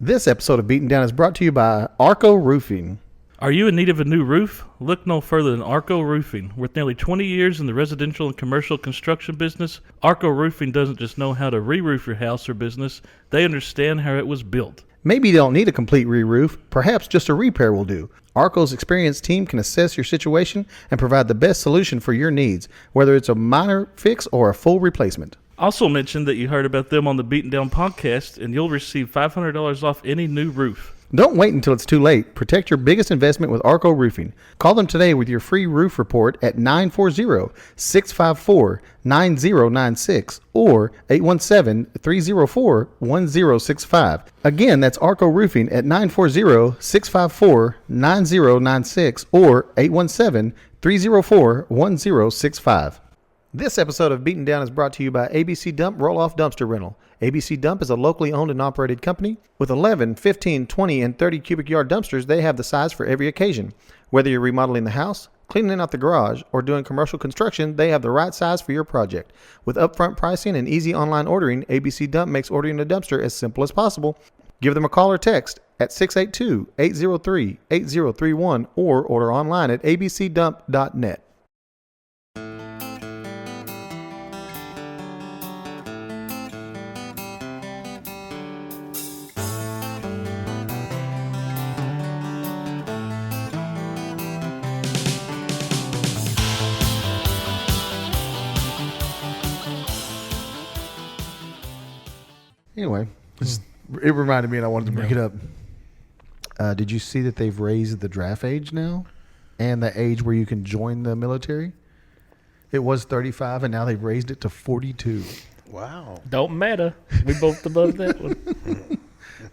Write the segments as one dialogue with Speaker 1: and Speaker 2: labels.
Speaker 1: This episode of Beaten Down is brought to you by Arco Roofing.
Speaker 2: Are you in need of a new roof? Look no further than Arco Roofing. With nearly 20 years in the residential and commercial construction business, Arco Roofing doesn't just know how to re-roof your house or business, they understand how it was built.
Speaker 1: Maybe you don't need a complete re-roof, perhaps just a repair will do. Arco's experienced team can assess your situation and provide the best solution for your needs, whether it's a minor fix or a full replacement.
Speaker 2: Also mention that you heard about them on the Beaten Down podcast, and you'll receive $500 off any new roof.
Speaker 1: Don't wait until it's too late. Protect your biggest investment with Arco Roofing. Call them today with your free roof report at 940-654-9096 or 817-304-1065. Again, that's Arco Roofing at 940-654-9096 or 817-304-1065. This episode of Beaten Down is brought to you by ABC Dump Roll-Off Dumpster Rental. ABC Dump is a locally owned and operated company. With 11, 15, 20, and 30 cubic yard dumpsters, they have the size for every occasion. Whether you're remodeling the house, cleaning out the garage, or doing commercial construction, they have the right size for your project. With upfront pricing and easy online ordering, ABC Dump makes ordering a dumpster as simple as possible. Give them a call or text at 682-803-8031 or order online at abcdump.net. Anyway, it reminded me and I wanted to bring it up. Did you see that they've raised the draft age now and the age where you can join the military? It was 35 and now they've raised it to 42.
Speaker 3: Wow.
Speaker 2: Don't matter. We both above that one.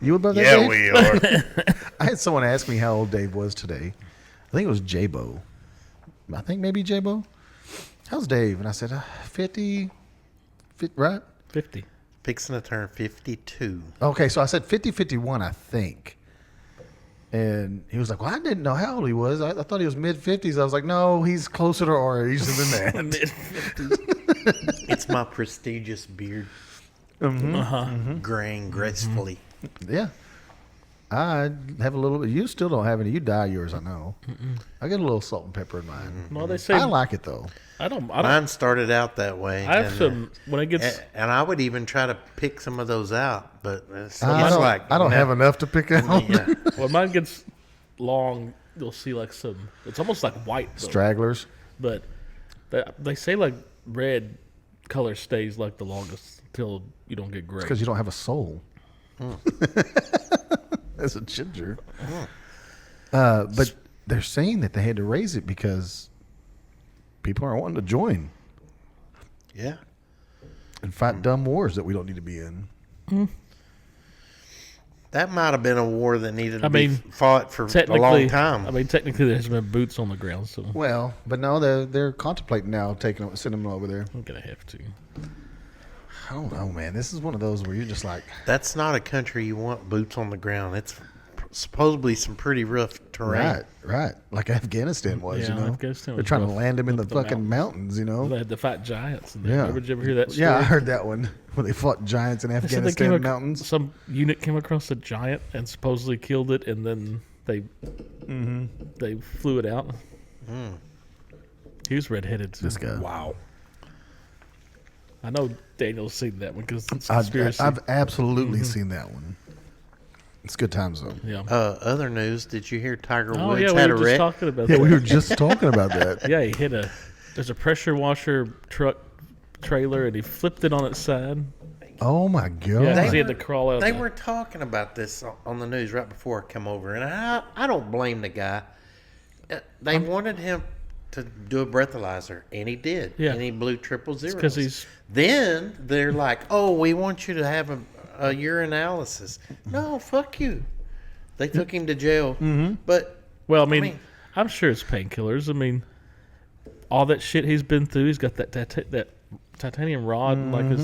Speaker 1: You above that,
Speaker 3: Yeah,
Speaker 1: Dave?
Speaker 3: we are.
Speaker 1: I had someone ask me how old Dave was today. I think it was J-Bo. I think maybe J-Bo. How's Dave? And I said, 50, right?
Speaker 2: 50.
Speaker 3: Fixing to turn 52.
Speaker 1: Okay, so I said 50, 51, I think. And he was like, well, I didn't know how old he was. I thought he was mid-50s. I was like, no, he's closer to our age than that.
Speaker 2: Mid-50s.
Speaker 3: It's my prestigious beard. Graying gracefully.
Speaker 1: Yeah. I have a little bit. You still don't have any. You dye yours, I know. I get a little salt and pepper in mine.
Speaker 2: Well, they say
Speaker 1: I like it, though.
Speaker 2: I don't.
Speaker 3: Mine started out that way.
Speaker 2: I have some when it gets.
Speaker 3: And I would even try to pick some of those out, but it's
Speaker 1: I don't have enough to pick out.
Speaker 3: Yeah.
Speaker 2: When mine gets long, you'll see like some. It's almost like white though.
Speaker 1: Stragglers.
Speaker 2: But they say like red color stays like the longest until you don't get gray.
Speaker 1: Because you don't have a soul. As a ginger. But they're saying that they had to raise it because people aren't wanting to join.
Speaker 3: Yeah.
Speaker 1: And fight dumb wars that we don't need to be in.
Speaker 3: That might have been a war that needed to be fought for a long time.
Speaker 2: I mean, technically, there's been boots on the ground, so
Speaker 1: Well, but no, they're contemplating now sending them over there.
Speaker 2: I'm gonna have to.
Speaker 1: I don't know, man. This is one of those where you're just like,
Speaker 3: That's not a country you want boots on the ground. It's supposedly some pretty rough terrain.
Speaker 1: right, like Afghanistan was.
Speaker 2: Yeah,
Speaker 1: you know,
Speaker 2: Afghanistan
Speaker 1: they're
Speaker 2: was
Speaker 1: trying to
Speaker 2: rough
Speaker 1: land them in the
Speaker 2: with the
Speaker 1: fucking mountains. You know,
Speaker 2: They had to fight giants. In there.
Speaker 1: Yeah.
Speaker 2: Remember, did you ever hear that story?
Speaker 1: yeah, I heard that one when they fought giants in
Speaker 2: They said they
Speaker 1: Afghanistan mountains.
Speaker 2: Some unit came across a giant and supposedly killed it, and then they flew it out. He was redheaded. Too.
Speaker 1: This guy.
Speaker 2: Wow. I know Daniel's seen that one because it's conspiracy.
Speaker 1: I've absolutely seen that one. It's good times though.
Speaker 2: yeah.
Speaker 3: Other news, did you hear Tiger
Speaker 2: Oh
Speaker 3: Woods
Speaker 2: yeah,
Speaker 3: had
Speaker 2: we
Speaker 3: a
Speaker 2: were just
Speaker 3: wreck?
Speaker 2: talking about
Speaker 1: Yeah,
Speaker 2: that.
Speaker 1: we were just talking about that.
Speaker 2: Yeah, he hit there's a pressure washer truck trailer and he flipped it on its side.
Speaker 1: Oh my god!
Speaker 2: Yeah, 'cause he had to crawl out.
Speaker 3: They were talking about this on the news right before I come over, and I don't blame the guy. They wanted him to do a breathalyzer, and he did.
Speaker 2: Yeah.
Speaker 3: And he blew triple zeros.
Speaker 2: because he's
Speaker 3: Then they're like, oh, we want you to have a urinalysis. No, fuck you. They took him to jail. But,
Speaker 2: well. I mean, I'm sure it's painkillers. I mean, all that shit he's been through. He's got that titanium rod, like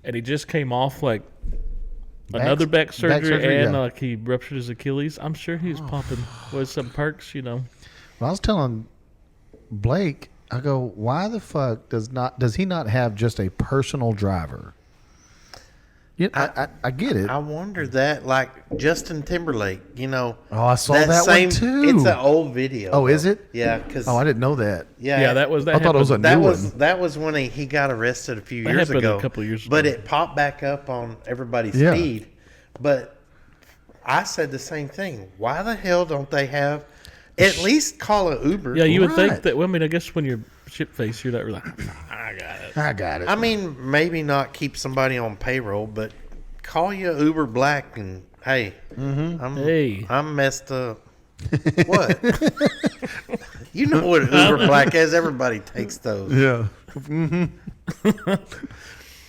Speaker 2: and he just came off like another back surgery, and
Speaker 1: yeah.
Speaker 2: like he ruptured his Achilles. I'm sure he's popping with some perks, you know.
Speaker 1: Well, I was telling Blake, I go, why the fuck does he not have just a personal driver? I get it.
Speaker 3: I wonder that, like Justin Timberlake,
Speaker 1: Oh, I saw that one too.
Speaker 3: It's an old video.
Speaker 1: Oh, is it?
Speaker 3: Yeah, because
Speaker 1: I didn't know that.
Speaker 2: Yeah, that was that.
Speaker 1: I thought it was a new one.
Speaker 3: That was when he got arrested a few years
Speaker 2: happened
Speaker 3: ago.
Speaker 2: a couple years
Speaker 3: but
Speaker 2: ago.
Speaker 3: it popped back up on everybody's
Speaker 1: Yeah.
Speaker 3: feed. But I said the same thing. Why the hell don't they have at least call an Uber?
Speaker 2: Yeah, you would
Speaker 1: Right.
Speaker 2: think that. Well, I mean, I guess when you're shit faced, you're not really like, I got it.
Speaker 1: I got it.
Speaker 3: I mean, maybe not keep somebody on payroll, but call you Uber Black and hey, I'm messed up. What? You know what Uber Black is? Everybody takes those.
Speaker 1: Yeah.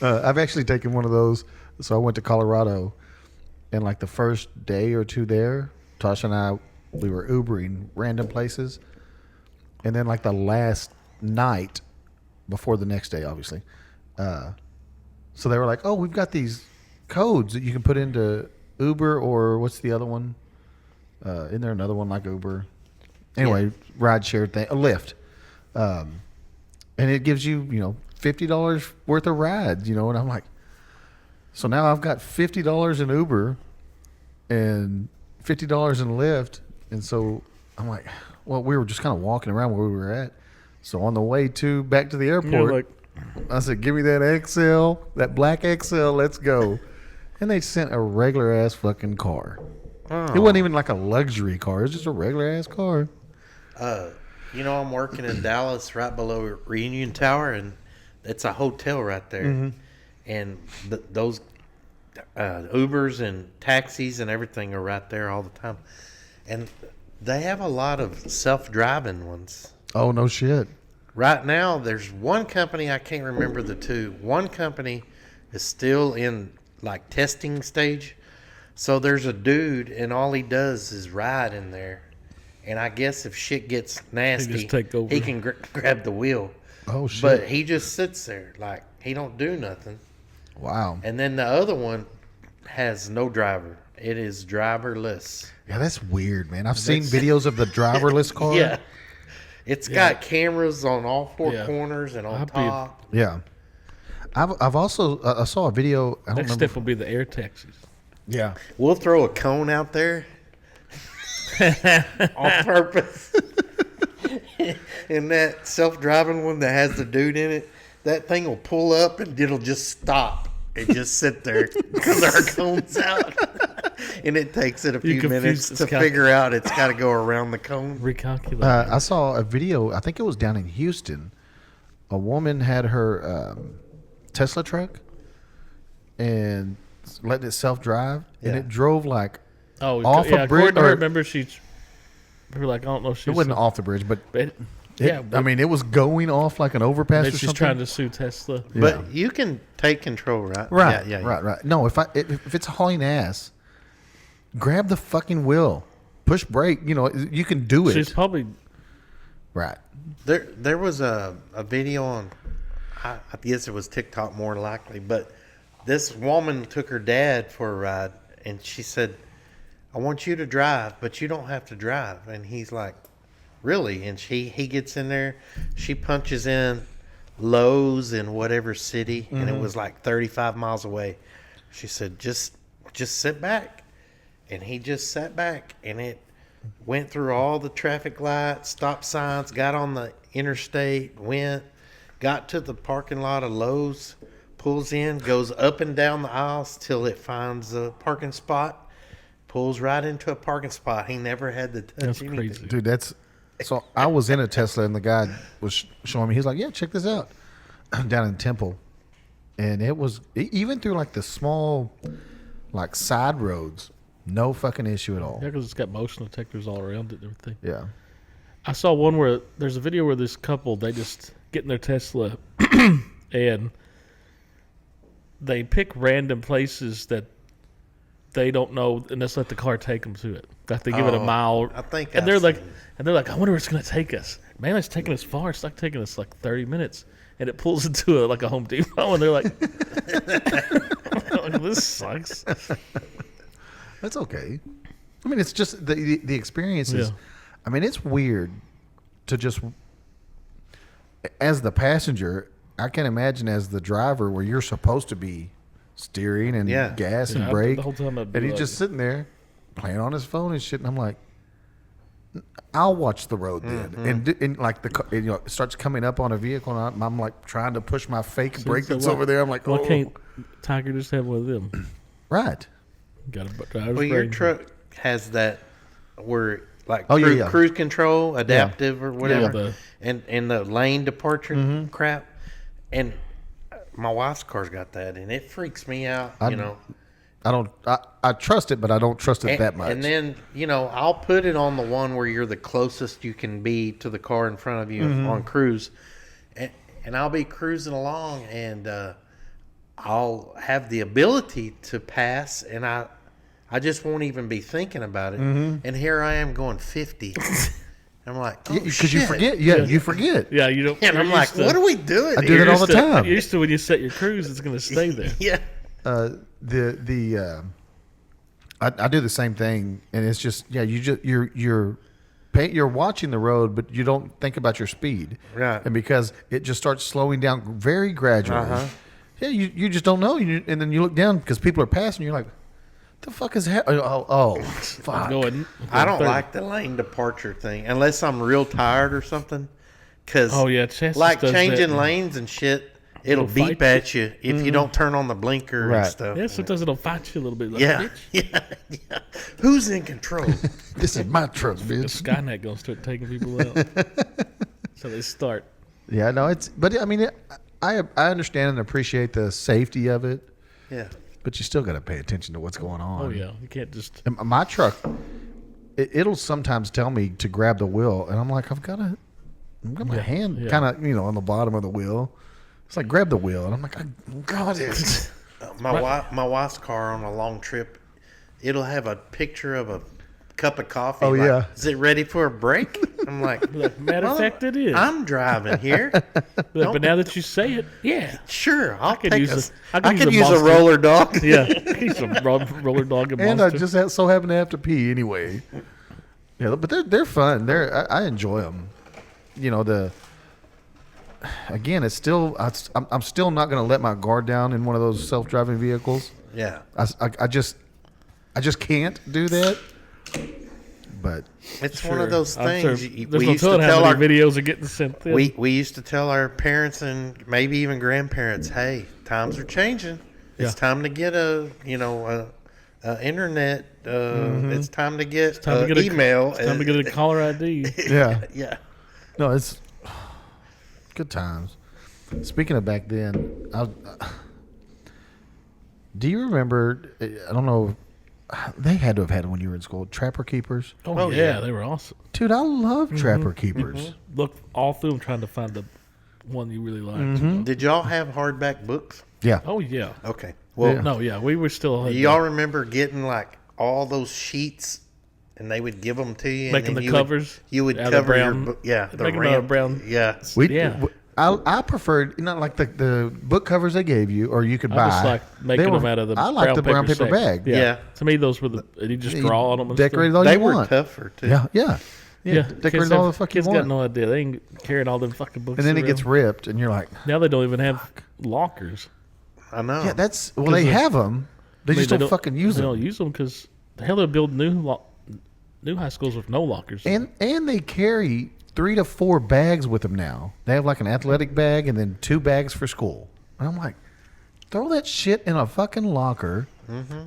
Speaker 1: I've actually taken one of those. So I went to Colorado, and like the first day or two there, Tasha and I, we were Ubering random places. And then like the last night before the next day, obviously. So they were like, oh, we've got these codes that you can put into Uber, or what's the other one? Isn't there another one like Uber? Anyway, ride share thing, a Lyft. And it gives you, $50 worth of rides, and I'm like, so now I've got $50 in Uber and $50 in Lyft. And so I'm like, well, we were just kind of walking around where we were at. So on the way back to the airport, I said, give me that XL, that black XL, let's go. And they sent a regular ass fucking car.
Speaker 3: Oh.
Speaker 1: It wasn't even like a luxury car. It was just a regular ass car.
Speaker 3: I'm working in Dallas right below Reunion Tower, and it's a hotel right there.
Speaker 1: Mm-hmm.
Speaker 3: And those Ubers and taxis and everything are right there all the time. And they have a lot of self-driving ones.
Speaker 1: Oh, no shit.
Speaker 3: Right now, there's one company, I can't remember the two. One company is still in like testing stage. So there's a dude, and all he does is ride in there. And I guess if shit gets nasty,
Speaker 2: just take over.
Speaker 3: he can grab the wheel.
Speaker 1: Oh, shit.
Speaker 3: But he just sits there like he don't do nothing.
Speaker 1: Wow.
Speaker 3: And then the other one has no driver. It is driverless.
Speaker 1: Yeah, that's weird, man. I've seen videos of the driverless car.
Speaker 3: Yeah. It's got cameras on all four
Speaker 2: Yeah.
Speaker 3: corners and on
Speaker 2: I'd be-
Speaker 3: top.
Speaker 1: Yeah. I've also I saw a video. I don't
Speaker 2: Next
Speaker 1: remember.
Speaker 2: step will be the air taxis.
Speaker 1: Yeah.
Speaker 3: We'll throw a cone out there on purpose. And that self-driving one that has the dude in it, that thing will pull up and it'll just stop and just sit there because our cone's out. And it takes it a few minutes to figure out it's got to go around the cone.
Speaker 2: Recalculate.
Speaker 1: I saw a video. I think it was down in Houston. A woman had her Tesla truck and letting it self-drive, and it drove like off a bridge.
Speaker 2: According to her, remember we were like, I don't know.
Speaker 1: It wasn't off the bridge, but
Speaker 2: yeah.
Speaker 1: I mean, it was going off like an overpass or
Speaker 2: she's
Speaker 1: something.
Speaker 2: trying to sue Tesla.
Speaker 3: But you can take control, right?
Speaker 1: Right,
Speaker 3: Yeah.
Speaker 1: right. No, if it's hauling ass, grab the fucking wheel, push brake. You can do it.
Speaker 2: She's probably
Speaker 1: Right.
Speaker 3: There was a video on, I guess it was TikTok more likely, but this woman took her dad for a ride, and she said, I want you to drive, but you don't have to drive. And he's like, really? And he gets in there, she punches in Lowe's in whatever city, and it was like 35 miles away. She said, just sit back. And he just sat back, and it went through all the traffic lights, stop signs, got on the interstate, got to the parking lot of Lowe's, pulls in, goes up and down the aisles till it finds a parking spot, pulls right into a parking spot. He never had to touch
Speaker 2: That's
Speaker 3: anything.
Speaker 2: crazy.
Speaker 1: Dude, so I was in a Tesla, and the guy was showing me. He's like, "Yeah, check this out." Down in Temple, and it was even through like the small, like side roads, no fucking issue at all.
Speaker 2: Yeah, because it's got motion detectors all around it and everything.
Speaker 1: Yeah.
Speaker 2: I saw one where there's a video where this couple, they just get in their Tesla and they pick random places that they don't know and just let the car take them to it. Like they give it a mile.
Speaker 3: I think
Speaker 2: and
Speaker 3: I've
Speaker 2: they're like,
Speaker 3: seen
Speaker 2: I wonder where it's going to take us. Man, it's taking us far. It's like taking us like 30 minutes. And it pulls into a Home Depot, and they're like, this sucks.
Speaker 1: That's okay. I mean, it's just the experience is.
Speaker 2: Yeah.
Speaker 1: I mean, it's weird to just as the passenger. I can imagine as the driver where you're supposed to be steering and
Speaker 3: Yeah.
Speaker 1: gas
Speaker 2: Yeah,
Speaker 1: and brake.
Speaker 2: the whole time I'd be
Speaker 1: And he's
Speaker 2: like-
Speaker 1: just sitting there playing on his phone and shit. And I'm like, I'll watch the road then. And like it starts coming up on a vehicle, and I'm like trying to push my fake brake
Speaker 2: So
Speaker 1: that's
Speaker 2: why-
Speaker 1: over there. I'm like,
Speaker 2: why
Speaker 1: oh,
Speaker 2: can't Tiger just have one of them?
Speaker 1: right.
Speaker 2: Got a driver's
Speaker 3: Well, your
Speaker 2: brain.
Speaker 3: truck has that where like
Speaker 1: Oh, yeah.
Speaker 3: cruise control, adaptive or whatever,
Speaker 2: Yeah,
Speaker 3: and the lane departure crap. And my wife's car's got that, and it freaks me out. You know,
Speaker 1: I trust it, but I don't trust it that much.
Speaker 3: And then I'll put it on the one where you're the closest you can be to the car in front of you on cruise, and I'll be cruising along, and I'll have the ability to pass, and I just won't even be thinking about it. And here I am going 50. I'm like, oh,
Speaker 1: because you forget. Yeah, you forget.
Speaker 2: Yeah, you don't.
Speaker 3: And I'm
Speaker 2: you're
Speaker 3: like,
Speaker 2: used to-
Speaker 3: what are we doing?
Speaker 1: I do
Speaker 3: here?
Speaker 1: that all the time.
Speaker 2: You're used to when you set your cruise, it's going to stay there.
Speaker 3: Yeah.
Speaker 1: I do the same thing, and it's just you're watching the road, but you don't think about your speed,
Speaker 3: Right.
Speaker 1: And because it just starts slowing down very gradually, yeah, you just don't know, and then you look down because people are passing. You're like, the fuck is happening? Oh, fuck.
Speaker 3: I don't
Speaker 2: 30.
Speaker 3: like the lane departure thing unless I'm real tired or something. Cause
Speaker 2: Oh, yeah, Chassis
Speaker 3: like
Speaker 2: does
Speaker 3: changing
Speaker 2: that.
Speaker 3: lanes and shit, it'll
Speaker 2: It'll
Speaker 3: beep
Speaker 2: fight
Speaker 3: at you if you don't turn on the blinker
Speaker 1: Right.
Speaker 3: and stuff.
Speaker 2: Yeah, sometimes it'll fight you a little bit. Like,
Speaker 3: Yeah,
Speaker 2: bitch,
Speaker 3: yeah. Who's in control?
Speaker 1: This is my truck,
Speaker 2: the
Speaker 1: bitch.
Speaker 2: Skynet gonna start taking people out. So they start.
Speaker 1: Yeah, no, but I mean, I understand and appreciate the safety of it,
Speaker 3: Yeah.
Speaker 1: but you still got to pay attention to what's going on.
Speaker 2: Oh yeah, you can't just.
Speaker 1: And my truck, it'll sometimes tell me to grab the wheel, and I'm like, I've got my hand kind of on the bottom of the wheel. It's like grab the wheel, and I'm like, I got it.
Speaker 3: My wife's car on a long trip, it'll have a picture of a cup of coffee.
Speaker 1: Oh,
Speaker 3: like,
Speaker 1: yeah.
Speaker 3: Is it ready for a break? I'm like,
Speaker 2: Matter of fact, it is.
Speaker 3: I'm driving here.
Speaker 2: But now that you say it, yeah,
Speaker 3: Sure, I
Speaker 2: could
Speaker 3: could
Speaker 2: use
Speaker 3: use
Speaker 2: I
Speaker 3: I
Speaker 2: could
Speaker 3: could
Speaker 2: use
Speaker 3: use
Speaker 2: a
Speaker 3: a roller dog.
Speaker 2: yeah, he's a roller dog and
Speaker 1: And I
Speaker 2: monster.
Speaker 1: just so happen to have to pee anyway. Yeah, but they're fun. I enjoy them. Again, it's still I'm still not going to let my guard down in one of those self-driving vehicles.
Speaker 3: Yeah.
Speaker 1: I just can't do that. But
Speaker 3: It's one of those
Speaker 2: I'm
Speaker 3: things.
Speaker 2: sure-
Speaker 3: We
Speaker 2: there's no
Speaker 3: used to
Speaker 2: telling
Speaker 3: tell
Speaker 2: how
Speaker 3: our
Speaker 2: many videos are getting sent in.
Speaker 3: we used to tell our parents and maybe even grandparents, hey, times are changing. It's time to get a internet. It's time to get
Speaker 2: time to get
Speaker 3: email.
Speaker 2: It's time to get a caller ID.
Speaker 1: yeah,
Speaker 3: Yeah.
Speaker 1: no, it's good times. Speaking of back then, do you remember? I don't know. They had to have had it when you were in school. Trapper keepers,
Speaker 2: Oh, yeah, they were awesome.
Speaker 1: dude. I love trapper keepers.
Speaker 2: Look all through them trying to find the one you really liked.
Speaker 3: Did y'all have hardback books?
Speaker 1: Yeah,
Speaker 2: Oh yeah.
Speaker 3: Okay. Well,
Speaker 1: Yeah.
Speaker 2: No, yeah, we were still
Speaker 3: do y'all remember getting like all those sheets, and they would give them to you,
Speaker 2: Making
Speaker 3: and
Speaker 2: the
Speaker 3: then
Speaker 2: covers
Speaker 3: You would
Speaker 2: out of the
Speaker 3: cover your
Speaker 2: brown-
Speaker 3: book. Yeah, the
Speaker 2: making them out of
Speaker 3: ramp.
Speaker 2: brown-
Speaker 3: Yeah.
Speaker 2: Yeah.
Speaker 1: I preferred not like the book covers they gave you, or you could buy.
Speaker 2: I just like making
Speaker 1: They were-
Speaker 2: them out of the
Speaker 1: I like the brown paper
Speaker 2: sacks.
Speaker 1: bag.
Speaker 3: Yeah.
Speaker 2: To me, those were the. And you just
Speaker 1: You
Speaker 2: draw on them. And
Speaker 1: decorate it
Speaker 2: stuff.
Speaker 1: all
Speaker 3: They
Speaker 1: you
Speaker 3: were
Speaker 1: want.
Speaker 3: tougher too.
Speaker 1: Yeah. Decorate
Speaker 2: kids
Speaker 1: it all
Speaker 2: have-
Speaker 1: the fuck you
Speaker 2: kids
Speaker 1: want.
Speaker 2: got no idea. They ain't carrying all them fucking books.
Speaker 1: And then it
Speaker 2: around.
Speaker 1: gets ripped, and you're like,
Speaker 2: Now they don't even have lockers.
Speaker 3: I know.
Speaker 1: yeah, that's well, they have them. They just
Speaker 2: They
Speaker 1: don't fucking use
Speaker 2: They
Speaker 1: them.
Speaker 2: don't use them because the hell they build new high schools with no lockers.
Speaker 1: And they carry 3 to 4 bags with them now. They have like an athletic bag and then 2 bags for school. And I'm like, throw that shit in a fucking locker.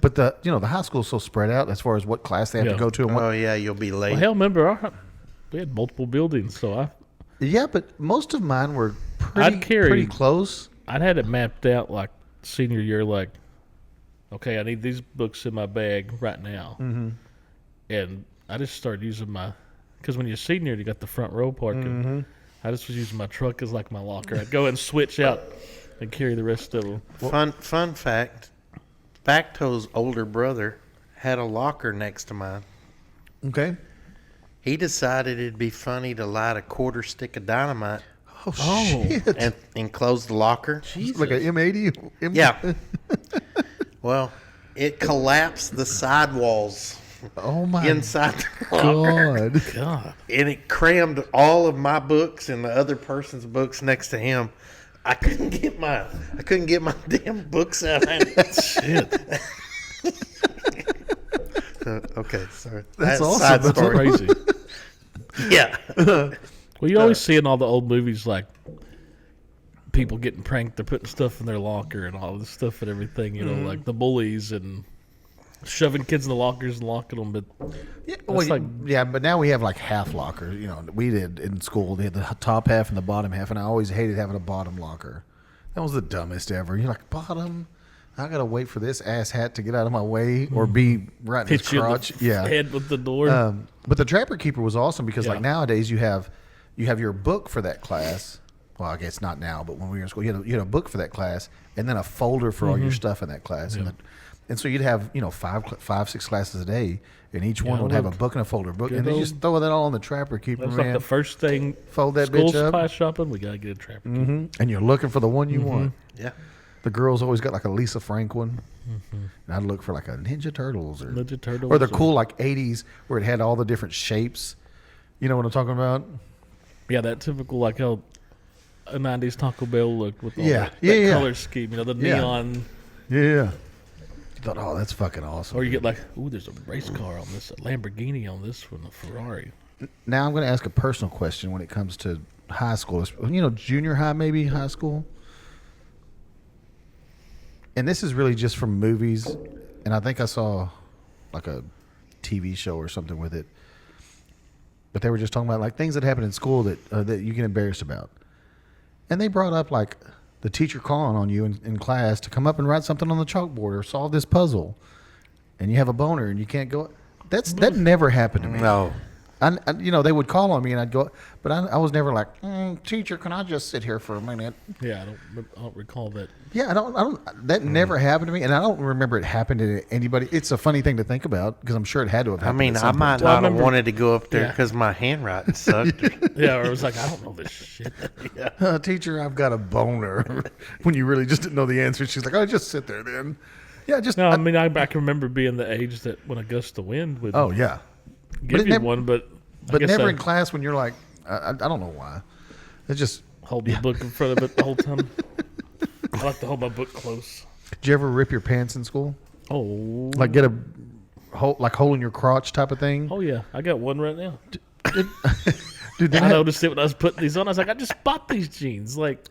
Speaker 1: But the high school's so spread out as far as what class they have to
Speaker 2: Yeah.
Speaker 1: go to and what.
Speaker 3: Oh yeah, you'll be late.
Speaker 2: well, hell, remember we had multiple buildings, so
Speaker 1: Yeah, but most of mine were pretty close.
Speaker 2: I'd had it mapped out like senior year, like, okay, I need these books in my bag right now. And I just started using because when you're senior, you got the front row parking. I just was using my truck as like my locker. I'd go and switch out and carry the rest of them.
Speaker 3: Fun fact: Facto's older brother had a locker next to mine.
Speaker 1: Okay.
Speaker 3: He decided it'd be funny to light a quarter stick of dynamite
Speaker 1: Oh, shit.
Speaker 3: and close the locker.
Speaker 1: Like a M80?
Speaker 3: Yeah. Well, it collapsed the sidewalls
Speaker 1: Oh, my
Speaker 3: inside the locker.
Speaker 1: God.
Speaker 2: God,
Speaker 3: And it crammed all of my books and the other person's books next to him I couldn't get my damn books out.
Speaker 2: Shit.
Speaker 3: Okay, sorry.
Speaker 1: That's awesome.
Speaker 3: Side
Speaker 1: That's
Speaker 3: story.
Speaker 2: Crazy.
Speaker 3: Yeah.
Speaker 2: Well, you always see in all the old movies, like, people getting pranked. They're putting stuff in their locker and all this stuff and everything, you know, like the bullies and shoving kids in the lockers and locking them. But
Speaker 1: Yeah, but now we have like half lockers. You know, we did in school. They had the top half and the bottom half, and I always hated having a bottom locker. That was the dumbest ever. You're like, bottom? I gotta wait for this ass hat to get out of my way or be right in his
Speaker 2: hit you in
Speaker 1: crotch.
Speaker 2: the head with the door.
Speaker 1: But the Trapper Keeper was awesome because like
Speaker 2: Yeah.
Speaker 1: nowadays you have your book for that class. Well, I guess not now, but when we were in school, you had a book for that class and then a folder for all your stuff in that class.
Speaker 2: Yeah.
Speaker 1: And so you'd have, 5, 6 classes a day, and each one
Speaker 2: Yeah,
Speaker 1: would have a
Speaker 2: look.
Speaker 1: book and a folder book,
Speaker 2: Good
Speaker 1: and then you
Speaker 2: old-
Speaker 1: just throw that all on the Trapper Keeper,
Speaker 2: That's
Speaker 1: man.
Speaker 2: like the first thing.
Speaker 1: Fold that
Speaker 2: School
Speaker 1: bitch up.
Speaker 2: supply shopping. We gotta get a Trapper.
Speaker 1: And you're looking for the one you want.
Speaker 3: Yeah.
Speaker 1: The girls always got like a Lisa Frank one, and I'd look for like a Ninja Turtles or
Speaker 2: Ninja Turtles
Speaker 1: or the
Speaker 2: or-
Speaker 1: cool like '80s where it had all the different shapes. You know what I'm talking about?
Speaker 2: Yeah, that typical like how a '90s Taco Bell look with all
Speaker 1: Yeah.
Speaker 2: that
Speaker 1: Yeah.
Speaker 2: color scheme. You know, the
Speaker 1: Yeah.
Speaker 2: neon.
Speaker 1: Yeah. You thought, oh, that's fucking awesome.
Speaker 2: Or you get like, ooh, there's a race car on this, a Lamborghini on this one, a Ferrari.
Speaker 1: Now I'm going to ask a personal question when it comes to high school. Junior high, maybe high school. And this is really just from movies, and I think I saw like a TV show or something with it. But they were just talking about like things that happen in school that you get embarrassed about. And they brought up like the teacher calling on you in class to come up and write something on the chalkboard or solve this puzzle, and you have a boner and you can't go. That never happened to me.
Speaker 3: No.
Speaker 1: They would call on me and I'd go, but I was never like, teacher, can I just sit here for a minute?
Speaker 2: Yeah, I don't recall that.
Speaker 1: Yeah, I don't. That never happened to me, and I don't remember it happened to anybody. It's a funny thing to think about because I'm sure it had to have
Speaker 3: I
Speaker 1: happened.
Speaker 3: mean,
Speaker 1: at
Speaker 3: I
Speaker 1: some
Speaker 3: might
Speaker 1: point.
Speaker 2: Well, I
Speaker 3: not have
Speaker 2: remember-
Speaker 3: wanted to go up there
Speaker 2: Yeah.
Speaker 3: because my handwriting sucked.
Speaker 2: Yeah, or it was like, I don't know this shit.
Speaker 1: Teacher, I've got a boner. When you really just didn't know the answer, she's like, "Oh, just sit there then." Yeah, just.
Speaker 2: No, I mean, I can remember being the age that when a gust of wind would
Speaker 1: Oh yeah,
Speaker 2: give
Speaker 1: it
Speaker 2: you
Speaker 1: never-
Speaker 2: one, but I
Speaker 1: but
Speaker 2: guess
Speaker 1: never
Speaker 2: I
Speaker 1: in class when you're like, I don't know why. It just.
Speaker 2: hold the book in front of it the whole time. I like to hold my book close.
Speaker 1: Did you ever rip your pants in school?
Speaker 2: Oh,
Speaker 1: Like get a hole in your crotch type of thing?
Speaker 2: oh yeah, I got one right now.
Speaker 1: Dude, they
Speaker 2: I
Speaker 1: had-
Speaker 2: noticed it when I was putting these on. I was like, I just bought these jeans like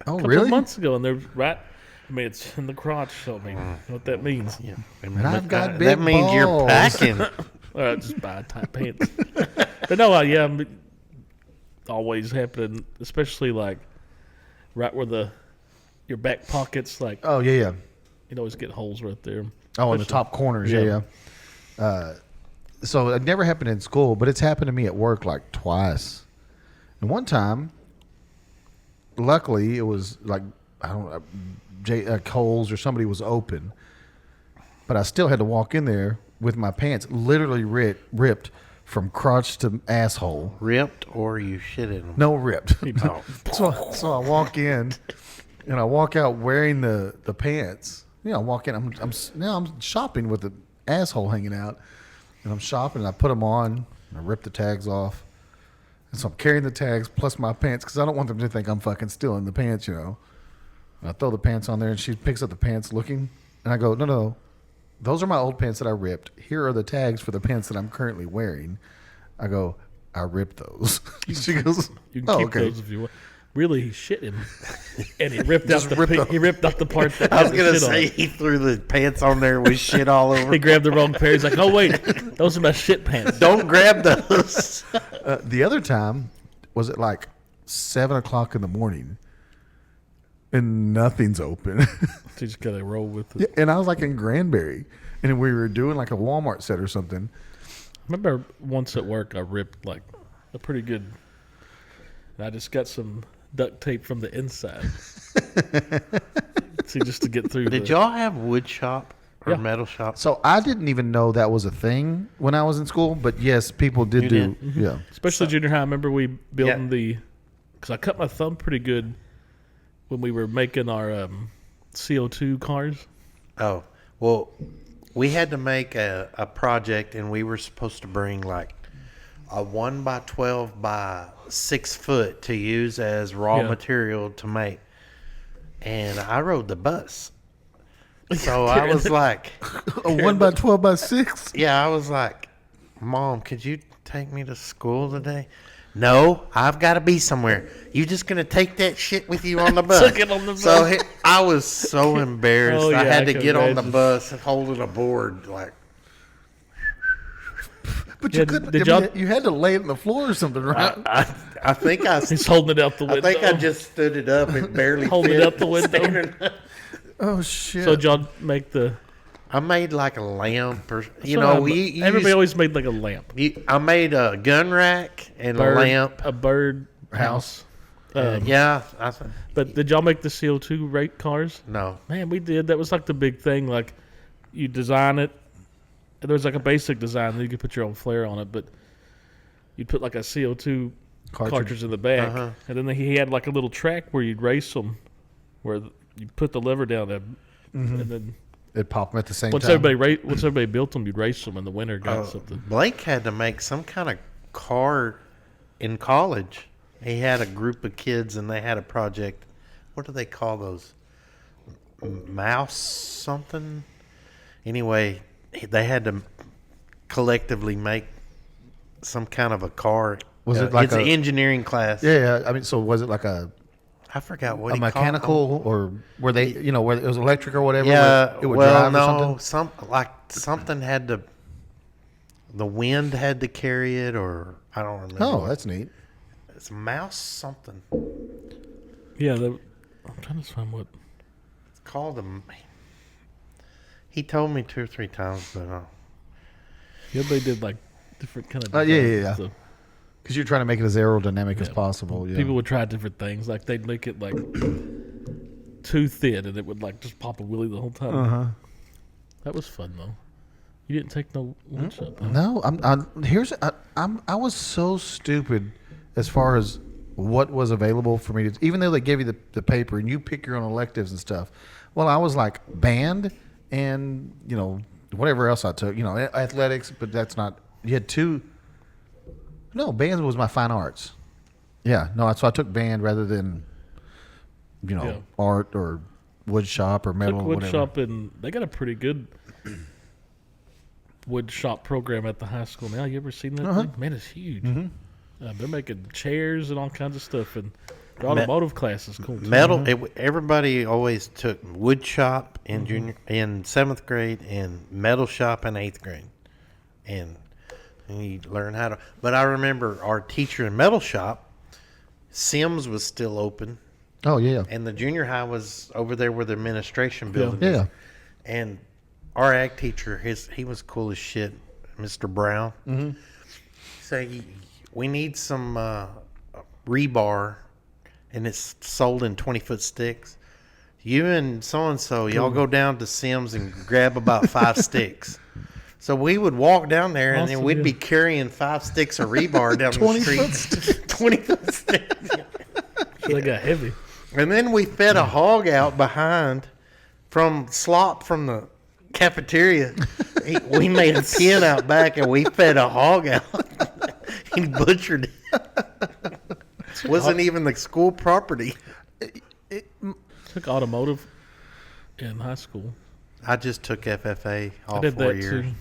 Speaker 1: oh
Speaker 2: a couple
Speaker 1: really?
Speaker 2: of months ago, and they're right. I mean, it's in the crotch, so I mean, you know what that means.
Speaker 3: Yeah.
Speaker 1: And I've got big
Speaker 3: that means you're
Speaker 1: balls.
Speaker 3: packing.
Speaker 2: All right, just buy tight pants. But no, yeah, always happening, especially like right where your back pockets, like
Speaker 1: Oh yeah.
Speaker 2: you'd always get holes right there.
Speaker 1: Oh, in the top corners. Yeah. So it never happened in school, but it's happened to me at work like twice. And one time, luckily, it was like I don't know, Kohl's or somebody was open, but I still had to walk in there with my pants literally ripped from crotch to asshole.
Speaker 3: Ripped or you shit in them?
Speaker 1: No, ripped.
Speaker 3: Oh.
Speaker 1: So I walk in, and I walk out wearing the pants. I walk in. I'm shopping with the asshole hanging out, and I'm shopping. And I put them on. And I rip the tags off, and so I'm carrying the tags plus my pants because I don't want them to think I'm fucking stealing the pants. And I throw the pants on there, and she picks up the pants, looking, and I go, no. Those are my old pants that I ripped. Here are the tags for the pants that I'm currently wearing. I go, I ripped those. She goes,
Speaker 2: You can
Speaker 1: oh,
Speaker 2: keep
Speaker 1: okay.
Speaker 2: those if you want. Really, he shit him, and he ripped out
Speaker 1: Just ripped
Speaker 2: he ripped out the part that
Speaker 3: I was
Speaker 2: had the
Speaker 3: gonna
Speaker 2: shit on
Speaker 3: say
Speaker 2: it.
Speaker 3: he threw the pants on there with shit all over.
Speaker 2: He grabbed the wrong pair. He's like, "Oh wait, those are my shit pants."
Speaker 3: Don't grab those.
Speaker 1: The other time was at like 7:00 in the morning, and nothing's open.
Speaker 2: So you just gotta roll with it.
Speaker 1: And I was like in Granbury, and we were doing like a Walmart set or something.
Speaker 2: I remember once at work, I ripped like a pretty good. And I just got some duct tape from the inside. See, just to get through.
Speaker 3: Did y'all have wood shop or
Speaker 2: Yeah.
Speaker 3: metal shop?
Speaker 1: So I didn't even know that was a thing when I was in school, but yes, people did
Speaker 3: You
Speaker 1: do.
Speaker 3: did?
Speaker 1: Yeah.
Speaker 2: Especially junior high. I remember we building
Speaker 3: Yeah.
Speaker 2: because I cut my thumb pretty good when we were making our CO2 cars.
Speaker 3: Oh, well, we had to make a project, and we were supposed to bring like a 1 by 12 by 6 foot to use as raw
Speaker 2: Yeah.
Speaker 3: material to make. and I rode the bus. So I was like,
Speaker 4: A 1x12x6.
Speaker 3: yeah, I was like, Mom, could you take me to school today? No, I've got to be somewhere. You just gonna take that shit with you on the bus?
Speaker 2: Took it on the
Speaker 3: So
Speaker 2: bus.
Speaker 3: I was so embarrassed.
Speaker 2: Oh,
Speaker 3: I
Speaker 2: yeah,
Speaker 3: had
Speaker 2: I
Speaker 3: to
Speaker 2: can
Speaker 3: get on the
Speaker 2: imagine.
Speaker 3: bus and holding a board like.
Speaker 4: But
Speaker 2: Yeah,
Speaker 4: you couldn't.
Speaker 2: did
Speaker 4: I mean,
Speaker 2: y'all-
Speaker 4: you had to lay it on the floor or something, right?
Speaker 3: I think
Speaker 2: He's holding it out the
Speaker 3: I
Speaker 2: window.
Speaker 3: think I just stood it up and barely
Speaker 2: Holding
Speaker 3: fit
Speaker 2: it out the window.
Speaker 3: standing up.
Speaker 4: Oh shit!
Speaker 2: So did y'all make the?
Speaker 3: I made like a lamp, or you
Speaker 2: So,
Speaker 3: know, you
Speaker 2: everybody always made like a lamp,
Speaker 3: I made a gun rack and
Speaker 2: bird,
Speaker 3: a lamp.
Speaker 2: a bird house.
Speaker 3: Yeah,
Speaker 2: But did y'all make the CO2 rate cars?
Speaker 3: no.
Speaker 2: Man, we did. That was like the big thing. Like, you design it. And there was like a basic design that you could put your own flare on it, but you'd put like a CO2 cartridge in the back, and then he had like a little track where you'd race them, where you put the lever down, and then
Speaker 4: It popped them at the same
Speaker 2: once
Speaker 4: time.
Speaker 2: everybody built them, you'd race them in the winter. Got something.
Speaker 3: Blake had to make some kind of car in college. He had a group of kids and they had a project. What do they call those? Mouse something? Anyway, they had to collectively make some kind of a car.
Speaker 4: Was it like
Speaker 3: it's an
Speaker 4: a-
Speaker 3: engineering class.
Speaker 4: Yeah. I mean, so was it like a
Speaker 3: I forgot what he
Speaker 4: mechanical, or were they, where it was electric or whatever?
Speaker 3: Yeah,
Speaker 4: where it would
Speaker 3: well,
Speaker 4: drive
Speaker 3: no,
Speaker 4: or something?
Speaker 3: something had to. The wind had to carry it, or I don't remember.
Speaker 4: Oh, that's neat.
Speaker 3: It's mouse something.
Speaker 2: Yeah, I'm trying to find what.
Speaker 3: It's called a. He told me 2 or 3 times, but
Speaker 2: Yeah, they did like different kind of.
Speaker 4: Yeah.
Speaker 2: designs, so
Speaker 4: Because you're trying to make it as aerodynamic as possible. Yeah.
Speaker 2: people would try different things. Like they'd make it like too thin, and it would like just pop a wheelie the whole time. That was fun though. You didn't take no wood shop. Huh?
Speaker 4: No, I was so stupid as far as what was available for me to, even though they gave you the paper and you pick your own electives and stuff. Well, I was like band and whatever else I took, athletics, but that's not. You had two. No, band was my fine arts. Yeah, no, so I took band rather than art or wood shop or metal
Speaker 2: Took
Speaker 4: or
Speaker 2: wood
Speaker 4: whatever.
Speaker 2: shop, and they got a pretty good wood shop program at the high school now. You ever seen that thing? Man, it's huge. They're making chairs and all kinds of stuff, and the automotive class is cool too.
Speaker 3: metal. Everybody always took wood shop in junior in 7th grade and metal shop in 8th grade, and you learn how to. But I remember our teacher in metal shop, Sims was still open,
Speaker 4: Oh yeah,
Speaker 3: and the junior high was over there where the administration building
Speaker 4: yeah.
Speaker 3: is. And our ag teacher, he was cool as shit, Mr. Brown. So we need some rebar, and it's sold in 20-foot sticks. You and so-and-so, y'all go down to Sims and grab about 5 sticks. So we would walk down there, and then
Speaker 2: Awesome,
Speaker 3: we'd
Speaker 2: yeah.
Speaker 3: be carrying 5 sticks of rebar down the
Speaker 4: 20-foot
Speaker 3: street. 20-foot sticks.
Speaker 2: So they got heavy.
Speaker 3: And then we fed a hog out behind from slop from the cafeteria. We made a pen out back, and we fed a hog out. He butchered it. Wasn't even the school property.
Speaker 2: Took automotive in high school.
Speaker 3: I just took FFA all
Speaker 2: I did
Speaker 3: 4
Speaker 2: that
Speaker 3: years.
Speaker 2: too.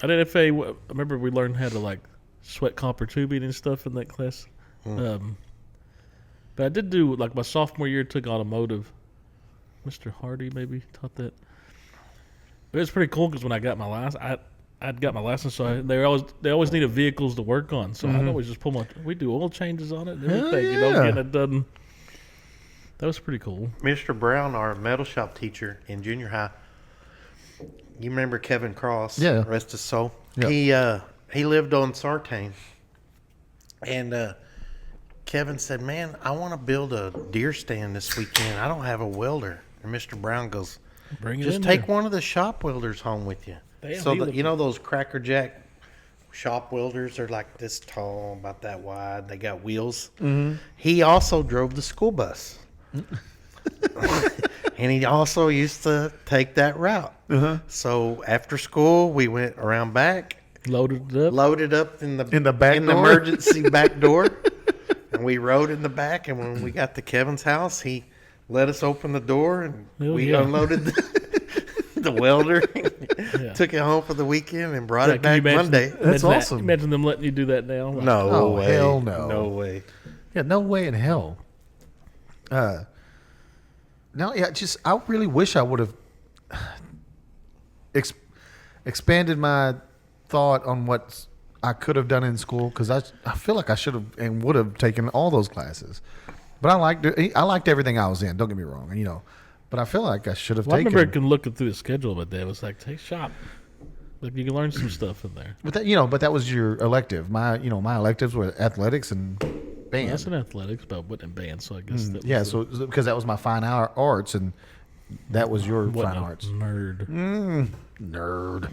Speaker 2: I did FA. I remember we learned how to like sweat copper tubing and stuff in that class. But I did do like my sophomore year. Took automotive. Mr. Hardy maybe taught that. But it was pretty cool because when I got my license, I'd got my license, so they always needed vehicles to work on. So I'd always just we do oil changes on it and everything,
Speaker 4: Hell yeah.
Speaker 2: getting it done. That was pretty cool.
Speaker 3: Mr. Brown, our metal shop teacher in junior high, you remember Kevin Cross?
Speaker 4: Yeah.
Speaker 3: Rest his soul.
Speaker 4: Yeah.
Speaker 3: He lived on Sartane. And Kevin said, man, I want to build a deer stand this weekend. I don't have a welder. And Mr. Brown goes,
Speaker 2: Bring it
Speaker 3: just
Speaker 2: in
Speaker 3: take
Speaker 2: there.
Speaker 3: one of the shop welders home with you.
Speaker 2: Damn,
Speaker 3: So
Speaker 2: he
Speaker 3: that,
Speaker 2: looked-
Speaker 3: you know those Cracker Jack shop welders are like this tall, about that wide. They got wheels. Mm-hmm. He also drove the school bus. And he also used to take that route. So after school, we went around back,
Speaker 2: Loaded it up.
Speaker 3: loaded up in the
Speaker 4: back door?
Speaker 3: emergency back door, and we rode in the back. And when we got to Kevin's house, let us open the door, and
Speaker 2: Oh,
Speaker 3: we
Speaker 2: yeah.
Speaker 3: unloaded the welder,
Speaker 2: Yeah.
Speaker 3: took it home for the weekend, and brought
Speaker 2: Yeah,
Speaker 3: it
Speaker 2: can you
Speaker 3: back Monday.
Speaker 4: That's
Speaker 2: imagine
Speaker 4: awesome.
Speaker 2: Imagine them letting you do that now. Like,
Speaker 3: No
Speaker 4: Oh,
Speaker 3: way.
Speaker 4: hell no.
Speaker 3: No way.
Speaker 4: Yeah, no way in hell. No, yeah, I really wish I would have expanded my thought on what I could have done in school, because I feel like I should have and would have taken all those classes. But I liked everything I was in. Don't get me wrong, but I feel like I should have
Speaker 2: Well, I
Speaker 4: taken.
Speaker 2: remember looking through the schedule, but it was like, take shop. Like you can learn some stuff in there.
Speaker 4: But that was your elective. My electives were athletics and band.
Speaker 2: Well, that's in athletics, but I wasn't in band, so I guess that
Speaker 4: Yeah,
Speaker 2: was
Speaker 4: so because that was my fine arts, and that was your
Speaker 2: wasn't
Speaker 4: fine
Speaker 2: a
Speaker 4: arts.
Speaker 2: nerd.
Speaker 4: Nerd.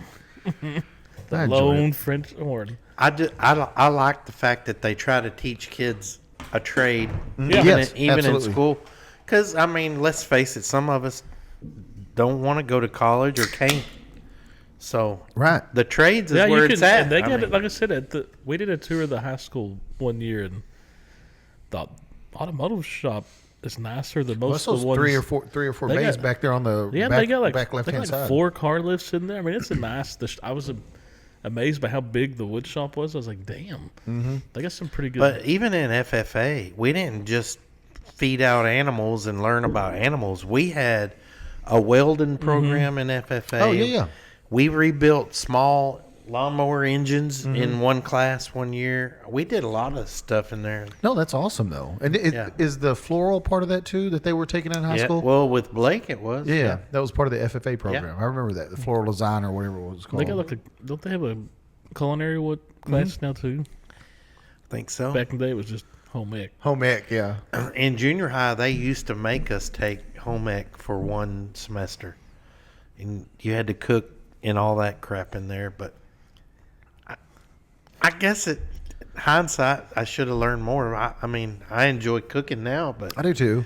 Speaker 2: The
Speaker 4: I enjoyed
Speaker 2: lone
Speaker 4: it.
Speaker 2: French horn.
Speaker 3: I like the fact that they try to teach kids a trade,
Speaker 2: Yeah.
Speaker 4: Yes,
Speaker 3: even in
Speaker 4: absolutely.
Speaker 3: school. Because let's face it, some of us don't want to go to college or can't. So
Speaker 4: Right.
Speaker 3: the trades is
Speaker 2: Yeah,
Speaker 3: where
Speaker 2: you
Speaker 3: it's
Speaker 2: can.
Speaker 3: at.
Speaker 2: And they
Speaker 3: I
Speaker 2: got it.
Speaker 3: mean,
Speaker 2: Like I said, we did a tour of the high school one year, and the automotive shop is nicer than
Speaker 4: Well,
Speaker 2: most
Speaker 4: that's
Speaker 2: of
Speaker 4: those
Speaker 2: the ones.
Speaker 4: three or four
Speaker 2: they
Speaker 4: bays
Speaker 2: got-
Speaker 4: back there on the
Speaker 2: Yeah,
Speaker 4: back,
Speaker 2: they got like
Speaker 4: back left
Speaker 2: they got
Speaker 4: hand
Speaker 2: like
Speaker 4: side.
Speaker 2: 4 car lifts in there. I mean, it's a nice. I was amazed by how big the wood shop was. I was like, damn, they got some pretty good.
Speaker 3: but even in FFA, we didn't just feed out animals and learn about animals. We had a welding program in FFA.
Speaker 4: Oh, yeah.
Speaker 3: We rebuilt small lawnmower engines
Speaker 4: Mm-hmm.
Speaker 3: in one class one year. We did a lot of stuff in there.
Speaker 4: No, that's awesome though. And
Speaker 3: Yeah.
Speaker 4: is the floral part of that too that they were taking in high
Speaker 3: Yeah,
Speaker 4: school?
Speaker 3: well, with Blake, it was.
Speaker 4: yeah, that was part of the FFA program. I remember that, the floral design or whatever it was called.
Speaker 2: they got like don't they have a culinary wood class now too?
Speaker 3: I think so.
Speaker 2: Back in the day, it was just home ec.
Speaker 4: home ec, yeah.
Speaker 3: In junior high, they used to make us take home ec for one semester, and you had to cook and all that crap in there. But I guess hindsight, I should have learned more. I enjoy cooking now, but
Speaker 4: I do too.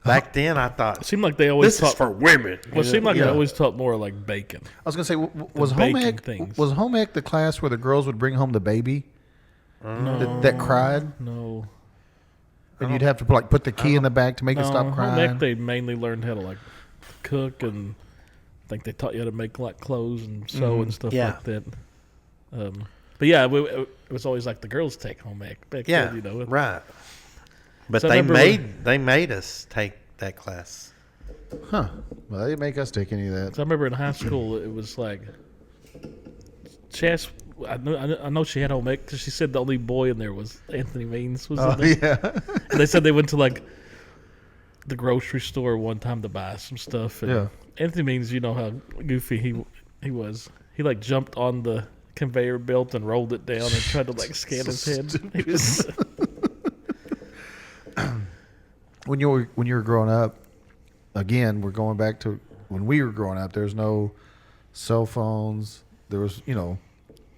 Speaker 3: back then I
Speaker 2: It
Speaker 3: thought
Speaker 2: seemed like they always
Speaker 3: this
Speaker 2: taught.
Speaker 3: is for women.
Speaker 2: Well, it seemed like
Speaker 4: Yeah.
Speaker 2: they always taught more like bacon.
Speaker 4: I was gonna say, was home
Speaker 2: baking
Speaker 4: ec
Speaker 2: things.
Speaker 4: was home ec the class where the girls would bring home the baby
Speaker 2: No,
Speaker 4: that cried,
Speaker 2: no.
Speaker 4: and you'd have to put the key in the back to make it stop
Speaker 2: Home
Speaker 4: crying?
Speaker 2: ec, they mainly learned how to like cook, and I think they taught you how to make like clothes and sew and stuff
Speaker 3: Yeah.
Speaker 2: like that. But yeah, it was always like the girls take home ec back
Speaker 3: Yeah,
Speaker 2: then,
Speaker 3: right. But
Speaker 2: So I
Speaker 3: they
Speaker 2: remember
Speaker 3: they made us take that class.
Speaker 4: Huh? Well, they didn't make us take any of that.
Speaker 2: So I remember in high school, it was like, Chas. I know she had home ec because she said the only boy in there was Anthony Means was
Speaker 4: Oh
Speaker 2: in there.
Speaker 4: yeah.
Speaker 2: And they said they went to like the grocery store one time to buy some stuff. And
Speaker 4: Yeah.
Speaker 2: Anthony Means, you know how goofy he was. He like jumped on the conveyor belt and rolled it down and tried to like scan his head. He was,
Speaker 4: When you were growing up, again, we're going back to when we were growing up. There's no cell phones. There was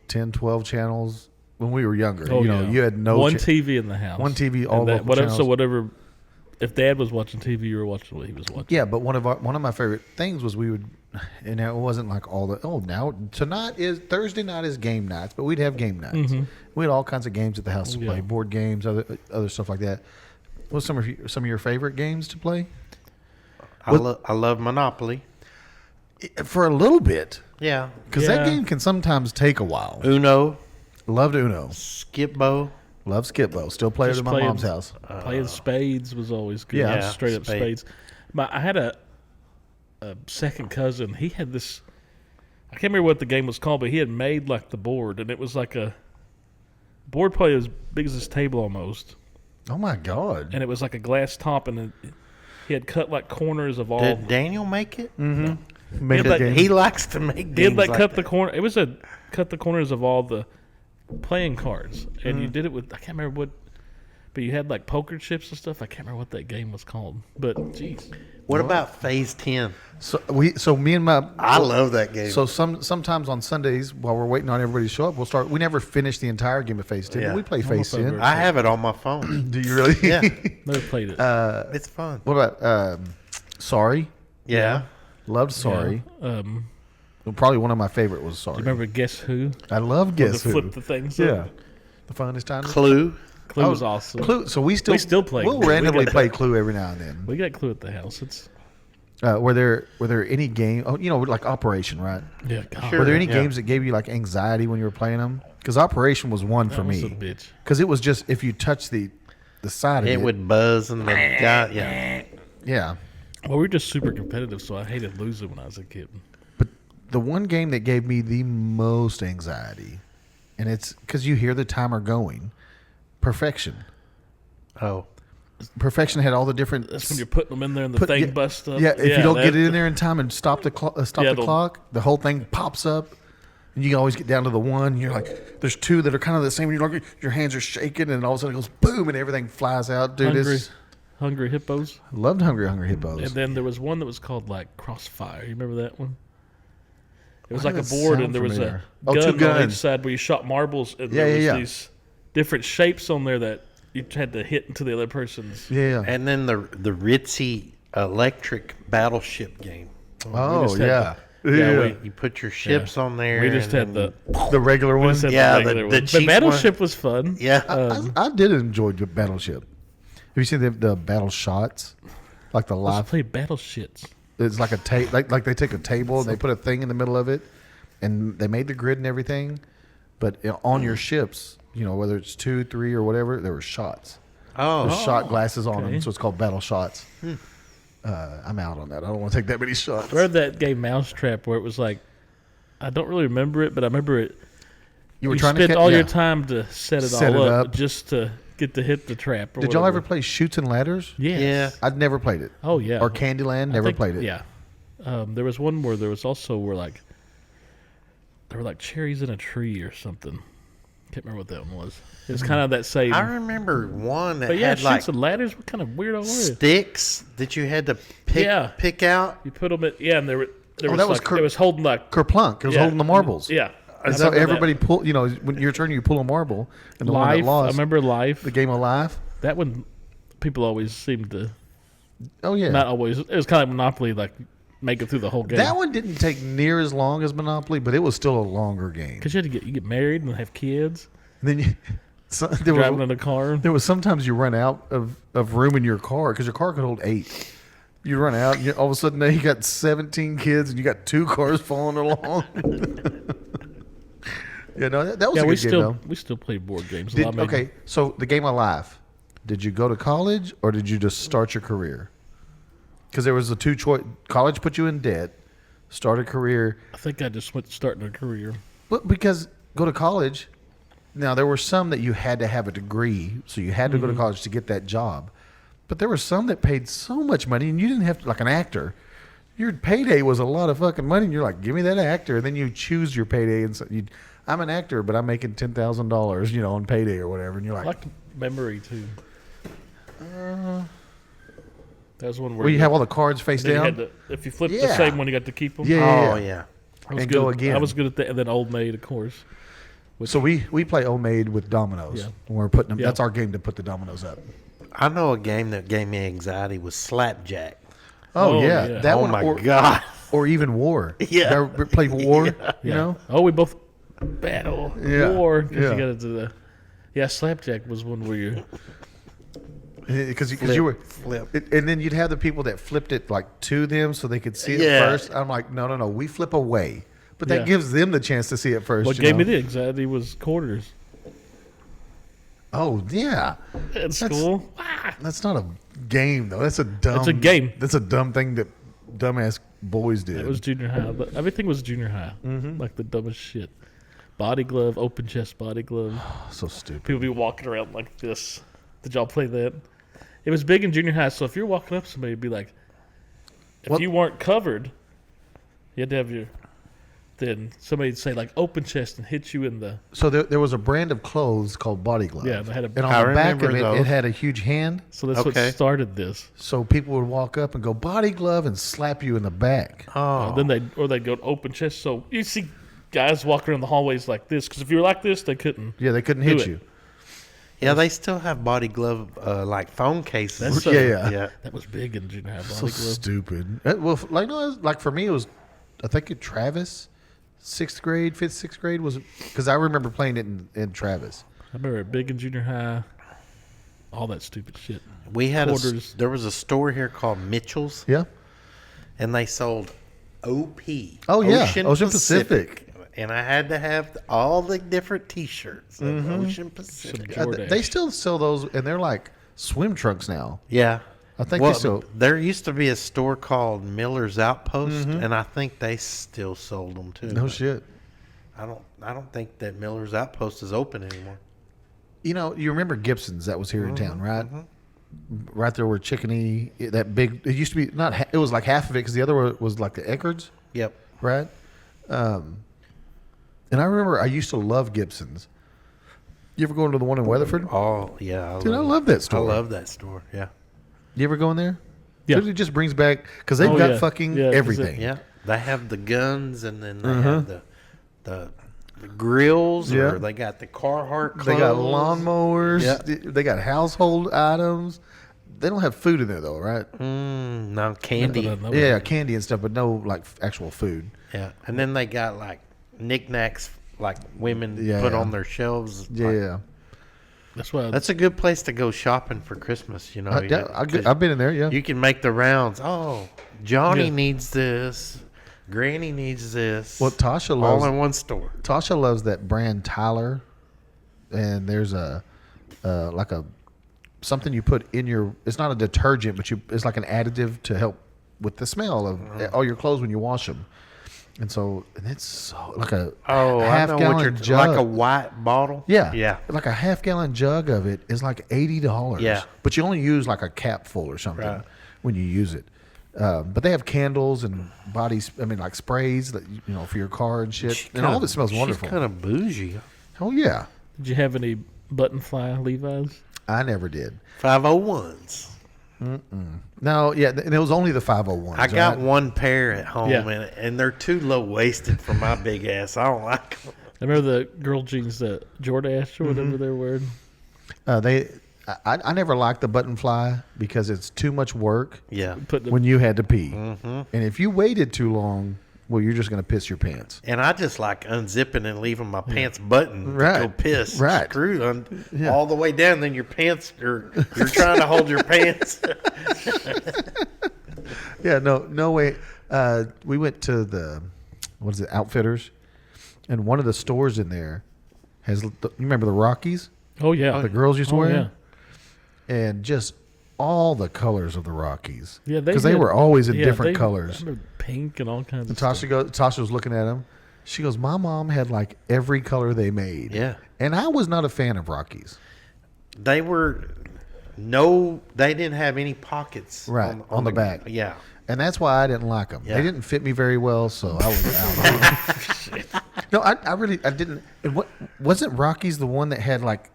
Speaker 4: 10, 12 channels when we were younger.
Speaker 2: oh,
Speaker 4: you know,
Speaker 2: yeah.
Speaker 4: you had no
Speaker 2: one TV in the house.
Speaker 4: one TV,
Speaker 2: And
Speaker 4: all
Speaker 2: that,
Speaker 4: local
Speaker 2: whatever.
Speaker 4: channels.
Speaker 2: So whatever. If Dad was watching TV, you were watching what he was watching.
Speaker 4: Yeah, but one of my favorite things was we would, and it wasn't like all the now Thursday night is game nights, but we'd have game nights. We had all kinds of games at the house to play,
Speaker 2: Yeah.
Speaker 4: board games, other stuff like that. What some of your favorite games to play?
Speaker 3: I love Monopoly.
Speaker 4: For a little bit,
Speaker 3: Yeah.
Speaker 4: because that
Speaker 2: Yeah.
Speaker 4: game can sometimes take a while.
Speaker 3: Uno,
Speaker 4: Loved Uno.
Speaker 3: Skip-Bo.
Speaker 4: Love Skip-Bo. Still play it
Speaker 2: Just
Speaker 4: at my
Speaker 2: playing-
Speaker 4: mom's house.
Speaker 2: Playing spades was always good.
Speaker 4: Yeah.
Speaker 2: Just straight up
Speaker 3: Spade.
Speaker 2: spades. I had a second cousin. He had this. I can't remember what the game was called, but he had made like the board, and it was like a board probably as big as this table almost,
Speaker 4: Oh my God!
Speaker 2: and it was like a glass top, and then he had cut like corners of all.
Speaker 3: Did Daniel make it?
Speaker 4: Make
Speaker 2: Yeah,
Speaker 4: that
Speaker 2: but
Speaker 4: game.
Speaker 3: He likes to make games
Speaker 2: He had like cut
Speaker 3: that.
Speaker 2: the corner. It was a cut the corners of all the playing cards, and you did it with I can't remember what, but you had like poker chips and stuff. I can't remember what that game was called, but jeez.
Speaker 3: What about Phase 10?
Speaker 4: So me and my
Speaker 3: I love that game.
Speaker 4: So sometimes on Sundays while we're waiting on everybody to show up, we'll start. We never finish the entire game of Phase 10.
Speaker 3: Yeah.
Speaker 4: But we play Phase
Speaker 2: Almost
Speaker 4: 10.
Speaker 2: over.
Speaker 3: I have it on my phone.
Speaker 4: Do you really?
Speaker 3: Yeah.
Speaker 2: Never played it.
Speaker 3: It's fun.
Speaker 4: What about Sorry?
Speaker 3: Yeah.
Speaker 4: Loved Sorry.
Speaker 2: Yeah.
Speaker 4: Well, probably one of my favorite was Sorry.
Speaker 2: Remember Guess Who?
Speaker 4: I love
Speaker 2: Where
Speaker 4: Guess
Speaker 2: they
Speaker 4: Who.
Speaker 2: flip the things
Speaker 4: Yeah.
Speaker 2: up.
Speaker 4: The funnest time.
Speaker 3: Clue.
Speaker 2: Clue was awesome.
Speaker 4: Clue. So we still
Speaker 2: play.
Speaker 4: We'll
Speaker 2: We
Speaker 4: randomly
Speaker 2: got
Speaker 4: play
Speaker 2: that.
Speaker 4: Clue every now and then.
Speaker 2: We got Clue at the house. It's
Speaker 4: Were there any game? Oh, like Operation, right?
Speaker 2: yeah. God,
Speaker 3: Sure.
Speaker 4: Were there any
Speaker 3: Yeah.
Speaker 4: games that gave you like anxiety when you were playing them? Because Operation was one for
Speaker 2: that was a
Speaker 4: me.
Speaker 2: bitch.
Speaker 4: Because it was just if you touch the side of it,
Speaker 3: It would buzz and the guy, yeah.
Speaker 4: yeah.
Speaker 2: Well, we were just super competitive, so I hated losing when I was a kid.
Speaker 4: But the one game that gave me the most anxiety, and it's because you hear the timer going, Perfection.
Speaker 3: Oh,
Speaker 4: Perfection had all the different.
Speaker 2: That's when you're putting them in there and the thing busts up.
Speaker 4: Yeah, if you don't get
Speaker 2: that-
Speaker 4: it in there in time and stop the
Speaker 2: Yeah,
Speaker 4: clock, the whole thing pops up, and you can always get down to the one. And you're like, there's two that are kind of the same. And you're like, your hands are shaking, and all of a sudden it goes boom, and everything flies out. Dude,
Speaker 2: Hungry Hippos.
Speaker 4: loved Hungry Hippos.
Speaker 2: And then there was one that was called like Crossfire. You remember that one? It was
Speaker 4: Why
Speaker 2: like a
Speaker 4: does that
Speaker 2: board,
Speaker 4: sound
Speaker 2: and there was
Speaker 4: familiar?
Speaker 2: a
Speaker 4: Oh, two
Speaker 2: gun on
Speaker 4: guns.
Speaker 2: each side where you shot marbles, and
Speaker 4: Yeah,
Speaker 2: there was
Speaker 4: yeah.
Speaker 2: these different shapes on there that you had to hit into the other person's.
Speaker 4: Yeah.
Speaker 3: and then the ritzy electric battleship game.
Speaker 4: Oh
Speaker 2: just had
Speaker 4: yeah.
Speaker 2: Yeah,
Speaker 3: You put your ships on there.
Speaker 2: We just
Speaker 3: and
Speaker 2: had
Speaker 3: then-
Speaker 4: the regular
Speaker 2: we
Speaker 4: one.
Speaker 2: just had
Speaker 3: Yeah,
Speaker 2: the
Speaker 3: the
Speaker 2: regular one.
Speaker 3: cheap
Speaker 2: But Battleship was fun.
Speaker 3: Yeah.
Speaker 4: I did enjoy the Battleship. Have you seen the battle shots? Like the
Speaker 2: Let's
Speaker 4: live.
Speaker 2: play Battleships.
Speaker 4: It's like a like they take a table and they put a thing in the middle of it, and they made the grid and everything. But on your ships, whether it's 2, 3, or whatever, there were shots. There's shot glasses on
Speaker 2: okay.
Speaker 4: them, so it's called battle shots. I'm out on that. I don't want to take that many shots.
Speaker 2: I remember that game Mousetrap where it was like, I don't really remember it, but I remember it.
Speaker 4: You were
Speaker 2: You
Speaker 4: trying to
Speaker 2: spent
Speaker 4: ca-
Speaker 2: all
Speaker 4: yeah.
Speaker 2: your time to set it
Speaker 4: Set
Speaker 2: all
Speaker 4: it
Speaker 2: up,
Speaker 4: up.
Speaker 2: just to get to hit the trap. Or
Speaker 4: Did y'all
Speaker 2: whatever.
Speaker 4: ever play Shoots and Ladders?
Speaker 2: Yes.
Speaker 3: Yeah.
Speaker 4: I'd never played it.
Speaker 2: Oh yeah.
Speaker 4: Or Candyland,
Speaker 2: I
Speaker 4: never
Speaker 2: think-
Speaker 4: played it.
Speaker 2: Yeah. There was one where there was also there were like cherries in a tree or something. Can't remember what that one was. It was kind of that same.
Speaker 3: I remember one that
Speaker 2: But yeah,
Speaker 3: had like
Speaker 2: shoots and ladders. What kind of weirdo were you?
Speaker 3: sticks that you had to pick out.
Speaker 2: You put them in. Yeah, and there was
Speaker 4: that was
Speaker 2: like it was holding like
Speaker 4: Kerplunk. It was
Speaker 2: yeah,
Speaker 4: holding the marbles.
Speaker 2: Yeah. I
Speaker 4: So
Speaker 2: remember that.
Speaker 4: everybody pull. When your turn, you pull a marble, and the one
Speaker 2: Life.
Speaker 4: that lost,
Speaker 2: I remember Life.
Speaker 4: the game of Life.
Speaker 2: That one, people always seemed to
Speaker 4: Oh yeah,
Speaker 2: not always. It was kind of like Monopoly, like make it through the whole game.
Speaker 4: that one didn't take near as long as Monopoly, but it was still a longer game.
Speaker 2: Because you had to get married and have kids,
Speaker 4: And then there
Speaker 2: driving
Speaker 4: was
Speaker 2: in a car.
Speaker 4: there was sometimes you run out of room in your car because your car could hold 8. You run out, and all of a sudden now you got 17 kids and you got 2 cars following along. Yeah, no, that was
Speaker 2: Yeah,
Speaker 4: a
Speaker 2: we
Speaker 4: good game though.
Speaker 2: still play board games.
Speaker 4: Did, okay, so the game of life. Did you go to college or did you just start your career? Because there was a 2 choice. College put you in debt. Start a career.
Speaker 2: I think I just went starting a career.
Speaker 4: But because go to college. Now there were some that you had to have a degree, so you had to go to college to get that job. But there were some that paid so much money, and you didn't have to, like an actor. Your payday was a lot of fucking money, and you're like, "Give me that actor," and then you choose your payday, and so I'm an actor, but I'm making $10,000, on payday or whatever, and you're
Speaker 2: I
Speaker 4: like,
Speaker 2: like memory too. That was one where
Speaker 4: "Well, you have all the cards face
Speaker 2: then you
Speaker 4: down."
Speaker 2: had to, if you flipped
Speaker 4: Yeah.
Speaker 2: the same one, you got to keep them.
Speaker 4: Yeah.
Speaker 3: Oh yeah.
Speaker 2: I was
Speaker 4: and
Speaker 2: good
Speaker 4: go
Speaker 2: at,
Speaker 4: again.
Speaker 2: I was good at that, and then Old Maid, of course.
Speaker 4: So we play Old with dominoes.
Speaker 2: Yeah.
Speaker 4: When we're putting them.
Speaker 2: Yeah.
Speaker 4: That's our game to put the dominoes up.
Speaker 3: I know a game that gave me anxiety was Slapjack.
Speaker 4: Oh,
Speaker 2: Oh,
Speaker 4: yeah.
Speaker 2: yeah.
Speaker 4: That
Speaker 3: Oh
Speaker 4: one,
Speaker 3: my
Speaker 4: or,
Speaker 3: god.
Speaker 4: or even War.
Speaker 3: Yeah.
Speaker 4: You ever play War?
Speaker 2: Yeah.
Speaker 4: You know.
Speaker 2: Oh, we both battle
Speaker 4: Yeah.
Speaker 2: war because
Speaker 4: Yeah.
Speaker 2: you got to do the. Yeah, Slapjack was one where you.
Speaker 4: Because you were
Speaker 3: Flip.
Speaker 4: and then you'd have the people that flipped it like to them so they could see it
Speaker 3: Yeah.
Speaker 4: first. I'm like, no, we flip away, but that
Speaker 2: Yeah.
Speaker 4: gives them the chance to see it first.
Speaker 2: What
Speaker 4: you
Speaker 2: gave
Speaker 4: know?
Speaker 2: me the anxiety was quarters
Speaker 4: Oh yeah,
Speaker 2: at school.
Speaker 4: that's not a game though. That's a dumb.
Speaker 2: It's a game.
Speaker 4: That's a dumb thing that dumbass boys did.
Speaker 2: It was junior high, but everything was junior high. Like the dumbest shit. Body glove, open chest body glove.
Speaker 4: so stupid.
Speaker 2: People be walking around like this. Did y'all play that? It was big in junior high, so if you're walking up to somebody, it'd be like, if
Speaker 4: What-
Speaker 2: you weren't covered, you had to have your. Then somebody'd say like open chest and hit you in the.
Speaker 4: So there was a brand of clothes called Body Glove.
Speaker 2: Yeah, they had a.
Speaker 4: And on
Speaker 3: I
Speaker 4: the back of
Speaker 3: remember
Speaker 4: it,
Speaker 3: those.
Speaker 4: it had a huge hand.
Speaker 2: So that's what
Speaker 3: Okay.
Speaker 2: started this.
Speaker 4: So people would walk up and go Body Glove and slap you in the back.
Speaker 3: Oh.
Speaker 2: Then they'd go to open chest. So you see guys walking around the hallways like this because if you were like this, they couldn't.
Speaker 4: Yeah, they couldn't
Speaker 2: Do
Speaker 4: hit
Speaker 2: it.
Speaker 4: you.
Speaker 3: Yeah, they still have body glove like phone cases.
Speaker 2: That's
Speaker 4: Yeah.
Speaker 2: That was big in junior high.
Speaker 4: So
Speaker 2: Body glove.
Speaker 4: stupid. Well, like for me, it was. I think Travis, 6th grade, 5th, 6th grade was because I remember playing it in Travis.
Speaker 2: I remember it big in junior high. all that stupid shit.
Speaker 3: We had
Speaker 2: Quarters.
Speaker 3: there was a store here called Mitchell's,
Speaker 4: Yeah.
Speaker 3: and they sold OP.
Speaker 4: Oh, yeah. Ocean Pacific.
Speaker 3: And I had to have all the different T-shirts of Ocean Pacific.
Speaker 2: Jordache.
Speaker 4: They still sell those, and they're like swim trunks now.
Speaker 3: Yeah.
Speaker 4: I think
Speaker 3: Well,
Speaker 4: they still.
Speaker 3: there used to be a store called Miller's Outpost, and I think they still sold them too.
Speaker 4: No
Speaker 3: but
Speaker 4: shit.
Speaker 3: I don't think that Miller's Outpost is open anymore.
Speaker 4: You know, you remember Gibson's that was here in town, right? Right there where Chickeny, that big. It used to be not. It was like half of it because the other was like the Eckards,
Speaker 3: Yep.
Speaker 4: right? And I remember I used to love Gibson's. You ever go into the one in Weatherford?
Speaker 3: Oh yeah,
Speaker 4: Dude, I love that
Speaker 3: I
Speaker 4: store.
Speaker 3: love that store. Yeah.
Speaker 4: You ever go in there?
Speaker 2: Yeah.
Speaker 4: Dude, it just brings back because they've
Speaker 2: Oh,
Speaker 4: got
Speaker 2: yeah.
Speaker 4: fucking
Speaker 2: Yeah, 'cause
Speaker 4: everything.
Speaker 3: Yeah, they have the guns, and then they have the grills,
Speaker 4: Yeah.
Speaker 3: or they got the Carhartt clothes.
Speaker 4: They got lawnmowers.
Speaker 3: Yeah.
Speaker 4: They got household items. They don't have food in there though, right?
Speaker 3: No candy.
Speaker 2: No,
Speaker 4: Yeah, candy and stuff, but no like actual food.
Speaker 3: Yeah, and then they got like knickknacks, like women
Speaker 4: Yeah.
Speaker 3: put on their shelves.
Speaker 4: Yeah,
Speaker 3: Like,
Speaker 4: yeah.
Speaker 2: That's why.
Speaker 3: that's a good place to go shopping for Christmas. You know,
Speaker 4: I've been in there. Yeah.
Speaker 3: you can make the rounds. Oh, Johnny
Speaker 2: Yeah.
Speaker 3: needs this. Granny needs this.
Speaker 4: Well, Tasha
Speaker 3: all
Speaker 4: loves
Speaker 3: in one store.
Speaker 4: Tasha loves that brand Tyler, and there's a like a something you put in your. It's not a detergent, but it's like an additive to help with the smell of all your clothes when you wash them. And so, and it's so like a
Speaker 3: Oh, I know what you're
Speaker 4: half-gallon jug.
Speaker 3: like a white bottle.
Speaker 4: Yeah,
Speaker 3: yeah.
Speaker 4: like a half-gallon jug of it is like $80.
Speaker 3: Yeah.
Speaker 4: but you only use like a cap full or something
Speaker 3: Right.
Speaker 4: when you use it. But they have candles and bodies. I mean, like sprays that for your car and shit. And all of it smells wonderful.
Speaker 3: She's kind of bougie.
Speaker 4: Oh yeah,
Speaker 2: Did you have any button fly Levi's?
Speaker 4: I never did.
Speaker 3: 501s.
Speaker 4: No, yeah, and it was only the 501s.
Speaker 3: I got
Speaker 4: right?
Speaker 3: one pair at home,
Speaker 2: Yeah.
Speaker 3: and they're too low waisted for my big ass. I don't like them.
Speaker 2: I remember the girl jeans that Jordache or whatever they were wearing.
Speaker 4: I never liked the button fly because it's too much work
Speaker 3: Yeah.
Speaker 2: Put the
Speaker 4: when you had to pee, and if you waited too long, well, you're just gonna piss your pants.
Speaker 3: And I just like unzipping and leaving my pants buttoned
Speaker 4: Right.
Speaker 3: to go piss.
Speaker 4: Right.
Speaker 3: Screwed
Speaker 4: Yeah.
Speaker 3: all the way down. Then your pants are, you're trying to hold your pants.
Speaker 4: Yeah, no way. We went to the Outfitters, and one of the stores in there has. You remember the Rockies?
Speaker 2: Oh yeah,
Speaker 4: The girls used to wear,
Speaker 2: yeah.
Speaker 4: and just all the colors of the Rockies.
Speaker 2: Yeah,
Speaker 4: because they
Speaker 2: had-
Speaker 4: were always in
Speaker 2: yeah,
Speaker 4: different
Speaker 2: I
Speaker 4: colors.
Speaker 2: remember pink and all kinds
Speaker 4: And
Speaker 2: of stuff.
Speaker 4: Tasha was looking at them. She goes, "My mom had like every color they made."
Speaker 3: Yeah.
Speaker 4: and I was not a fan of Rockies.
Speaker 3: They didn't have any pockets.
Speaker 4: Right, on the back.
Speaker 3: Yeah.
Speaker 4: And that's why I didn't like them.
Speaker 3: Yeah.
Speaker 4: They didn't fit me very well, so I was out. No, I didn't. And what wasn't Rockies the one that had like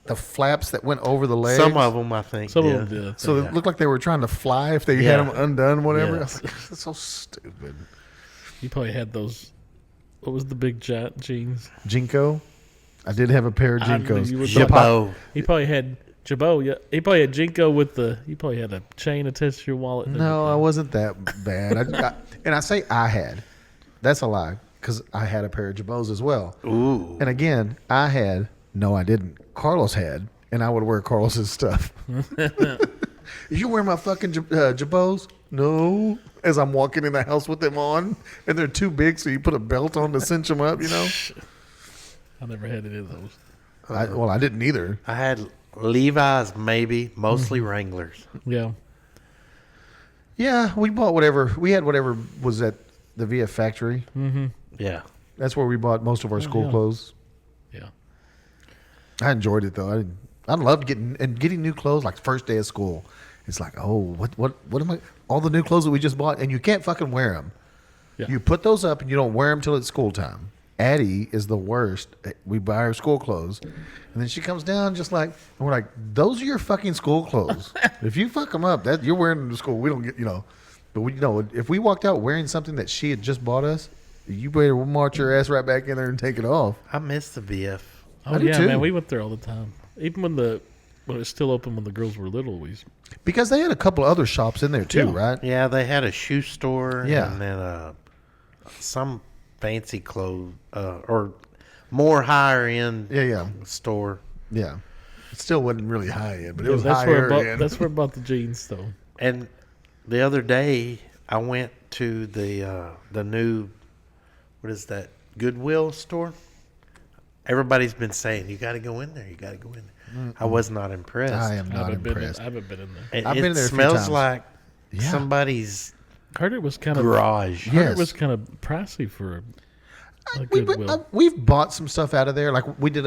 Speaker 4: the flaps that went over the legs?
Speaker 3: Some of them, I think.
Speaker 2: Some
Speaker 3: yeah.
Speaker 2: of them did.
Speaker 4: So
Speaker 3: Yeah.
Speaker 4: it looked like they were trying to fly if they had
Speaker 3: Yeah.
Speaker 4: them undone, whatever.
Speaker 3: Yeah.
Speaker 4: I was like, that's so stupid.
Speaker 2: You probably had those. What was the big giant jeans?
Speaker 4: Jinko. I did have a pair of
Speaker 2: I knew
Speaker 4: Jinkos.
Speaker 2: you were
Speaker 4: The
Speaker 2: talking-
Speaker 3: Jabot.
Speaker 2: He probably had Jabot. Yeah, he probably had Jinko with the. You probably had a chain attached to your wallet. and
Speaker 4: No, I
Speaker 2: everything.
Speaker 4: wasn't that bad. And I say I had. That's a lie because I had a pair of Jabots as well.
Speaker 3: Ooh.
Speaker 4: And again, I had. No, I didn't. Carlos had, and I would wear Carlos's stuff. You wear my fucking Jabots? No. As I'm walking in the house with them on, and they're too big, so you put a belt on to cinch them up.
Speaker 2: I never had any of those.
Speaker 4: I didn't either.
Speaker 3: I had Levi's, maybe, mostly Wranglers.
Speaker 2: Yeah,
Speaker 4: Yeah, we bought whatever. We had whatever was at the VF factory.
Speaker 3: Yeah.
Speaker 4: That's where we bought most of our school
Speaker 2: yeah.
Speaker 4: clothes.
Speaker 2: yeah.
Speaker 4: I enjoyed it though. I loved getting new clothes like first day of school. It's like, oh, what am I? All the new clothes that we just bought, and you can't fucking wear them.
Speaker 2: Yeah.
Speaker 4: You put those up and you don't wear them till it's school time. Addie is the worst. We buy her school clothes, and then she comes down just like, and we're like, those are your fucking school clothes. If you fuck them up, that you're wearing them to school. We don't get, but we, if we walked out wearing something that she had just bought us, you better march your ass right back in there and take it off.
Speaker 3: I miss the VF.
Speaker 2: Oh
Speaker 4: I do
Speaker 2: yeah,
Speaker 4: too.
Speaker 2: man. We went there all the time. Even when it was still open when the girls were little,
Speaker 4: Because they had a couple other shops in there too,
Speaker 2: Yeah.
Speaker 4: right?
Speaker 3: Yeah, they had a shoe store.
Speaker 4: Yeah.
Speaker 3: And then some fancy clothes or more higher end
Speaker 4: Yeah.
Speaker 3: store.
Speaker 4: Yeah. still wasn't really high end, but it
Speaker 2: Yeah,
Speaker 4: was
Speaker 2: that's where
Speaker 4: higher
Speaker 2: I bought,
Speaker 4: end.
Speaker 2: that's where I bought the jeans though.
Speaker 3: And the other day, I went to the new, what is that, Goodwill store? Everybody's been saying, you got to go in there. You got to go in there. I was not impressed.
Speaker 4: I am not impressed.
Speaker 2: I haven't been in there.
Speaker 3: It,
Speaker 4: I've been
Speaker 3: it
Speaker 4: there a few
Speaker 3: smells
Speaker 4: times.
Speaker 3: like
Speaker 4: Yeah.
Speaker 3: somebody's
Speaker 2: I heard it was kind of
Speaker 3: garage.
Speaker 2: I heard
Speaker 4: Yes.
Speaker 2: it was kind of pricey for a
Speaker 4: We,
Speaker 2: Goodwill.
Speaker 4: we've bought some stuff out of there. Like we did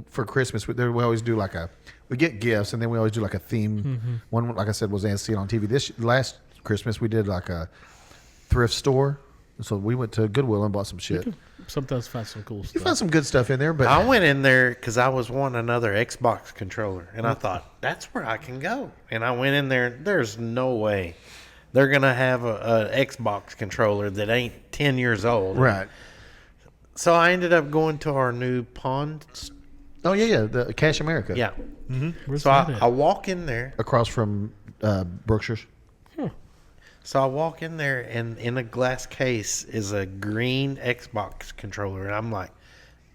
Speaker 4: for Christmas. We always do we get gifts, and then we always do like a theme. One, like I said, was As Seen on TV. This last Christmas, we did like a thrift store. So we went to Goodwill and bought some shit.
Speaker 2: Sometimes find some cool
Speaker 4: You
Speaker 2: stuff.
Speaker 4: found some good stuff in there, but
Speaker 3: I went in there because I was wanting another Xbox controller, and I thought that's where I can go. And I went in there. There's no way they're gonna have a Xbox controller that ain't 10 years old.
Speaker 4: right.
Speaker 3: So I ended up going to our new pawn.
Speaker 4: Oh yeah, the Cash America.
Speaker 3: Yeah.
Speaker 2: Where's
Speaker 3: So
Speaker 2: that at?
Speaker 3: I walk in there.
Speaker 4: across from Brookshire's.
Speaker 3: So I walk in there, and in a glass case is a green Xbox controller, and I'm like,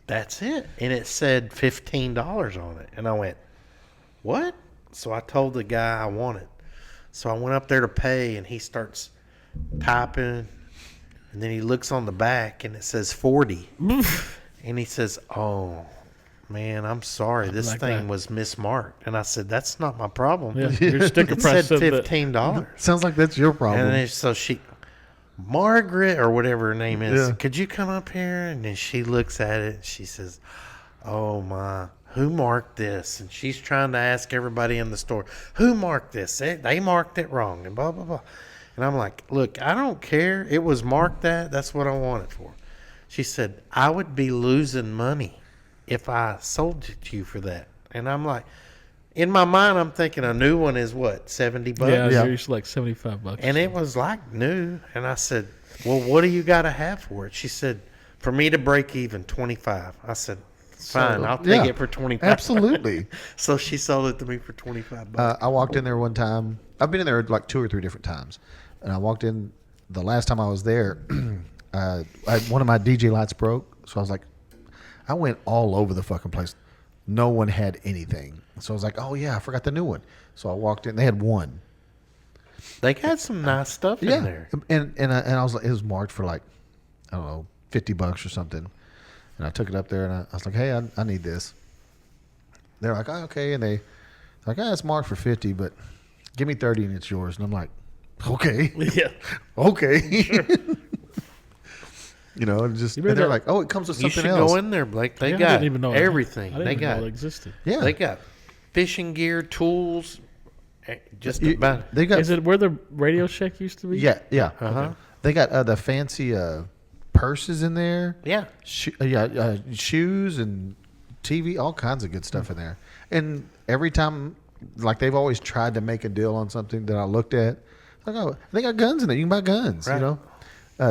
Speaker 3: "That's it." And it said $15 on it, and I went, "What?" So I told the guy I want it. So I went up there to pay, and he starts typing, and then he looks on the back, and it says 40, and he says, "Oh, man, I'm sorry. This
Speaker 2: like
Speaker 3: thing
Speaker 2: that.
Speaker 3: was mismarked." And I said, "That's not my problem."
Speaker 2: Yeah, your sticker
Speaker 3: It
Speaker 2: price
Speaker 3: said
Speaker 2: said that.
Speaker 3: $15.
Speaker 4: Sounds like that's your problem.
Speaker 3: And then so Margaret or whatever her name is,
Speaker 4: Yeah.
Speaker 3: could you come up here? And then she looks at it. And she says, "Oh my, who marked this?" And she's trying to ask everybody in the store, "Who marked this? They marked it wrong," and blah blah blah. And I'm like, "Look, I don't care. It was marked that. That's what I want it for." She said, "I would be losing money if I sold it to you for that." And I'm like, in my mind, I'm thinking a new one is what, $70?
Speaker 2: Yeah,
Speaker 4: Yeah.
Speaker 2: it's usually like $75.
Speaker 3: And it was like new. And I said, "Well, what do you got to have for it?" She said, "For me to break even, 25." I said, "Fine, I'll take
Speaker 4: yeah,
Speaker 3: it for 25."
Speaker 4: Absolutely.
Speaker 3: So she sold it to me for 25 bucks.
Speaker 4: I walked in there one time. I've been in there like 2 or 3 different times, and I walked in the last time I was there. One of my DJ lights broke, so I was like, I went all over the fucking place. No one had anything, so I was like, "Oh yeah, I forgot the new one." So I walked in. They had one.
Speaker 3: They got some nice stuff in there.
Speaker 4: and I was like, it was marked for like, I don't know, $50 or something. And I took it up there, and I was like, "Hey, I need this." They're like, "Oh, okay," and they like, "Ah, it's marked for 50, but give me 30 and it's yours." And I'm like, "Okay,
Speaker 2: Yeah.
Speaker 4: okay." You know, and just and
Speaker 2: remember
Speaker 4: they're
Speaker 2: that-
Speaker 4: like, "Oh, it comes with
Speaker 3: You
Speaker 4: something
Speaker 3: should
Speaker 4: else."
Speaker 3: go in there, Blake. They
Speaker 2: Yeah, I
Speaker 3: got
Speaker 2: didn't even know
Speaker 3: everything.
Speaker 2: I didn't
Speaker 3: They
Speaker 2: even know
Speaker 3: got
Speaker 2: it existed.
Speaker 4: Yeah,
Speaker 3: they got fishing gear, tools, just
Speaker 4: You-
Speaker 3: about.
Speaker 4: they got
Speaker 2: Is it where the Radio Shack used to be?
Speaker 4: yeah.
Speaker 3: Uh-huh.
Speaker 4: They got the fancy purses in there.
Speaker 3: Yeah.
Speaker 4: Shoes and TV, all kinds of good stuff in there. And every time, like they've always tried to make a deal on something that I looked at, like, "Oh, they got guns in there. You can buy guns."
Speaker 3: Right.
Speaker 4: You know,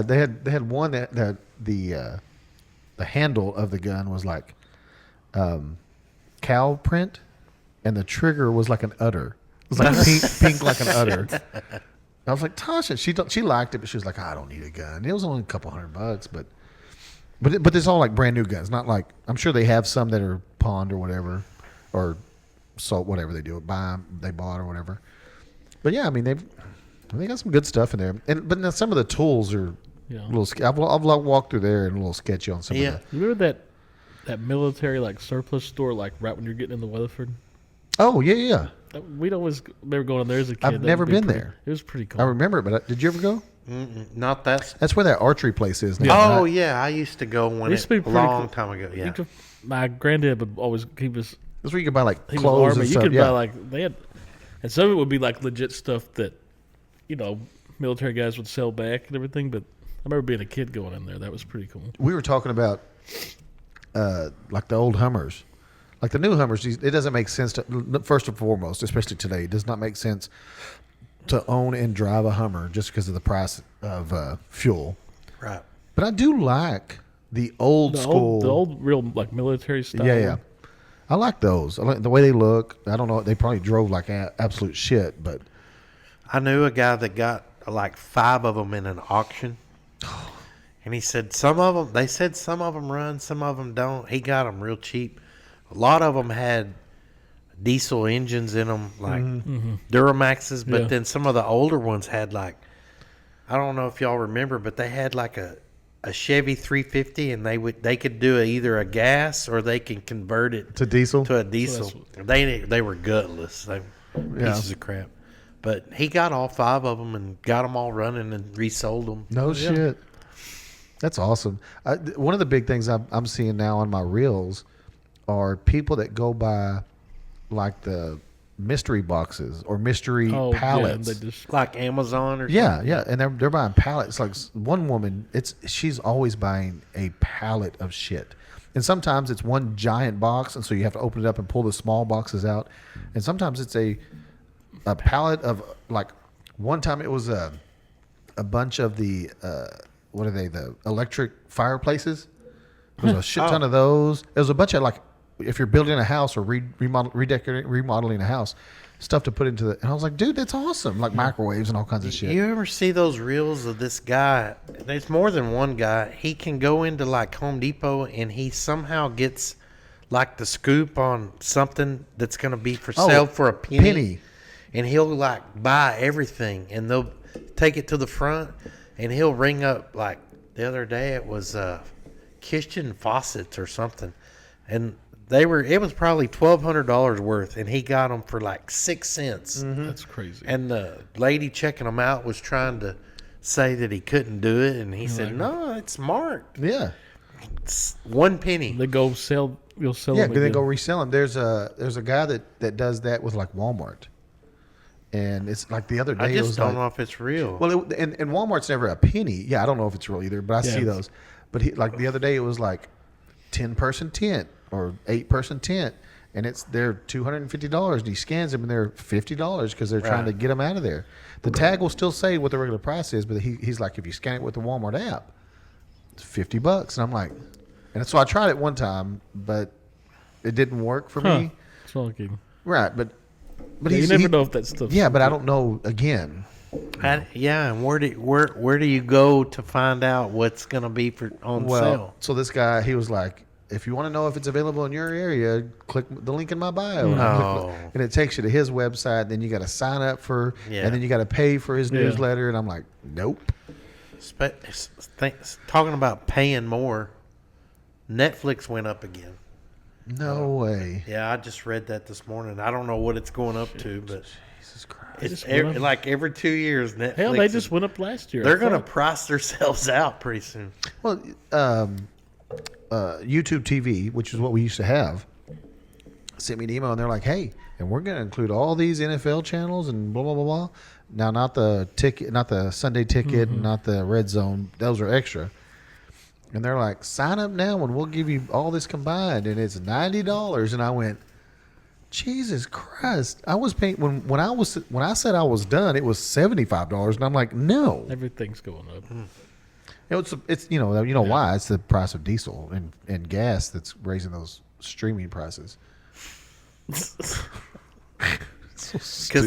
Speaker 4: they had one that the handle of the gun was like cow print, and the trigger was like an udder. It was like pink like an udder. I was like, Tasha, she liked it, but she was like, "I don't need a gun." It was only a couple $100, but it's all like brand new guns. Not like, I'm sure they have some that are pawned or whatever, or sold, whatever they do, they bought or whatever. But yeah, I mean they got some good stuff in there. But now some of the tools are
Speaker 2: Yeah.
Speaker 4: a little. I've walked through there and a little sketchy on some
Speaker 3: Yeah.
Speaker 4: of the.
Speaker 2: You remember that military like surplus store like right when you're getting into Weatherford?
Speaker 4: Oh yeah.
Speaker 2: We'd always remember going in there as a kid.
Speaker 4: I've
Speaker 2: That'd
Speaker 4: never
Speaker 2: be
Speaker 4: been
Speaker 2: pretty-
Speaker 4: there.
Speaker 2: It was pretty cool.
Speaker 4: I remember it, but did you ever go?
Speaker 3: Not that.
Speaker 4: That's where that archery place is now.
Speaker 3: Oh
Speaker 4: right?
Speaker 3: yeah, I used to go when
Speaker 2: It used to be
Speaker 3: a
Speaker 2: pretty
Speaker 3: long
Speaker 2: cool.
Speaker 3: time ago. Yeah.
Speaker 2: My granddad would always keep us.
Speaker 4: That's where you can buy like
Speaker 2: He was
Speaker 4: clothes
Speaker 2: army.
Speaker 4: and
Speaker 2: You
Speaker 4: stuff.
Speaker 2: could
Speaker 4: Yeah.
Speaker 2: buy like they had, and some of it would be like legit stuff that, military guys would sell back and everything. But I remember being a kid going in there. That was pretty cool.
Speaker 4: We were talking about like the old Hummers. Like the new Hummers, it doesn't make sense to, first and foremost, especially today, it does not make sense to own and drive a Hummer just because of the price of fuel.
Speaker 3: Right.
Speaker 4: But I do like the old school.
Speaker 2: The old real like military style.
Speaker 4: Yeah. I like those. I like the way they look. I don't know. They probably drove like absolute shit, but
Speaker 3: I knew a guy that got like 5 of them in an auction. And he said some of them run, some of them don't. He got them real cheap. A lot of them had diesel engines in them, like Duramaxes. But
Speaker 2: Yeah.
Speaker 3: then some of the older ones had like, I don't know if y'all remember, but they had like a Chevy 350, and they could do either a gas or they can convert it
Speaker 4: To diesel?
Speaker 3: to a diesel. They were gutless. They pieces of crap. But he got all 5 of them and got them all running and resold them.
Speaker 4: No shit. That's awesome. One of the big things I'm seeing now on my reels are people that go by like the mystery boxes or mystery pallets.
Speaker 2: Yeah, they just
Speaker 3: Like Amazon or
Speaker 4: Yeah,
Speaker 3: something.
Speaker 4: yeah, and they're buying pallets. Like one woman, she's always buying a pallet of shit, and sometimes it's one giant box, and so you have to open it up and pull the small boxes out, and sometimes it's a pallet of like. One time it was a bunch of the what are they, the electric fireplaces? There was a shit ton of those. There was a bunch of like, if you're building a house or remodeling a house, stuff to put into the. And I was like, dude, that's awesome! Like microwaves and all kinds of shit.
Speaker 3: You ever see those reels of this guy? There's more than one guy. He can go into like Home Depot and he somehow gets like the scoop on something that's going to be for sale for a penny. And he'll like buy everything and they'll take it to the front and he'll ring up, like the other day it was kitchen faucets or something. And it was probably $1,200 worth, and he got them for like 6 cents.
Speaker 2: that's crazy.
Speaker 3: And the lady checking them out was trying to say that he couldn't do it, and he said, "No, it's marked.
Speaker 4: Yeah,
Speaker 3: It's 1 penny."
Speaker 2: They go sell. You'll sell
Speaker 4: yeah.
Speaker 2: them.
Speaker 4: Because they
Speaker 2: again.
Speaker 4: go resell them. There's a guy that does that with like Walmart, and it's like the other day.
Speaker 3: I
Speaker 4: it
Speaker 3: just
Speaker 4: was
Speaker 3: don't
Speaker 4: like,
Speaker 3: know if it's real.
Speaker 4: Well, and Walmart's never a penny. Yeah, I don't know if it's real either, but I see those. But like the other day, it was like 10-person tent or 8-person tent, and they're $250, and he scans them and they're $50 because they're trying to get them out of there. The tag will still say what the regular price is, but he's like, if you scan it with the Walmart app, it's $50. And I'm like, and so I tried it one time, but it didn't work for me.
Speaker 2: It's all good.
Speaker 4: Right, but
Speaker 2: You never know if that stuff.
Speaker 4: Yeah, but I don't know again.
Speaker 3: And where do you go to find out what's going to be on sale?
Speaker 4: So this guy, he was like, if you want to know if it's available in your area, click the link in my bio. And I clicked, and it takes you to his website. Then you got to sign up for, and then you got to pay for his newsletter. And I'm like, nope.
Speaker 3: Talking about paying more, Netflix went up again.
Speaker 4: No way.
Speaker 3: Yeah, I just read that this morning. I don't know what it's going up to, but
Speaker 4: Jesus Christ.
Speaker 3: it's
Speaker 2: went up.
Speaker 3: like every 2 years, Netflix.
Speaker 2: Hell, they just went up last year.
Speaker 3: They're going to price themselves out pretty soon.
Speaker 4: Well, YouTube TV, which is what we used to have, sent me an email and they're like, hey, and we're going to include all these NFL channels and blah, blah, blah, blah. Now, not the ticket, not the Sunday ticket, and not the red zone. Those are extra. And they're like, sign up now and we'll give you all this combined. And it's $90. And I went, Jesus Christ. I was paying, when I said I was done, it was $75. And I'm like, no.
Speaker 2: Everything's going up.
Speaker 4: It's you know why? It's the price of diesel and gas that's raising those streaming prices.
Speaker 3: Because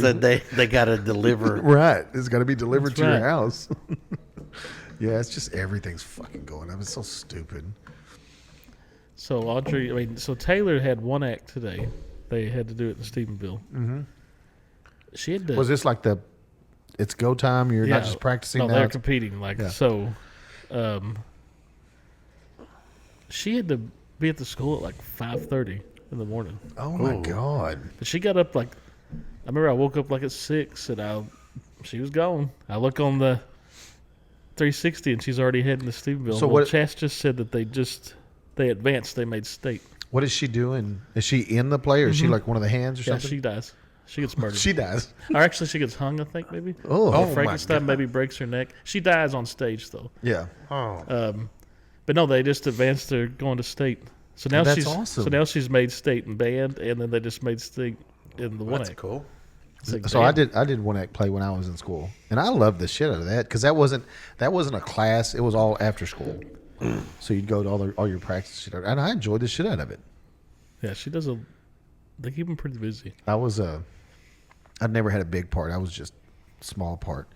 Speaker 3: they got to deliver.
Speaker 4: Right. It's got to be delivered
Speaker 2: That's
Speaker 4: to
Speaker 2: right.
Speaker 4: your house. Yeah, it's just everything's fucking going up. It's so stupid.
Speaker 2: So Audrey, so Taylor had one act today. They had to do it in Stephenville. Mm-hmm. She had to.
Speaker 4: Was this like it's go time? You're not just practicing
Speaker 2: No,
Speaker 4: now?
Speaker 2: they're competing. So, she had to be at the school at like 5:30 in the morning.
Speaker 4: Oh my God.
Speaker 2: But she got up like, I remember I woke up like at 6 and she was gone. I look on the 360 and she's already heading to Stephenville.
Speaker 4: So
Speaker 2: well,
Speaker 4: what-
Speaker 2: Chas just said that they advanced. They made state.
Speaker 4: What is she doing? Is she in the play or is she like one of the hands or
Speaker 2: Yeah,
Speaker 4: something?
Speaker 2: she dies. She gets murdered.
Speaker 4: She does.
Speaker 2: Or actually, she gets hung, I think, maybe.
Speaker 4: Oh,
Speaker 3: my
Speaker 2: Frankenstein
Speaker 3: God.
Speaker 2: maybe breaks her neck. She dies on stage, though.
Speaker 4: Yeah.
Speaker 3: Oh,
Speaker 2: But no, they just advanced her going to state. So now
Speaker 4: That's
Speaker 2: she's
Speaker 4: awesome.
Speaker 2: So now she's made state in band, and then they just made state in the one
Speaker 3: that's
Speaker 2: act.
Speaker 3: cool.
Speaker 2: It's like,
Speaker 4: So
Speaker 2: damn.
Speaker 4: I did one act play when I was in school, and I loved the shit out of that because that wasn't a class. It was all after school, so you'd go to all your practice shit, and I enjoyed the shit out of it.
Speaker 2: Yeah, she does They keep them pretty busy.
Speaker 4: I'd never had a big part. I was just small part,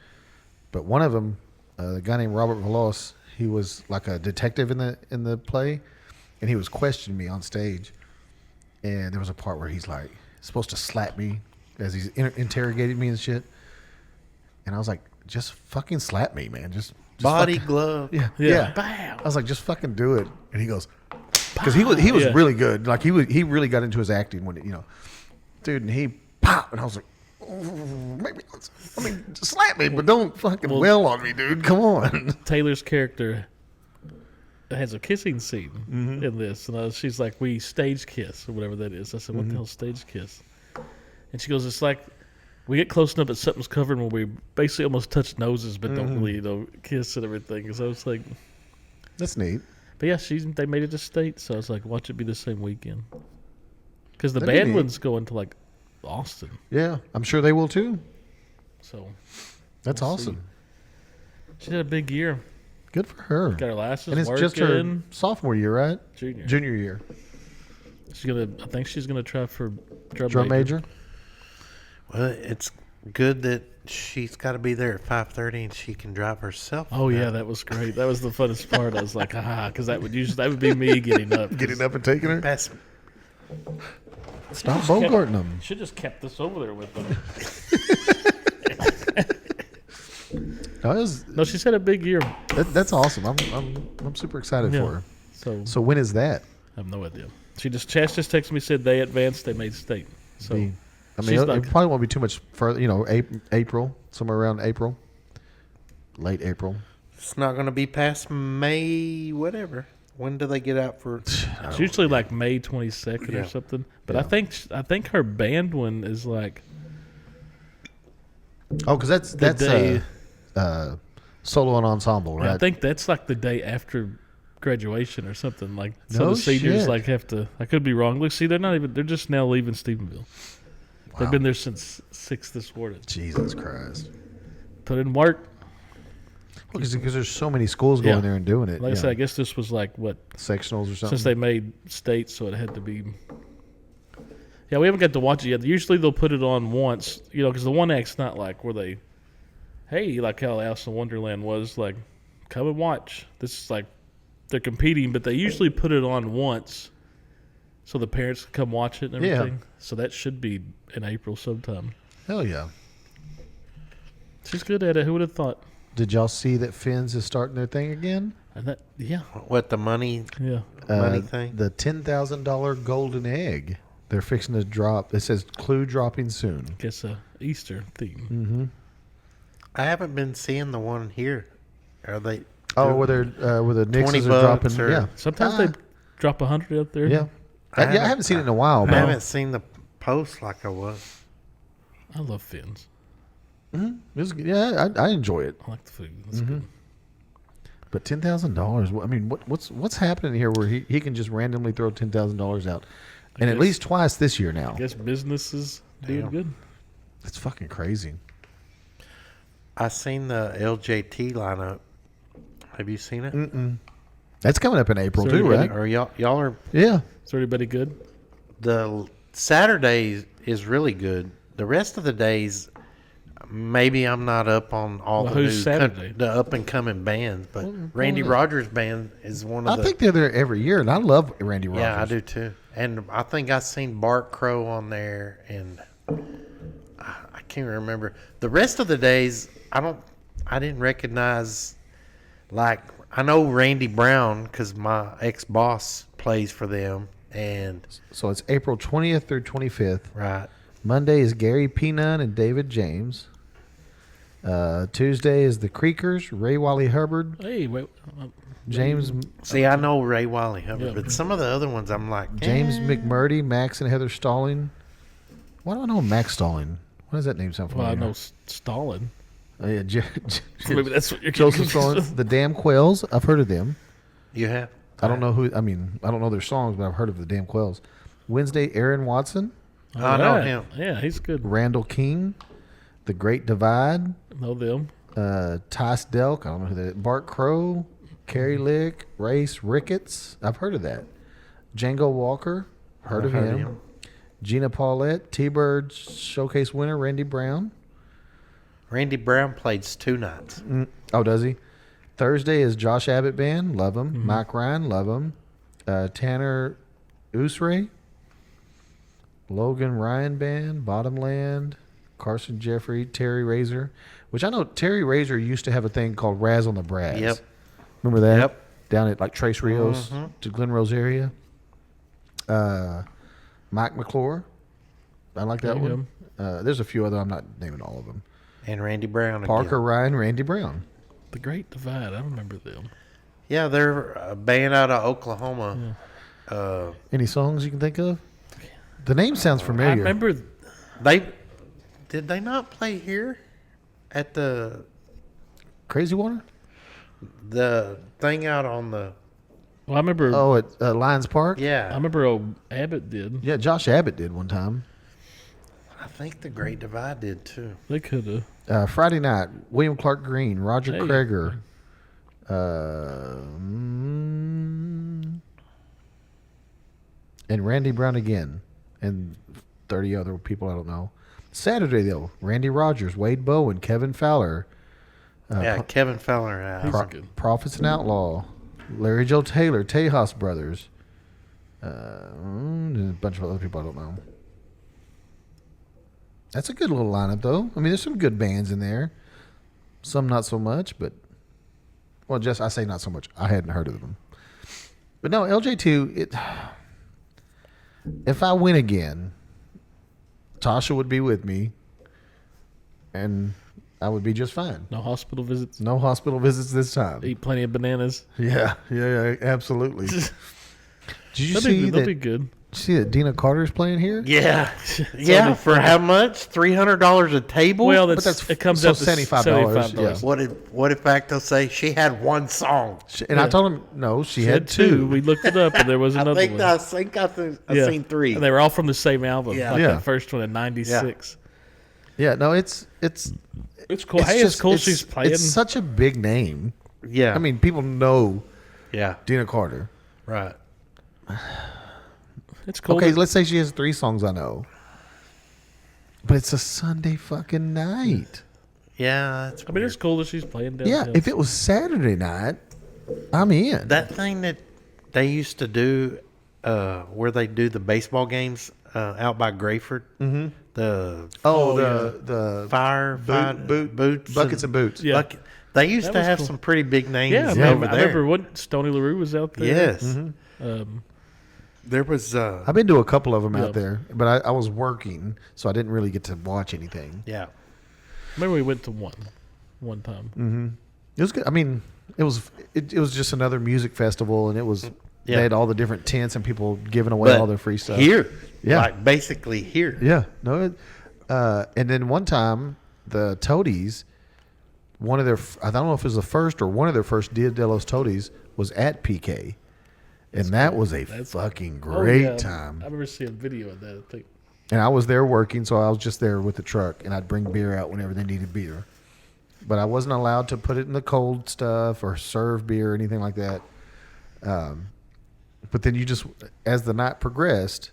Speaker 4: but one of them, a guy named Robert Velos, he was like a detective in the play, and he was questioning me on stage, and there was a part where he's like, supposed to slap me as he's interrogating me and shit. And I was like, just fucking slap me, man. Just
Speaker 3: Body
Speaker 4: fucking,
Speaker 3: glove.
Speaker 4: yeah,
Speaker 2: Yeah.
Speaker 4: yeah.
Speaker 2: Bam.
Speaker 4: I was like, just fucking do it. And he goes, because he was
Speaker 2: Yeah.
Speaker 4: really good. Like he really got into his acting when dude. And he pop, and I was like, just slap me, but don't fucking wail on me, dude. Come on.
Speaker 2: Taylor's character has a kissing scene in this, and she's like, "We stage kiss or whatever that is." I said, "What the hell, stage kiss?" And she goes, "It's like we get close enough that something's covered when we basically almost touch noses, but don't really, kiss and everything." So I was like,
Speaker 4: That's neat.
Speaker 2: but yeah, they made it a state, so I was like, watch it be the same weekend, because the
Speaker 4: That'd be
Speaker 2: band
Speaker 4: neat.
Speaker 2: one's going to like Austin,
Speaker 4: Yeah, I'm sure they will too.
Speaker 2: so
Speaker 4: That's
Speaker 2: We'll
Speaker 4: awesome.
Speaker 2: she had a big year.
Speaker 4: Good for her.
Speaker 2: Got her license,
Speaker 4: And it's
Speaker 2: working,
Speaker 4: just her sophomore year, right?
Speaker 2: junior.
Speaker 4: Junior year.
Speaker 2: I think she's gonna try for
Speaker 4: Drum major.
Speaker 3: Well, it's good that she's got to be there at 5:30 and she can drive herself.
Speaker 2: Oh yeah, that was great. That was the funnest part. I was like, because that would be me getting up.
Speaker 4: Getting up and taking her.
Speaker 3: Pass.
Speaker 4: Stop bogarting them.
Speaker 2: Should just kept this over there with them. No, she's had a big year.
Speaker 4: That's awesome. I'm super excited
Speaker 2: Yeah.
Speaker 4: for her.
Speaker 2: So
Speaker 4: So when is that?
Speaker 2: I have no idea. Chas just texted me, said they advanced, they made state. So
Speaker 4: I
Speaker 2: she's
Speaker 4: mean, it
Speaker 2: like-
Speaker 4: probably won't be too much further. April, somewhere around April, late April.
Speaker 3: It's not going to be past May, whatever. When do they get out for?
Speaker 2: it's usually like May 22nd
Speaker 3: Yeah.
Speaker 2: or something. But
Speaker 4: Yeah.
Speaker 2: I think her band one is like
Speaker 4: Oh, because that's
Speaker 2: day-
Speaker 4: solo and ensemble, right?
Speaker 2: I think that's like the day after graduation or something. Like so
Speaker 4: No
Speaker 2: the seniors
Speaker 4: shit.
Speaker 2: like have to. I could be wrong. Look, see, they're just now leaving Stephenville. They've
Speaker 4: Wow.
Speaker 2: been there since 6th this morning.
Speaker 4: Jesus Christ.
Speaker 2: Put in work.
Speaker 4: Because there's so many schools going
Speaker 2: Yeah.
Speaker 4: there and doing it.
Speaker 2: Like I said, I guess this was like what
Speaker 4: sectionals or something.
Speaker 2: since they made state, so it had to be. Yeah, we haven't got to watch it yet. Usually they'll put it on once, because the one act's not like where they, hey, like how Alice in Wonderland was, like, come and watch. This is like they're competing, but they usually put it on once, so the parents can come watch it and
Speaker 4: Yeah.
Speaker 2: everything. So that should be in April sometime.
Speaker 4: Hell yeah.
Speaker 2: She's good at it. Who would have thought?
Speaker 4: Did y'all see that Finn's is starting their thing again?
Speaker 2: And that, yeah,
Speaker 3: What the money
Speaker 2: yeah.
Speaker 3: money thing?
Speaker 4: The $10,000 golden egg. They're fixing to drop. It says clue dropping soon.
Speaker 2: Guess a Easter theme.
Speaker 4: Mm-hmm.
Speaker 3: I haven't been seeing the one here. Are they?
Speaker 4: Oh, where the Nixons are
Speaker 3: $20
Speaker 4: dropping.
Speaker 3: or-
Speaker 4: Yeah.
Speaker 2: Sometimes
Speaker 4: Ah.
Speaker 2: they drop 100 out there.
Speaker 4: Yeah. I haven't seen it in a while,
Speaker 3: I
Speaker 4: but
Speaker 3: haven't seen the post like I was.
Speaker 2: I love Fins.
Speaker 4: it was, yeah, I enjoy it.
Speaker 2: I like the food. That's good.
Speaker 4: But $10,000. I mean, what's happening here where he can just randomly throw $10,000 out, and at
Speaker 2: guess-
Speaker 4: least twice this year now.
Speaker 2: I guess business is doing
Speaker 3: Damn.
Speaker 2: good.
Speaker 4: That's fucking crazy.
Speaker 3: I seen the LJT lineup. Have you seen it?
Speaker 4: That's coming up in April
Speaker 2: So
Speaker 4: too,
Speaker 2: everybody-
Speaker 4: right?
Speaker 3: Or y'all are
Speaker 4: Yeah.
Speaker 2: Is everybody good?
Speaker 3: the Saturday is really good. The rest of the days, maybe I'm not up on all
Speaker 2: Well,
Speaker 3: the
Speaker 2: who's
Speaker 3: new
Speaker 2: Saturday?
Speaker 3: the up and coming bands, but Randy Rogers band is one of
Speaker 4: I
Speaker 3: the.
Speaker 4: think they're there every year, and I love Randy Rogers.
Speaker 3: Yeah, I do too. And I think I seen Bart Crow on there, and I can't remember the rest of the days. I didn't recognize. Like I know Randy Brown because my ex boss plays for them, and
Speaker 4: So it's April 20th through 25th.
Speaker 3: right.
Speaker 4: Monday is Gary Peenan and David James. Tuesday is the Creekers, Ray Wally Hubbard,
Speaker 2: Hey, wait.
Speaker 4: James
Speaker 3: See, I know Ray Wiley Hubbard,
Speaker 2: Yeah.
Speaker 3: but some of the other ones I'm like
Speaker 4: James McMurdy, Max and Heather Stalling. Why do I know Max Stalling? Why does that name sound
Speaker 2: Well, I
Speaker 4: familiar?
Speaker 2: know Stalin.
Speaker 4: Oh, yeah,
Speaker 2: Maybe that's what you're
Speaker 4: Joseph Stalling. The Damn Quails. I've heard of them.
Speaker 3: You have?
Speaker 4: I don't know who. I mean, I don't know their songs, but I've heard of the Damn Quails. Wednesday, Aaron Watson,
Speaker 3: I know him.
Speaker 2: Yeah, he's good.
Speaker 4: Randall King, The Great Divide,
Speaker 2: Know them.
Speaker 4: Tice Delk. I don't know who that is. Bart Crow, Carrie Lick, Race Ricketts. I've heard of that. Django Walker. Heard of him. Gina Paulette, T-Bird Showcase winner Randy Brown.
Speaker 3: Randy Brown plays 2 nights.
Speaker 4: Oh, does he? Thursday is Josh Abbott Band. Love him. Mike Ryan. Love him. Tanner Usray. Logan Ryan Band, Bottomland, Carson Jeffrey, Terry Razor, which I know Terry Razor used to have a thing called Raz on the Brass.
Speaker 3: Yep.
Speaker 4: Remember that?
Speaker 3: Yep.
Speaker 4: Down at like Trace Rios to Glen Rose area. Mike McClure. I like that
Speaker 2: There you
Speaker 4: one. There's a few other. I'm not naming all of them.
Speaker 3: And Randy Brown.
Speaker 4: Parker
Speaker 3: Again.
Speaker 4: Ryan, Randy Brown.
Speaker 2: The Great Divide. I remember them.
Speaker 3: Yeah, they're a band out of Oklahoma.
Speaker 4: Any songs you can think of? The name sounds
Speaker 2: I
Speaker 4: familiar.
Speaker 2: remember.
Speaker 3: Did they not play here at the
Speaker 4: Crazy Water?
Speaker 3: thing out on the?
Speaker 2: Well, I remember.
Speaker 4: Oh, at Lions Park?
Speaker 2: I
Speaker 3: Yeah,
Speaker 2: remember old Abbott did.
Speaker 4: Yeah, Josh Abbott did one time.
Speaker 3: I think the Great Divide did too.
Speaker 2: They could have.
Speaker 4: Friday night, William Clark Green, Roger
Speaker 2: Hey.
Speaker 4: Kreger. And Randy Brown again. And 30 other people I don't know. Saturday, though, Randy Rogers, Wade Bowen, Kevin Fowler,
Speaker 3: Yeah, Kevin Fowler.
Speaker 2: He's
Speaker 4: Pro-
Speaker 2: good.
Speaker 4: Prophets and Outlaw, Larry Joe Taylor, Tejas Brothers, and a bunch of other people I don't know. That's a good little lineup, though. I mean, there's some good bands in there. Some not so much, but well, just I say not so much. I hadn't heard of them, but no, LJ2. If I win again, Tasha would be with me, and I would be just fine.
Speaker 2: No hospital visits.
Speaker 4: No hospital visits this time.
Speaker 2: Eat plenty of bananas.
Speaker 4: Yeah, absolutely. Did you
Speaker 2: They'll
Speaker 4: see
Speaker 2: be
Speaker 4: that?
Speaker 2: good.
Speaker 4: See that Dina Carter's playing here?
Speaker 3: Yeah, yeah. For how much? $300 a table.
Speaker 2: Well,
Speaker 4: that's
Speaker 2: it comes
Speaker 4: so
Speaker 2: up to
Speaker 4: $75,
Speaker 2: $75.
Speaker 4: yeah.
Speaker 3: what did Facto say? She had one song.
Speaker 4: And I told him no. She
Speaker 2: She
Speaker 4: had two.
Speaker 2: We looked it up, and there was another one.
Speaker 3: I seen three.
Speaker 2: And they were all from the same album.
Speaker 3: Yeah.
Speaker 2: Like
Speaker 4: Yeah.
Speaker 2: that first one in '96.
Speaker 4: Yeah, no, it's
Speaker 2: It's cool. It's cool she's playing.
Speaker 4: It's such a big name.
Speaker 3: Yeah,
Speaker 4: I mean, people know
Speaker 3: yeah,
Speaker 4: Dina Carter.
Speaker 3: right.
Speaker 2: It's cool.
Speaker 4: Okay, let's say she has 3 songs I know. But it's a Sunday fucking night.
Speaker 3: Yeah, that's
Speaker 2: I mean, it's cool that she's playing downtown.
Speaker 4: Yeah, if it was Saturday night, I'm in.
Speaker 3: that thing that they used to do, where they do the baseball games out by Grayford. Mm-hmm. The
Speaker 4: the
Speaker 3: boots,
Speaker 4: buckets and boots.
Speaker 2: Yeah.
Speaker 3: They used
Speaker 2: That
Speaker 3: to
Speaker 2: was
Speaker 3: have
Speaker 2: cool.
Speaker 3: some pretty big names
Speaker 2: Yeah,
Speaker 3: over
Speaker 2: I
Speaker 3: there.
Speaker 2: remember what Stoney LaRue was out there.
Speaker 3: Yes,
Speaker 2: Um,
Speaker 3: there was.
Speaker 4: I've been to a couple of them
Speaker 2: Yeah.
Speaker 4: out there, but I was working, so I didn't really get to watch anything.
Speaker 3: Yeah,
Speaker 2: remember we went to one time.
Speaker 4: It was good. I mean, it was just another music festival, and it was
Speaker 3: Yeah.
Speaker 4: they had all the different tents and people giving away all their free stuff.
Speaker 3: here.
Speaker 4: Yeah.
Speaker 3: like basically here.
Speaker 4: Yeah, no. And then one time, the Toadies, one of their I don't know if it was the first or one of their first Dia de los Toadies was at PK, and that was a fucking
Speaker 2: Oh,
Speaker 4: great
Speaker 2: yeah.
Speaker 4: time.
Speaker 2: I remember seeing a video of that. I think.
Speaker 4: And I was there working, so I was just there with the truck, and I'd bring beer out whenever they needed beer. But I wasn't allowed to put it in the cold stuff or serve beer or anything like that. But then you just, as the night progressed,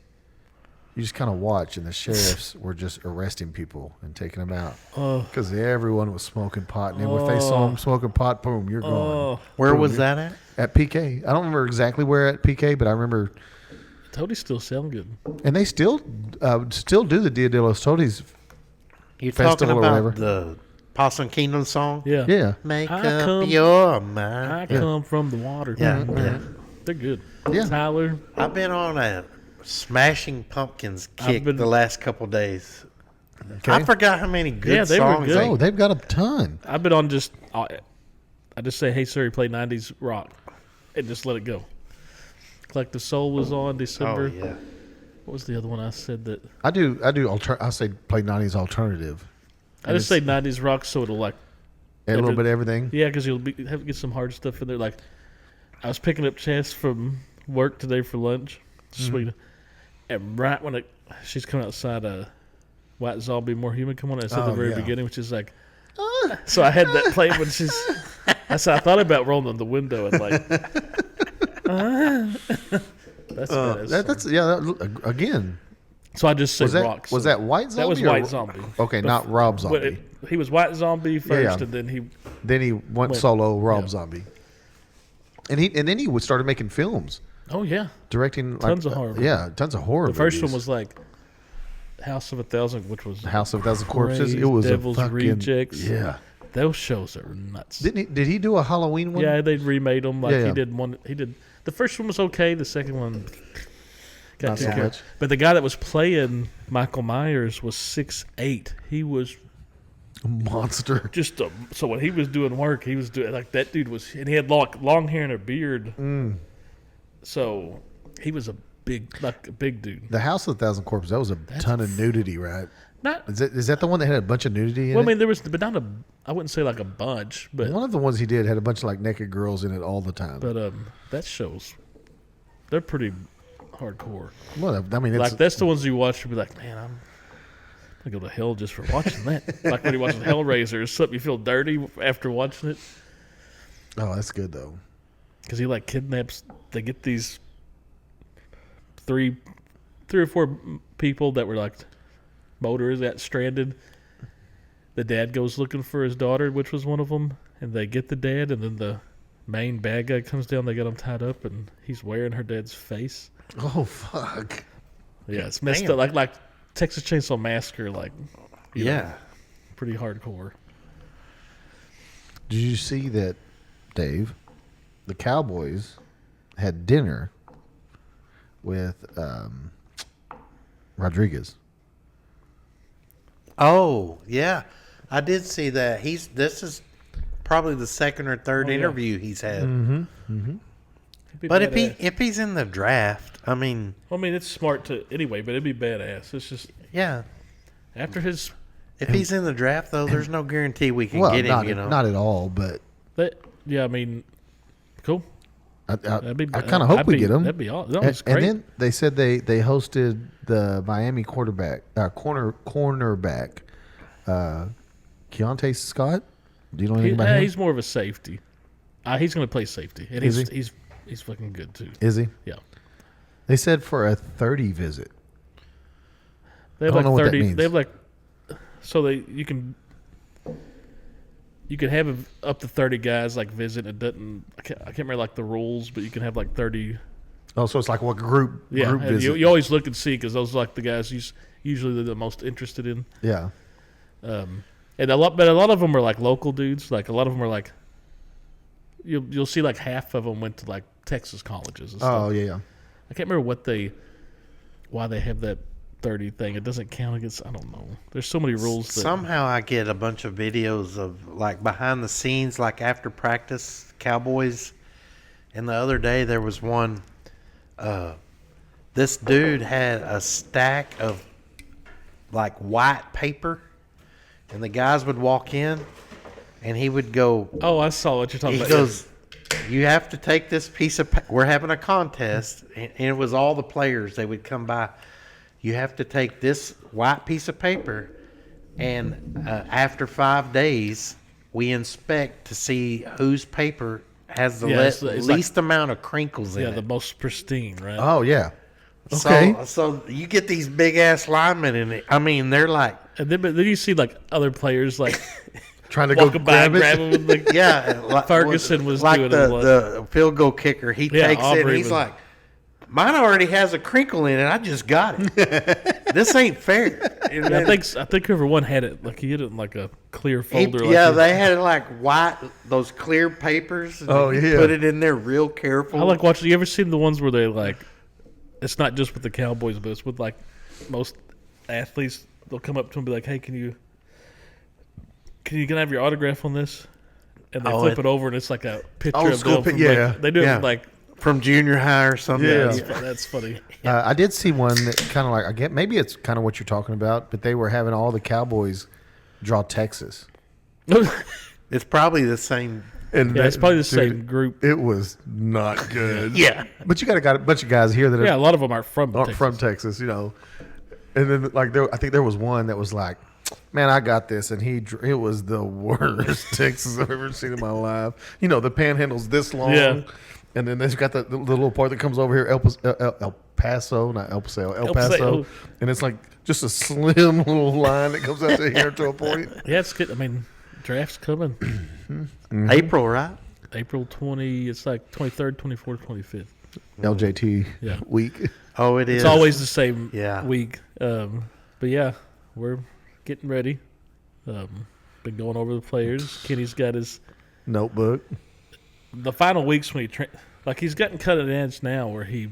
Speaker 4: you just kind of watch, and the sheriffs were just arresting people and taking them out
Speaker 2: Oh,
Speaker 4: because everyone was smoking pot, and then if they saw them smoking pot, boom, you're gone.
Speaker 2: oh,
Speaker 3: Where was that at?
Speaker 4: At PK, I don't remember exactly where at PK, but I remember,
Speaker 2: Toadies still sound good.
Speaker 4: and they still do the Dia de los Toadies.
Speaker 3: You
Speaker 4: Festival
Speaker 3: talking
Speaker 4: or
Speaker 3: about
Speaker 4: whatever.
Speaker 3: the Possum Kingdom song?
Speaker 2: Yeah.
Speaker 4: Yeah,
Speaker 3: Make
Speaker 2: I
Speaker 3: up
Speaker 2: come-
Speaker 3: your mind.
Speaker 2: I come from the water.
Speaker 3: Yeah, yeah.
Speaker 2: They're good.
Speaker 4: Yeah.
Speaker 2: Tyler.
Speaker 3: I've been on a Smashing Pumpkins kick
Speaker 2: been-
Speaker 3: the last couple days.
Speaker 4: Okay.
Speaker 3: I forgot how many good
Speaker 2: Yeah, they were
Speaker 3: songs.
Speaker 2: good.
Speaker 4: Oh, they've got a ton.
Speaker 2: I've been on just. I just say, "Hey Siri, play '90s rock," and just let it go. Collective Soul was on
Speaker 3: Oh
Speaker 2: December.
Speaker 3: yeah.
Speaker 2: What was the other one I said that?
Speaker 4: I do. I say play '90s alternative.
Speaker 2: I just say '90s rock, so it'll like.
Speaker 4: A little bit of everything.
Speaker 2: Yeah, because you'll have to get some hard stuff in there. Like, I was picking up Chess from work today for lunch, sweet, and right when she's coming outside, White Zombie, More Human, come on. I said at the
Speaker 4: Oh,
Speaker 2: very
Speaker 4: yeah.
Speaker 2: beginning, which is like, so I had that playing when she's. I thought about rolling the window and like, that's
Speaker 4: That's again.
Speaker 2: so I just said
Speaker 4: Was that
Speaker 2: rock.
Speaker 4: was
Speaker 2: so
Speaker 4: that White Zombie?
Speaker 2: that was
Speaker 4: or-
Speaker 2: White Zombie.
Speaker 4: Okay, not Rob
Speaker 2: But
Speaker 4: Zombie.
Speaker 2: he was White Zombie first,
Speaker 4: yeah.
Speaker 2: and then he.
Speaker 4: Then he went
Speaker 2: Went-
Speaker 4: solo, Rob
Speaker 2: yeah.
Speaker 4: Zombie. And then he started making films,
Speaker 2: Oh yeah,
Speaker 4: directing
Speaker 2: Tons
Speaker 4: like,
Speaker 2: of horror.
Speaker 4: Yeah, tons of horror.
Speaker 2: the first one
Speaker 4: movies.
Speaker 2: was like House of a Thousand, which was
Speaker 4: House of a Thousand Corpses.
Speaker 2: Crazy
Speaker 4: It was
Speaker 2: Devil's
Speaker 4: a fucking
Speaker 2: Rejects.
Speaker 4: yeah.
Speaker 2: Those shows are nuts.
Speaker 4: Did he do a Halloween one?
Speaker 2: Yeah, they remade them. Like
Speaker 4: Yeah.
Speaker 2: he did one. He did the first one was okay. The second one got
Speaker 4: Not
Speaker 2: too
Speaker 4: so
Speaker 2: carried.
Speaker 4: much.
Speaker 2: But the guy that was playing Michael Myers was 6'8". He was
Speaker 4: A monster.
Speaker 2: just so when he was doing work, he was doing like that dude was, and he had long hair and a beard. So he was a big dude.
Speaker 4: The House of a Thousand Corpses. That was a ton of nudity, right?
Speaker 2: Not
Speaker 4: Is that the one that had a bunch of nudity in
Speaker 2: well. I
Speaker 4: it?
Speaker 2: mean, there was, but not a. I wouldn't say like a bunch, but
Speaker 4: One of the ones he did had a bunch of like naked girls in it all the time.
Speaker 2: that shows they're pretty hardcore.
Speaker 4: Well, I mean, it's,
Speaker 2: Like that's the ones you watch. You'll be like, man, I'm gonna go to hell just for watching that. Like when you're watching Hellraiser or something, you feel dirty after watching it
Speaker 4: oh, that's good though.
Speaker 2: because he like kidnaps. They get these three or four people that were like motors that stranded. The dad goes looking for his daughter, which was one of them, and they get the dad, and then the main bad guy comes down. They got him tied up, and he's wearing her dad's face.
Speaker 4: Oh fuck!
Speaker 2: Yeah, it's messed
Speaker 3: Damn.
Speaker 2: up. Like Texas Chainsaw Massacre, like you know,
Speaker 3: Yeah.
Speaker 2: pretty hardcore.
Speaker 4: Did you see that, Dave? The Cowboys had dinner with Rodriguez.
Speaker 3: Oh, yeah. I did see that. This is probably the second or third
Speaker 2: Oh, yeah.
Speaker 3: interview he's had.
Speaker 2: It'd be
Speaker 3: But
Speaker 2: badass.
Speaker 3: if he's in the draft, I mean,
Speaker 2: I mean, it's smart to anyway, but it'd be badass. It's just
Speaker 3: yeah.
Speaker 2: after his
Speaker 3: If he's in the draft, though, there's no guarantee we can
Speaker 4: Well,
Speaker 3: get
Speaker 4: not,
Speaker 3: him. You know,
Speaker 4: not at all, but
Speaker 2: that. Yeah, I mean, cool.
Speaker 4: I
Speaker 2: That'd be.
Speaker 4: kind of hope we get him.
Speaker 2: That'd be awesome. That
Speaker 4: And,
Speaker 2: was great.
Speaker 4: and then they said they hosted the Miami cornerback Keontae Scott. Do you know anything about him?
Speaker 2: He's more of a safety. He's going to play safety, and
Speaker 4: Is
Speaker 2: he's fucking good too.
Speaker 4: Is he?
Speaker 2: Yeah,
Speaker 4: They said for a 30 visit.
Speaker 2: they have
Speaker 4: I don't know
Speaker 2: like
Speaker 4: what that
Speaker 2: 30.
Speaker 4: means.
Speaker 2: They have like so you can have up to 30 guys like visit. It doesn't. I can't remember like the rules, but you can have like 30.
Speaker 4: Oh, so it's like what group
Speaker 2: Yeah, and
Speaker 4: visit?
Speaker 2: you always look and see because those are like the guys usually they're the most interested in.
Speaker 4: Yeah.
Speaker 2: And a lot of them are like local dudes. Like a lot of them are like you'll see like half of them went to like Texas colleges. And stuff.
Speaker 4: Oh, yeah.
Speaker 2: I can't remember why they have that 30 thing. It doesn't count against. I don't know. There's so many rules. That,
Speaker 3: somehow I get a bunch of videos of like behind the scenes, like after practice, Cowboys. And the other day there was one. This dude had a stack of like white paper, and the guys would walk in, and he would go.
Speaker 2: oh, I saw what you're talking
Speaker 3: He
Speaker 2: about.
Speaker 3: goes, "You have to take this piece of. We're having a contest, and it was all the players. They would come by. You have to take this white piece of paper, and after 5 days, we inspect to see whose paper has the
Speaker 2: Yeah, it's like-
Speaker 3: least amount of crinkles in
Speaker 2: Yeah,
Speaker 3: it.
Speaker 2: the most pristine, right?
Speaker 4: Oh, yeah. Okay.
Speaker 3: So you get these big ass linemen in it. I mean, they're like,
Speaker 2: And then you see like other players like
Speaker 4: Trying to go
Speaker 2: walking by and
Speaker 4: grab
Speaker 2: grab
Speaker 4: it.
Speaker 2: them. Like,
Speaker 3: yeah, like,
Speaker 2: Ferguson was
Speaker 3: like
Speaker 2: doing
Speaker 3: the field goal kicker. He
Speaker 2: Yeah,
Speaker 3: takes it
Speaker 2: Aubrey
Speaker 3: and he's
Speaker 2: was-
Speaker 3: like, "Mine already has a crinkle in it. I just got it. This ain't fair." And
Speaker 2: I
Speaker 3: then
Speaker 2: think whoever won had it. Like he had it in like a clear
Speaker 3: he-
Speaker 2: folder.
Speaker 3: yeah,
Speaker 2: like
Speaker 3: they had like white those clear papers. And
Speaker 4: Oh,
Speaker 3: he
Speaker 4: yeah.
Speaker 3: put it in there real careful.
Speaker 2: I like watching. You ever seen the ones where they like? It's not just with the Cowboys, but it's with like most athletes. They'll come up to him and be like, "Hey, can I have your autograph on this?" And they
Speaker 3: Oh,
Speaker 2: flip it over, and it's like a picture
Speaker 4: Old
Speaker 2: of
Speaker 4: school
Speaker 2: them. From,
Speaker 4: yeah.
Speaker 2: like, they do it
Speaker 3: Yeah.
Speaker 2: from, like
Speaker 3: from junior high or something.
Speaker 4: Yeah.
Speaker 2: that's funny.
Speaker 4: I did see one that kind of like, I get maybe it's kind of what you're talking about, but they were having all the Cowboys draw Texas.
Speaker 3: It's probably the same.
Speaker 4: And
Speaker 2: Yeah, it's probably the
Speaker 4: dude,
Speaker 2: same group.
Speaker 4: It was not good.
Speaker 3: Yeah.
Speaker 4: But you got a bunch of guys here that
Speaker 2: Yeah, a
Speaker 4: are,
Speaker 2: lot of them are from
Speaker 4: aren't
Speaker 2: Texas.
Speaker 4: from Texas, you know. And then like I think there was one that was like, "Man, I got this," and it was the worst Texas I've ever seen in my life. You know, the panhandle's this long,
Speaker 2: Yeah.
Speaker 4: and then they've got the little part that comes over here, El Paso, not El Paso, El Paso, and it's like just a slim little line that comes out to here to a point.
Speaker 2: Yeah, it's good. I mean, draft's coming.
Speaker 3: April, right?
Speaker 2: April 20. It's like 23rd, 24th, 25th.
Speaker 4: LJT
Speaker 2: Yeah.
Speaker 4: week.
Speaker 3: Oh, it is.
Speaker 2: It's always the same
Speaker 3: Yeah.
Speaker 2: week. But yeah, we're getting ready. Been going over the players. Kenny's got his
Speaker 4: Notebook.
Speaker 2: the final weeks when he's gotten cutting edge now where he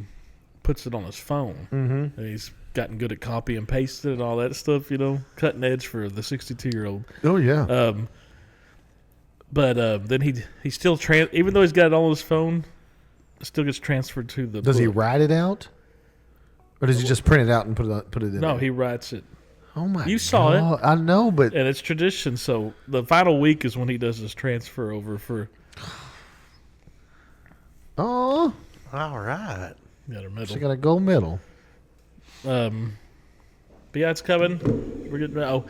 Speaker 2: puts it on his phone, and he's gotten good at copy and pasting and all that stuff. Cutting edge for the 62-year-old.
Speaker 4: Oh yeah.
Speaker 2: But then he still even though he's got it on his phone, it still gets transferred to the.
Speaker 4: Does he
Speaker 2: book.
Speaker 4: write it out, or does he just print it out and put it in?
Speaker 2: No,
Speaker 4: there?
Speaker 2: he writes it.
Speaker 4: Oh my!
Speaker 2: You saw it.
Speaker 4: I know, but
Speaker 2: And it's tradition, so the final week is when he does his transfer over for
Speaker 4: oh,
Speaker 3: All right.
Speaker 2: got a
Speaker 4: she
Speaker 2: medal.
Speaker 4: got a gold medal.
Speaker 2: But yeah, it's coming. We're getting.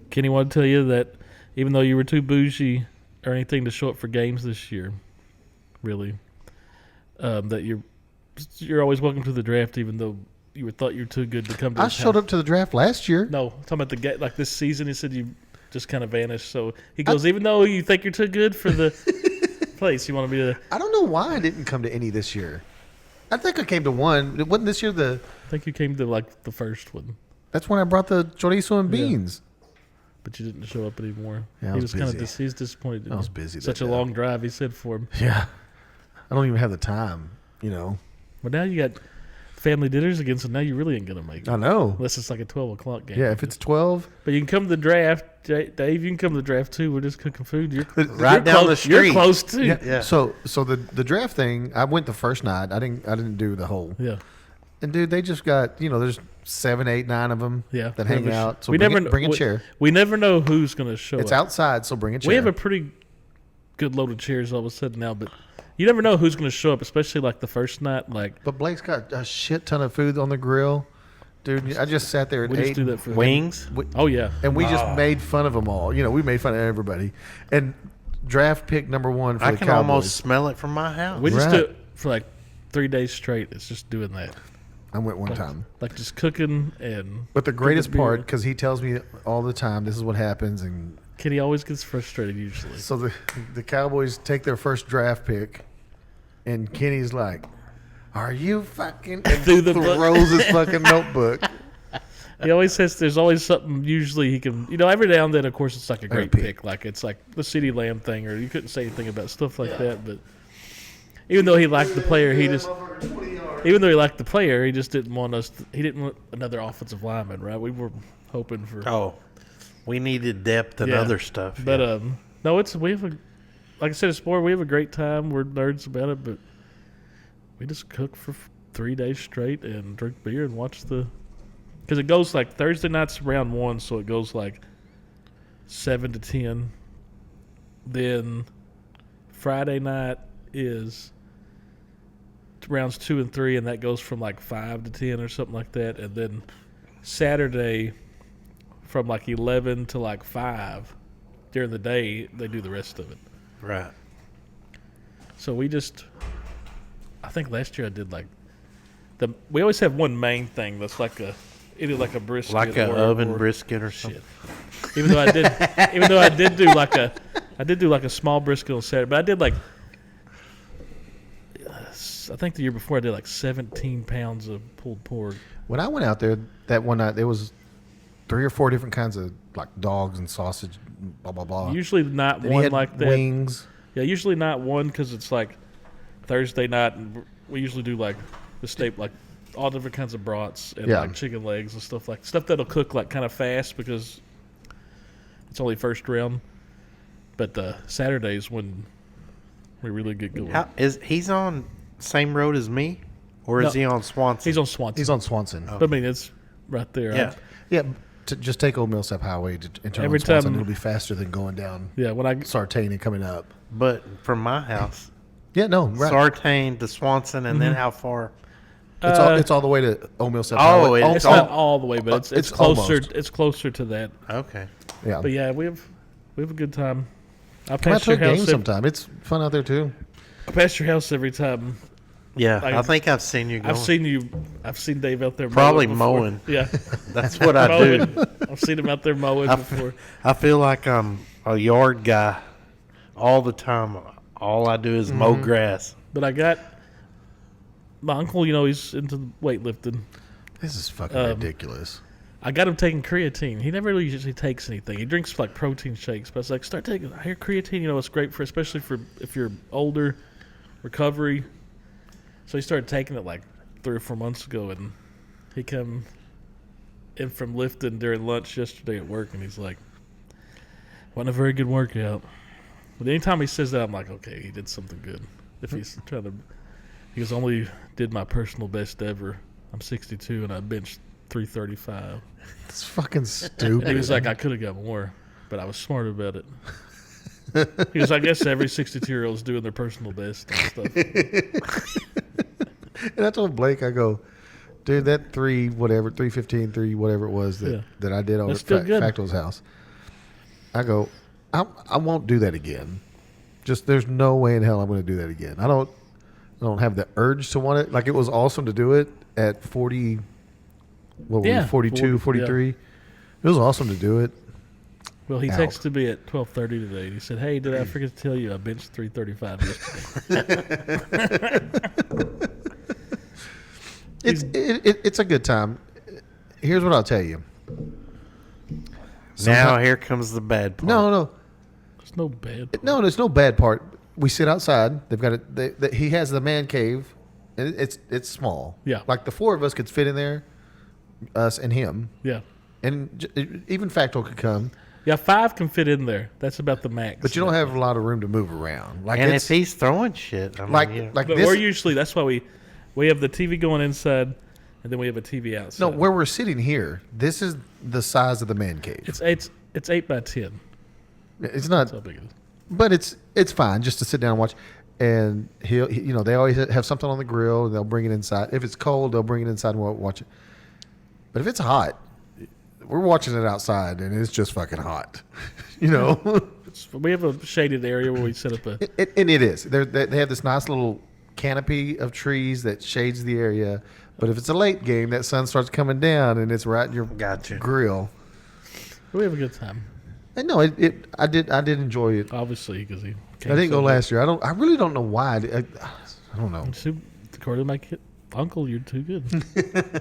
Speaker 2: Kenny wanted to tell you that even though you were too bougie or anything to show up for games this year, really, that you're always welcome to the draft, even though you thought you were too good to come to.
Speaker 4: I showed up to the draft last year.
Speaker 2: No, I'm talking about the game like this season. He said you just kind of vanished. So he goes, even though you think you're too good for the place, you want to be the.
Speaker 4: I don't know why I didn't come to any this year. I think I came to one. It wasn't this year.
Speaker 2: I think you came to like the first one,
Speaker 4: That's when I brought the chorizo and beans.
Speaker 2: but you didn't show up anymore.
Speaker 4: Yeah, I
Speaker 2: he
Speaker 4: was
Speaker 2: was kind of
Speaker 4: busy.
Speaker 2: he's disappointed. in
Speaker 4: I was
Speaker 2: you.
Speaker 4: busy that
Speaker 2: Such a
Speaker 4: day.
Speaker 2: long drive. He said for him.
Speaker 4: Yeah, I don't even have the time.
Speaker 2: But now you got family dinners again, so now you really ain't gonna make it
Speaker 4: I know.
Speaker 2: unless it's like a 12 o'clock game.
Speaker 4: Yeah, if it's 12,
Speaker 2: But you can come to the draft, Dave. You can come to the draft too. We're just cooking food. You're
Speaker 3: Right
Speaker 2: you're
Speaker 3: down the
Speaker 2: close, You're
Speaker 3: street.
Speaker 2: close too.
Speaker 4: yeah.
Speaker 3: Yeah.
Speaker 4: So the draft thing, I went the first night. I didn't do the whole.
Speaker 2: Yeah.
Speaker 4: And dude, they just got there's 7, 8, 9 of them.
Speaker 2: Yeah.
Speaker 4: that hang out. So
Speaker 2: we
Speaker 4: bring,
Speaker 2: never
Speaker 4: bring a
Speaker 2: we-
Speaker 4: chair.
Speaker 2: We never know who's gonna show
Speaker 4: It's
Speaker 2: up.
Speaker 4: outside, so bring a chair.
Speaker 2: We have a pretty good load of chairs all of a sudden now, but you never know who's going to show up, especially like the first night. Like
Speaker 4: But Blake's got a shit ton of food on the grill, dude. I just sat there and
Speaker 2: we
Speaker 4: ate.
Speaker 2: just do that for
Speaker 3: Wings.
Speaker 2: Oh yeah,
Speaker 4: And we just made fun of them all. We made fun of everybody. And draft pick number 1 for
Speaker 3: I
Speaker 4: the
Speaker 3: can
Speaker 4: Cowboys.
Speaker 3: almost smell it from my house.
Speaker 2: we just
Speaker 4: Right.
Speaker 2: do it for like 3 days straight. It's just doing that,
Speaker 4: I went one time.
Speaker 2: like just cooking and.
Speaker 4: But the greatest
Speaker 2: beer.
Speaker 4: part, because he tells me all the time, this is what happens. And
Speaker 2: Kenny always gets frustrated usually.
Speaker 4: so the Cowboys take their first draft pick, and Kenny's like, "Are you fucking?" And
Speaker 2: Through the book.
Speaker 4: throws his fucking notebook.
Speaker 2: He always says there's always something. Usually he can, every now and then. Of course, it's like a great
Speaker 4: pick.
Speaker 2: pick. Like it's like the CeeDee Lamb thing, or you couldn't say anything about stuff like that. But even though he liked the player, he just didn't want us. He didn't want another offensive lineman, right? We were hoping for.
Speaker 3: Oh, we needed depth and
Speaker 2: Yeah.
Speaker 3: other stuff.
Speaker 2: But
Speaker 3: yeah.
Speaker 2: no, we have like I said, it's sport. We have a great time. We're nerds about it, but we just cook for 3 days straight and drink beer and watch because it goes like Thursday night's round 1, so it goes like 7 to 10. Then Friday night is rounds 2 and 3, and that goes from like 5 to 10 or something like that. And then Saturday from like 11 to like 5 during the day, they do the rest of it.
Speaker 3: Right.
Speaker 2: So I think last year I did like we always have one main thing that's like either like a brisket,
Speaker 3: Like an
Speaker 2: or,
Speaker 3: oven
Speaker 2: or,
Speaker 3: brisket or something.
Speaker 2: shit. Even though I did do like a small brisket on Saturday, but I did like I think the year before I did like 17 pounds of pulled pork.
Speaker 4: When I went out there that one night, there was 3 or 4 different kinds of like dogs and sausage, blah blah blah.
Speaker 2: Usually not
Speaker 4: Then he
Speaker 2: one
Speaker 4: had
Speaker 2: like that.
Speaker 4: wings.
Speaker 2: Yeah, usually not one because it's like Thursday night, and we usually do like the staple, like all different kinds of brats and
Speaker 4: Yeah.
Speaker 2: like chicken legs and stuff that'll cook like kind of fast because it's only first round. But Saturdays when we really get going.
Speaker 3: He's on same road as me, or is
Speaker 2: No.
Speaker 3: he on Swanson?
Speaker 2: He's on Swanson.
Speaker 4: He's on Swanson.
Speaker 2: But I mean, it's right there.
Speaker 3: Yeah.
Speaker 4: Yeah, just take Old Millsap Highway and turn
Speaker 2: Every
Speaker 4: on Swanson.
Speaker 2: time-
Speaker 4: It'll be faster than going down
Speaker 2: When I
Speaker 4: Sartain and coming up.
Speaker 3: But from my house,
Speaker 4: Yeah, no, right.
Speaker 3: Sartain to Swanson, and
Speaker 2: Mm-hmm.
Speaker 3: then how far?
Speaker 4: It's all the way to Old Millsap
Speaker 3: Oh,
Speaker 4: Highway.
Speaker 3: it's
Speaker 2: it's
Speaker 3: all-
Speaker 2: not all the way, but it's
Speaker 4: it's
Speaker 2: closer.
Speaker 4: almost.
Speaker 2: It's closer to that.
Speaker 3: Okay.
Speaker 4: Yeah.
Speaker 2: But yeah, we have a good time. I
Speaker 4: Come out
Speaker 2: pass
Speaker 4: to a
Speaker 2: your house.
Speaker 4: game sometime. It's fun out there too.
Speaker 2: I pass your house every time.
Speaker 3: Yeah,
Speaker 2: Like,
Speaker 3: I think I've seen you going.
Speaker 2: I've seen Dave out there
Speaker 3: Probably
Speaker 2: before.
Speaker 3: mowing.
Speaker 2: Yeah,
Speaker 3: That's what I do.
Speaker 2: mowing. I've seen him out there mowing before.
Speaker 3: I feel like I'm a yard guy all the time. All I do is mow grass.
Speaker 2: But I got my uncle. He's into weightlifting.
Speaker 4: This is fucking ridiculous.
Speaker 2: I got him taking creatine. He never really usually takes anything. He drinks like protein shakes, but I was like, start taking. I hear creatine. You know, it's great for, especially for if you're older, recovery. So he started taking it like 3 or 4 months ago, and he come in from lifting during lunch yesterday at work, and he's like, wasn't a very good workout. But anytime he says that, I'm like, okay, he did something good. If he's trying to, he goes, only did my personal best ever. I'm 62 and I benched 335.
Speaker 4: It's fucking
Speaker 2: And
Speaker 4: stupid.
Speaker 2: he was like, I could have got more, but I was smart about it. He goes, I guess every 62-year-old is doing their personal best and stuff.
Speaker 4: And I told Blake, I go, dude, that 315, whatever it was that I did over
Speaker 2: That's
Speaker 4: at
Speaker 2: still good.
Speaker 4: Facto's house. I go, I won't do that again. Just there's no way in hell I'm going to do that again. I don't have the urge to want it. Like, it was awesome to do it at 40. What were we, 42, 43? Yeah. It was awesome to do it.
Speaker 2: Well, he texted me at 12:30 today. And he said, "Hey, did I forget to tell you I benched 335 yesterday?"
Speaker 4: It's a good time. Here's what I'll tell you.
Speaker 3: Now here comes the bad part.
Speaker 4: No.
Speaker 2: There's no bad part.
Speaker 4: No, there's no bad part. We sit outside. They've got it. He has the man cave, and it's small.
Speaker 2: Yeah.
Speaker 4: Like the 4 of us could fit in there, us and him,
Speaker 2: Yeah.
Speaker 4: and even Facto could come.
Speaker 2: Yeah, 5 can fit in there. That's about the max.
Speaker 4: But you don't have a lot of room to move around. Like,
Speaker 3: And
Speaker 4: it's,
Speaker 3: if he's throwing shit, I mean,
Speaker 4: like
Speaker 3: yeah.
Speaker 4: like
Speaker 2: But
Speaker 4: this.
Speaker 2: we're usually, that's why we have the TV going inside, and then we have a TV outside.
Speaker 4: No, where we're sitting here, this is the size of the man cave.
Speaker 2: It's 8 by 10.
Speaker 4: It's not,
Speaker 2: That's how big it is.
Speaker 4: but it's fine just to sit down and watch. And they always have something on the grill, and they'll bring it inside. If it's cold, they'll bring it inside and we'll watch it. But if it's hot, we're watching it outside, and it's just fucking hot.
Speaker 2: We have a shaded area where we set up a.
Speaker 4: And it is. They have this nice little canopy of trees that shades the area. But if it's a late game, that sun starts coming down, and it's right in your
Speaker 3: Gotcha.
Speaker 4: grill.
Speaker 2: We have a good time,
Speaker 4: And no, I did enjoy it.
Speaker 2: obviously, because he.
Speaker 4: I didn't go last year. I really don't know why. I don't know.
Speaker 2: According to my kid, uncle, you're too good.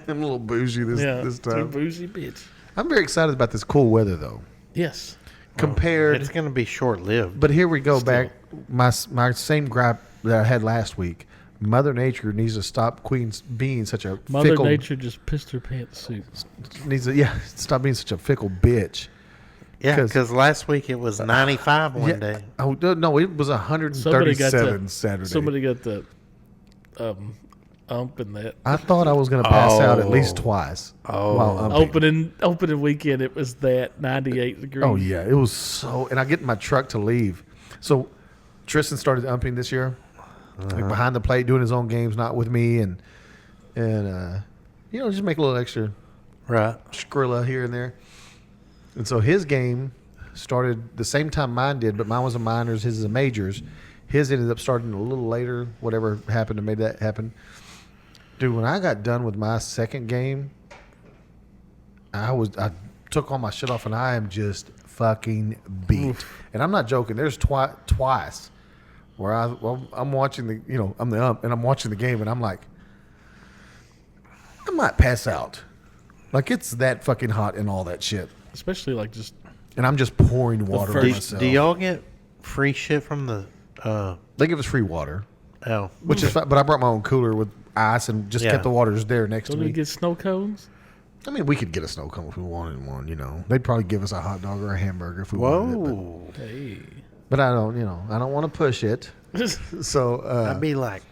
Speaker 4: I'm a little bougie this
Speaker 2: too
Speaker 4: time.
Speaker 2: bougie bitch.
Speaker 4: I'm very excited about this cool weather, though.
Speaker 2: Yes.
Speaker 4: Compared,
Speaker 3: It's going to be short-lived.
Speaker 4: but here we go
Speaker 2: Still.
Speaker 4: back. My same gripe that I had last week. Mother Nature needs to stop being such a
Speaker 2: Mother
Speaker 4: fickle.
Speaker 2: Nature just pissed her pants suit.
Speaker 4: Stop being such a fickle bitch.
Speaker 3: Yeah,
Speaker 4: 'Cause-
Speaker 3: because last week it was 95 one day.
Speaker 4: Oh no, it was 137 Saturday.
Speaker 2: Somebody got the ump in that.
Speaker 4: I thought I was going to pass out at least
Speaker 3: Oh.
Speaker 4: twice.
Speaker 3: Oh.
Speaker 4: while umping.
Speaker 2: Opening weekend, it was that 98 degrees.
Speaker 4: Oh yeah, it was so. And I get in my truck to leave. So Tristan started umping this year, like behind the plate, doing his own games, not with me, and just make a little extra
Speaker 3: Right.
Speaker 4: skrilla here and there. And so his game started the same time mine did, but mine was a minors, his is a majors. His ended up starting a little later. Whatever happened to make that happen. Dude, when I got done with my second game, I took all my shit off, and I am just fucking beat. And I'm not joking. There's twice where I'm watching I'm the ump, and I'm watching the game, and I'm like, I might pass out. Like, it's that fucking hot and all that shit.
Speaker 2: Especially like just
Speaker 4: And I'm just pouring water on
Speaker 3: Do,
Speaker 4: myself.
Speaker 3: do y'all get free shit from the...
Speaker 4: They give us free water,
Speaker 3: Oh.
Speaker 4: which is fine, but I brought my own cooler with ice and just
Speaker 3: Yeah.
Speaker 4: kept the water just there next
Speaker 2: don't
Speaker 4: to
Speaker 2: we
Speaker 4: me.
Speaker 2: get snow cones?
Speaker 4: I mean, we could get a snow cone if we wanted one, They'd probably give us a hot dog or a hamburger if we wanted it.
Speaker 3: Whoa.
Speaker 2: Hey.
Speaker 4: But I don't, I don't want to push it. So,
Speaker 3: I'd be like,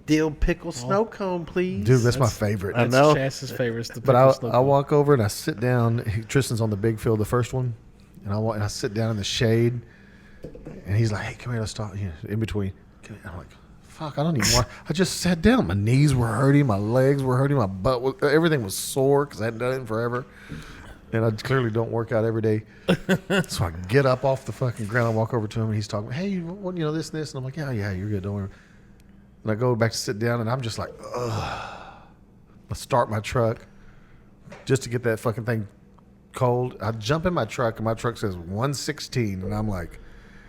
Speaker 3: dill pickle snow cone, please.
Speaker 4: dude, that's my favorite.
Speaker 3: I
Speaker 2: That's
Speaker 3: know.
Speaker 2: Chas's favorite. The
Speaker 4: But
Speaker 2: pickle snow
Speaker 4: I
Speaker 2: cone.
Speaker 4: walk over and I sit down. Tristan's on the big field, the first one, and I sit down in the shade, and he's like, "Hey, come here, let's talk." In between, I'm like, "Fuck, I don't even want." I just sat down. My knees were hurting, my legs were hurting, my butt was, everything was sore because I hadn't done it in forever, and I clearly don't work out every day. So I get up off the fucking ground, I walk over to him, and he's talking, "Hey, what, this and this," and I'm like, "Yeah, you're good, don't worry." And I go back to sit down, and I'm just like, ugh. I start my truck just to get that fucking thing cold. I jump in my truck, and my truck says 116, and I'm like,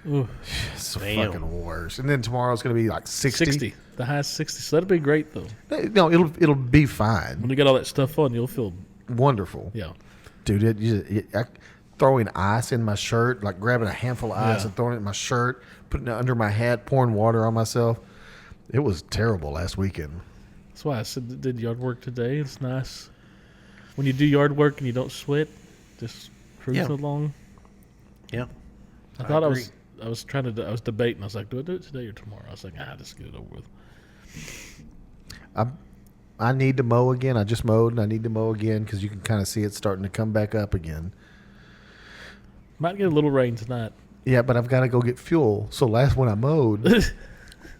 Speaker 2: Ooh,
Speaker 4: it's the
Speaker 3: Damn.
Speaker 4: fucking worst. And then tomorrow's going to be like 60.
Speaker 2: 60. The highest 60. So that'll be great though.
Speaker 4: No, it'll be fine.
Speaker 2: When you get all that stuff on, you'll feel
Speaker 4: wonderful.
Speaker 2: Yeah.
Speaker 4: Dude, throwing ice in my shirt, like grabbing a handful of ice
Speaker 2: Yeah.
Speaker 4: and throwing it in my shirt, putting it under my hat, pouring water on myself. It was terrible last weekend.
Speaker 2: That's why I said did yard work today. It's nice when you do yard work and you don't sweat, just cruise
Speaker 3: Yeah.
Speaker 2: along.
Speaker 3: Yeah.
Speaker 2: I thought I
Speaker 3: agree.
Speaker 2: was debating. I was like, do I do it today or tomorrow? I was like, just get it over with.
Speaker 4: I need to mow again. I just mowed, and I need to mow again because you can kind of see it starting to come back up again.
Speaker 2: Might get a little rain tonight.
Speaker 4: Yeah, but I've got to go get fuel. So when I mowed,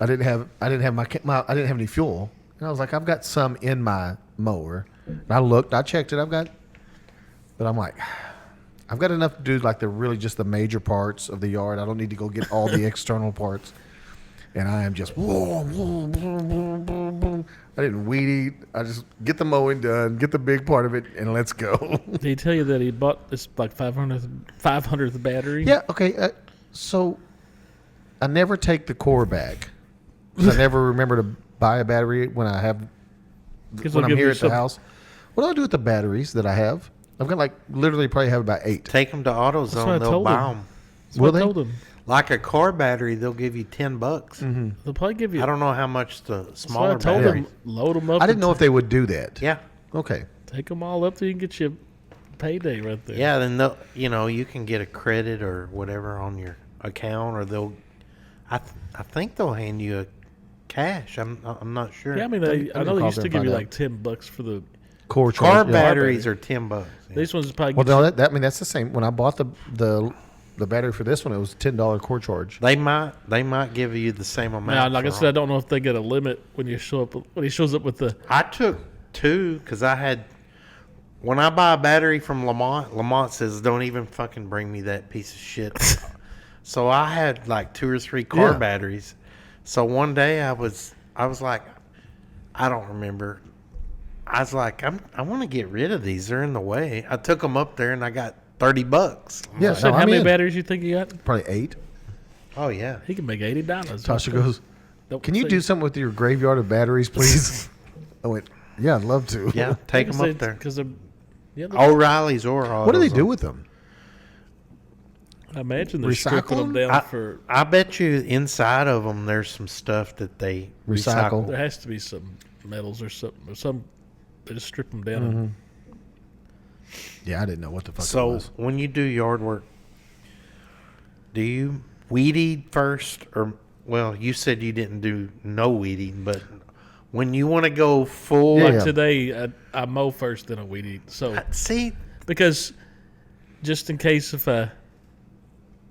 Speaker 4: I didn't have any fuel, and I was like, I've got some in my mower. And I checked it. But I'm like, I've got enough to do like just the major parts of the yard. I don't need to go get all the external parts. And I am just, I didn't weed eat. I just get the mowing done, get the big part of it, and let's go.
Speaker 2: Did he tell you that he bought this like 500th battery?
Speaker 4: Yeah, okay. So I never take the core back. 'Cause I never remember to buy a battery when I'm here at the house. What do I do with the batteries that I have? I've got literally probably have about 8.
Speaker 3: Take them to
Speaker 2: what I
Speaker 3: AutoZone. They'll
Speaker 2: told
Speaker 3: buy
Speaker 2: him.
Speaker 3: them.
Speaker 2: That's what
Speaker 4: Will
Speaker 2: I
Speaker 4: they?
Speaker 2: told him.
Speaker 3: Like a car battery, they'll give you $10.
Speaker 4: Mm-hmm.
Speaker 2: They'll probably give you.
Speaker 3: I don't know how much the
Speaker 2: That's what
Speaker 3: smaller
Speaker 2: I told
Speaker 3: battery.
Speaker 2: him. Load them up.
Speaker 4: I didn't know if they would do that.
Speaker 3: Yeah.
Speaker 4: Okay.
Speaker 2: Take them all up so you can get your payday right there.
Speaker 3: Yeah, then you can get a credit or whatever on your account, or I think they'll hand you a cash. I'm not sure.
Speaker 2: Yeah, I mean,
Speaker 4: Let
Speaker 2: I
Speaker 4: me
Speaker 2: know they
Speaker 4: call
Speaker 2: used to
Speaker 4: them,
Speaker 2: give you
Speaker 4: find
Speaker 2: like $10 for the.
Speaker 4: Core
Speaker 3: car
Speaker 4: charge. Yeah.
Speaker 3: batteries are $10. Yeah.
Speaker 2: These ones probably.
Speaker 4: Well,
Speaker 2: Get
Speaker 4: no,
Speaker 2: you,
Speaker 4: that's the same. When I bought the battery for this one, it was $10 core charge.
Speaker 3: They might give you the same amount.
Speaker 2: now, like I
Speaker 3: for
Speaker 2: said, I
Speaker 3: all.
Speaker 2: don't know if they get a limit when you show up. When he shows up with the.
Speaker 3: I took 2 because when I buy a battery from Lamont says don't even fucking bring me that piece of shit. So I had like 2 or 3 car
Speaker 4: Yeah.
Speaker 3: batteries. So one day I was like, I don't remember. I was like, I want to get rid of these. They're in the way. I took them up there and I got $30.
Speaker 4: Yeah,
Speaker 2: Said, how many batteries you think you got?
Speaker 4: Probably 8.
Speaker 3: Oh yeah.
Speaker 2: He can make $80.
Speaker 4: Tasha goes,
Speaker 2: Don't
Speaker 4: "Can you
Speaker 2: say-
Speaker 4: do something with your graveyard of batteries, please?" I went, "Yeah, I'd love to."
Speaker 3: Yeah, take them up there.
Speaker 2: Because they're. Yeah,
Speaker 3: O'Reilly's or
Speaker 4: What do they
Speaker 3: AutoZone.
Speaker 4: do with them?
Speaker 2: I imagine they're
Speaker 4: Recycle
Speaker 2: stripping them
Speaker 4: them?
Speaker 2: down for.
Speaker 3: I bet you inside of them there's some stuff that they
Speaker 4: Recycle.
Speaker 2: There has to be some metals or something. Or some. They just strip them down.
Speaker 4: Mm-hmm.
Speaker 2: And,
Speaker 4: Yeah, I didn't know what the fuck it
Speaker 3: So
Speaker 4: was.
Speaker 3: when you do yard work, do you weed eat first, or well, you said you didn't do no weed eating, but when you want to go full,
Speaker 4: Yeah.
Speaker 2: like today, I mow first, then I weed eat. So
Speaker 3: see,
Speaker 2: because just in case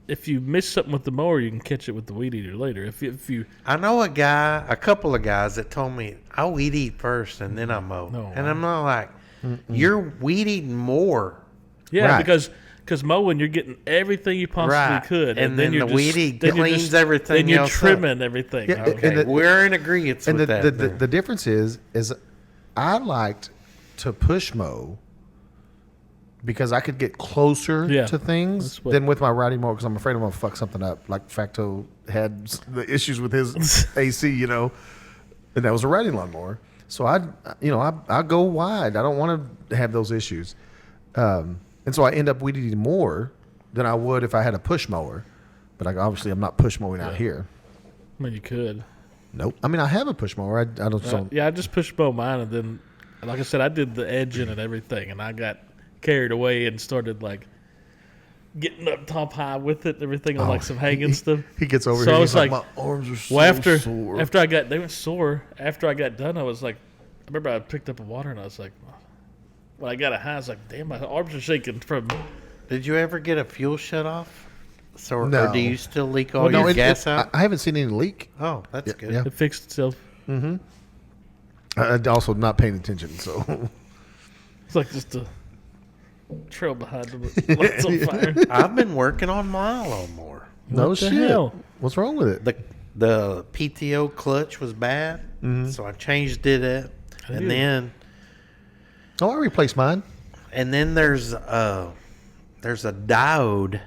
Speaker 2: if you miss something with the mower, you can catch it with the weed eater later. If you
Speaker 3: I know a couple of guys that told me I weed eat first and then I mow,
Speaker 2: No.
Speaker 3: and I'm not like, you're weed eating more,
Speaker 2: yeah,
Speaker 4: Right.
Speaker 2: because mowing you're getting everything you possibly
Speaker 3: Right.
Speaker 2: could,
Speaker 3: And
Speaker 2: then
Speaker 3: then
Speaker 2: you're
Speaker 3: the weed eat
Speaker 2: then you're
Speaker 3: cleans everything
Speaker 2: Then you're
Speaker 3: else up.
Speaker 2: trimming everything.
Speaker 4: Yeah,
Speaker 2: Okay.
Speaker 4: and the-
Speaker 3: we're in agreement
Speaker 4: And
Speaker 3: with
Speaker 4: the,
Speaker 3: that.
Speaker 4: the,
Speaker 3: then.
Speaker 4: the difference is I liked to push mow because I could get closer
Speaker 2: Yeah,
Speaker 4: to things
Speaker 2: that's what-
Speaker 4: than with my riding mower because I'm afraid I'm going to fuck something up. Like Facto had the issues with his AC, and that was a riding lawnmower. So I go wide. I don't want to have those issues. And so I end up weed eating more than I would if I had a push mower. But obviously I'm not push mowing out
Speaker 2: Yeah.
Speaker 4: here.
Speaker 2: I mean, you could.
Speaker 4: Nope. I mean, I have a push mower. I don't. So,
Speaker 2: Yeah, I just pushed mow mine, and then, like I said, I did the edging and everything, and I got carried away and started like getting up top high with it, and everything on like some hanging stuff.
Speaker 4: He gets over
Speaker 2: So
Speaker 4: here.
Speaker 2: I
Speaker 4: He's
Speaker 2: was
Speaker 4: like,
Speaker 2: like,
Speaker 4: my arms are so
Speaker 2: Well,
Speaker 4: sore.
Speaker 2: after I got, they went sore. After I got done, I was like, I remember I picked up a water, and I was like, when I got a high, I was like, damn, my arms are shaking from.
Speaker 3: Did you ever get a fuel shut off? So,
Speaker 4: No.
Speaker 3: or do you still leak all
Speaker 2: Well,
Speaker 3: your
Speaker 2: no,
Speaker 3: gas out?
Speaker 4: I haven't seen any leak.
Speaker 3: Oh, that's good.
Speaker 4: yeah.
Speaker 2: It fixed itself.
Speaker 4: I also not paying attention. So
Speaker 2: It's like just a trail behind them with lights on fire.
Speaker 3: I've been working on my lawnmower.
Speaker 4: no
Speaker 2: What the
Speaker 4: shit.
Speaker 2: hell?
Speaker 4: What's wrong with it?
Speaker 3: The PTO clutch was bad, so I changed it up, and
Speaker 2: did.
Speaker 3: then
Speaker 4: Oh, I replaced mine.
Speaker 3: there's a diode.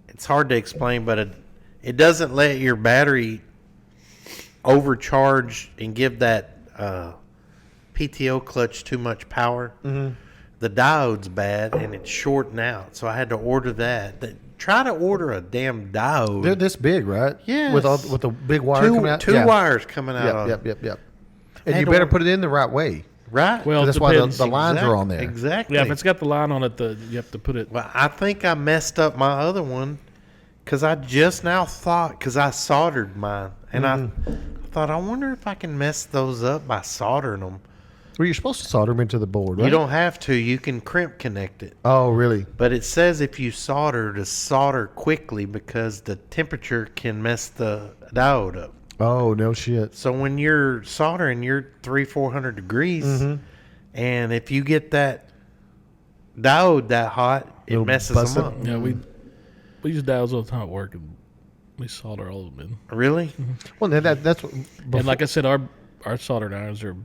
Speaker 3: It's hard to explain, but it doesn't let your battery overcharge and give that PTO clutch too much power. The diode's bad and it's shorting out, so I had to order that. Try to order a damn diode.
Speaker 4: They're this big, right?
Speaker 3: Yes.
Speaker 4: With the big wire coming out.
Speaker 3: Two
Speaker 4: Yeah.
Speaker 3: wires coming out.
Speaker 4: Yep. And you better put it in the right way.
Speaker 3: Right.
Speaker 2: Well,
Speaker 4: That's
Speaker 2: it
Speaker 4: why
Speaker 2: depends.
Speaker 4: the lines are on there.
Speaker 3: Exactly.
Speaker 2: Yeah, if it's got the line on it, you have to put it.
Speaker 3: Well, I think I messed up my other one because I just now thought, because I soldered mine, and I thought, I wonder if I can mess those up by soldering them.
Speaker 4: Well, you're supposed to solder them into the board, right?
Speaker 3: You don't have to. You can crimp connect it.
Speaker 4: Oh, really?
Speaker 3: But it says if you solder, to solder quickly because the temperature can mess the diode up.
Speaker 4: Oh, no shit.
Speaker 3: So when you're soldering, you're 300-400 degrees, and if you get that diode that hot, it
Speaker 4: It'll
Speaker 3: messes
Speaker 4: bust
Speaker 3: them
Speaker 4: it.
Speaker 3: up.
Speaker 2: Yeah, we use diodes all the time at work, and we solder all of them in.
Speaker 3: Really?
Speaker 4: Well, that's what,
Speaker 2: And like I said, our soldering irons are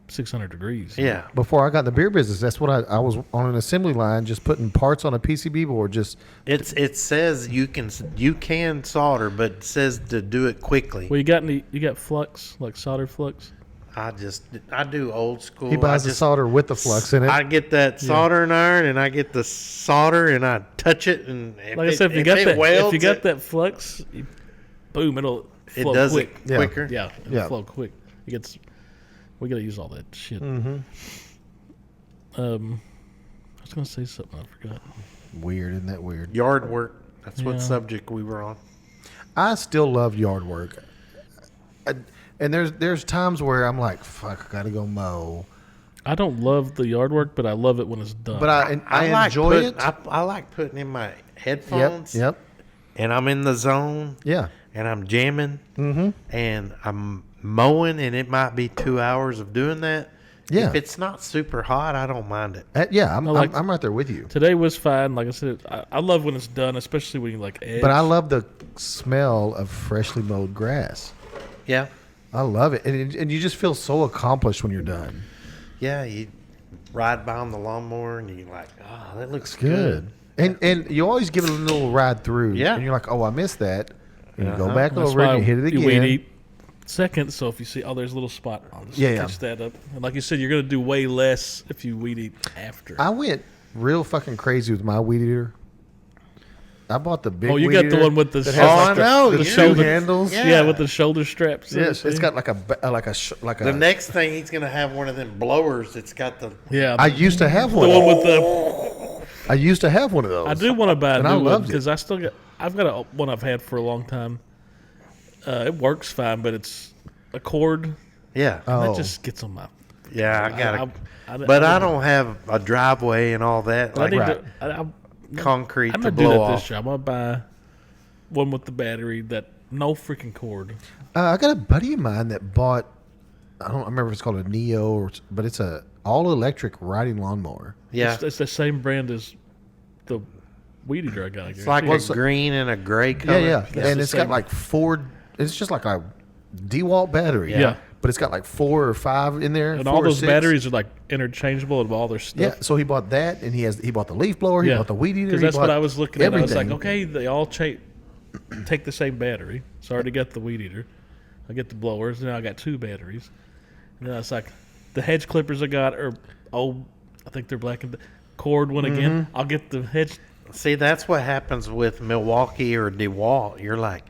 Speaker 2: 600 degrees.
Speaker 3: Yeah.
Speaker 4: before I got in the beer business. That's what I was on an assembly line, just putting parts on a PCB board. Just
Speaker 3: It says you can solder, but it says to do it quickly.
Speaker 2: Well, you got flux, like solder flux?
Speaker 3: I do old school.
Speaker 4: he buys
Speaker 3: I
Speaker 4: the solder with the flux in it.
Speaker 3: I get that soldering iron and I get the solder and I touch it, and
Speaker 2: Like I said, if you got that flux, boom, it'll
Speaker 3: it
Speaker 2: flow
Speaker 3: does
Speaker 2: quick.
Speaker 3: it quicker.
Speaker 2: Yeah, it'll
Speaker 4: Yeah.
Speaker 2: flow quick. We gotta use all that shit. I was gonna say something, I forgot.
Speaker 4: Weird, isn't that weird?
Speaker 3: Yard work. That's
Speaker 2: Yeah.
Speaker 3: what subject we were on.
Speaker 4: I still love yard work. And there's times where I'm like, fuck, I gotta go mow.
Speaker 2: I don't love the yard work, but I love it when it's done.
Speaker 4: But I
Speaker 3: like
Speaker 4: enjoy it.
Speaker 3: I like putting in my
Speaker 4: Yep,
Speaker 3: headphones.
Speaker 4: yep,
Speaker 3: And I'm in the zone.
Speaker 4: yeah.
Speaker 3: And I'm jamming. And I'm mowing, and it might be 2 hours of doing that.
Speaker 4: Yeah.
Speaker 3: If it's not super hot, I don't mind it.
Speaker 4: Yeah, I'm
Speaker 2: like-
Speaker 4: right there with you.
Speaker 2: Today was fine. Like I said, I love when it's done, especially when you like edge.
Speaker 4: But I love the smell of freshly mowed grass.
Speaker 3: Yeah.
Speaker 4: I love it, and you just feel so accomplished when you're done.
Speaker 3: Yeah, you ride by on the lawnmower, and you're like, oh, that looks
Speaker 4: Good.
Speaker 3: good.
Speaker 4: And you always give it a little ride through.
Speaker 3: Yeah.
Speaker 4: And you're like, oh, I missed that. And you go
Speaker 3: Uh-huh.
Speaker 4: back
Speaker 2: That's
Speaker 4: over it
Speaker 2: why
Speaker 4: and you hit it
Speaker 2: you
Speaker 4: again.
Speaker 2: weed eat second. So if you see, there's a little spot, I'll just
Speaker 4: Yeah.
Speaker 2: touch that up. And like you said, you're gonna do way less if you weed eat after.
Speaker 4: I went real fucking crazy with my weed eater. I bought the big.
Speaker 2: Oh, you
Speaker 4: weed
Speaker 2: got the
Speaker 4: eater
Speaker 2: one with the
Speaker 4: that
Speaker 2: Oh,
Speaker 4: has
Speaker 3: I know,
Speaker 4: the
Speaker 3: yeah.
Speaker 4: shoulder handles.
Speaker 3: Yeah.
Speaker 2: yeah, with the shoulder straps.
Speaker 4: Yes, it's got like a
Speaker 3: The next thing, he's going to have one of them blowers that's got the...
Speaker 2: yeah.
Speaker 4: I used to have
Speaker 2: the
Speaker 4: one.
Speaker 2: one with the.
Speaker 4: I used to have one of those.
Speaker 2: I do want to buy a
Speaker 4: And I
Speaker 2: new one
Speaker 4: loved it.
Speaker 2: because I've got one I've had for a long time. It works fine, but it's a cord.
Speaker 3: Yeah.
Speaker 4: Oh.
Speaker 2: That just gets on my.
Speaker 3: Yeah, I got it.
Speaker 2: I
Speaker 3: But I don't have a driveway and all that,
Speaker 2: I
Speaker 3: like
Speaker 2: need
Speaker 4: right.
Speaker 3: concrete
Speaker 2: I'm
Speaker 3: to
Speaker 2: gonna do
Speaker 3: blow
Speaker 2: that this
Speaker 3: off.
Speaker 2: year. I'm gonna buy one with the battery that no freaking cord.
Speaker 4: I got a buddy of mine that bought. I don't remember if it's called a Neo but it's a all electric riding lawnmower.
Speaker 3: Yeah.
Speaker 2: It's the same brand as the weed eater I got.
Speaker 3: It's like a green and a gray color.
Speaker 4: Yeah.
Speaker 2: That's
Speaker 4: And
Speaker 2: the
Speaker 4: it's got
Speaker 2: same.
Speaker 4: like 4. It's just like a DeWalt battery.
Speaker 2: Yeah.
Speaker 4: But it's got like 4 or 5 in there.
Speaker 2: and
Speaker 4: 4
Speaker 2: all
Speaker 4: or
Speaker 2: those
Speaker 4: 6.
Speaker 2: batteries are like interchangeable of all their stuff.
Speaker 4: Yeah. So he bought that, and he bought the leaf blower. He bought the weed eater.
Speaker 2: Because
Speaker 4: he
Speaker 2: that's what
Speaker 4: bought
Speaker 2: I was looking at. I was like,
Speaker 4: everything.
Speaker 2: okay, they all take the same battery. So I already got the weed eater. I get the blowers, and now I got 2 batteries. And then I was like, the hedge clippers I got are old. I think they're black and cord one again. I'll get the hedge.
Speaker 3: See, that's what happens with Milwaukee or DeWalt. You're like,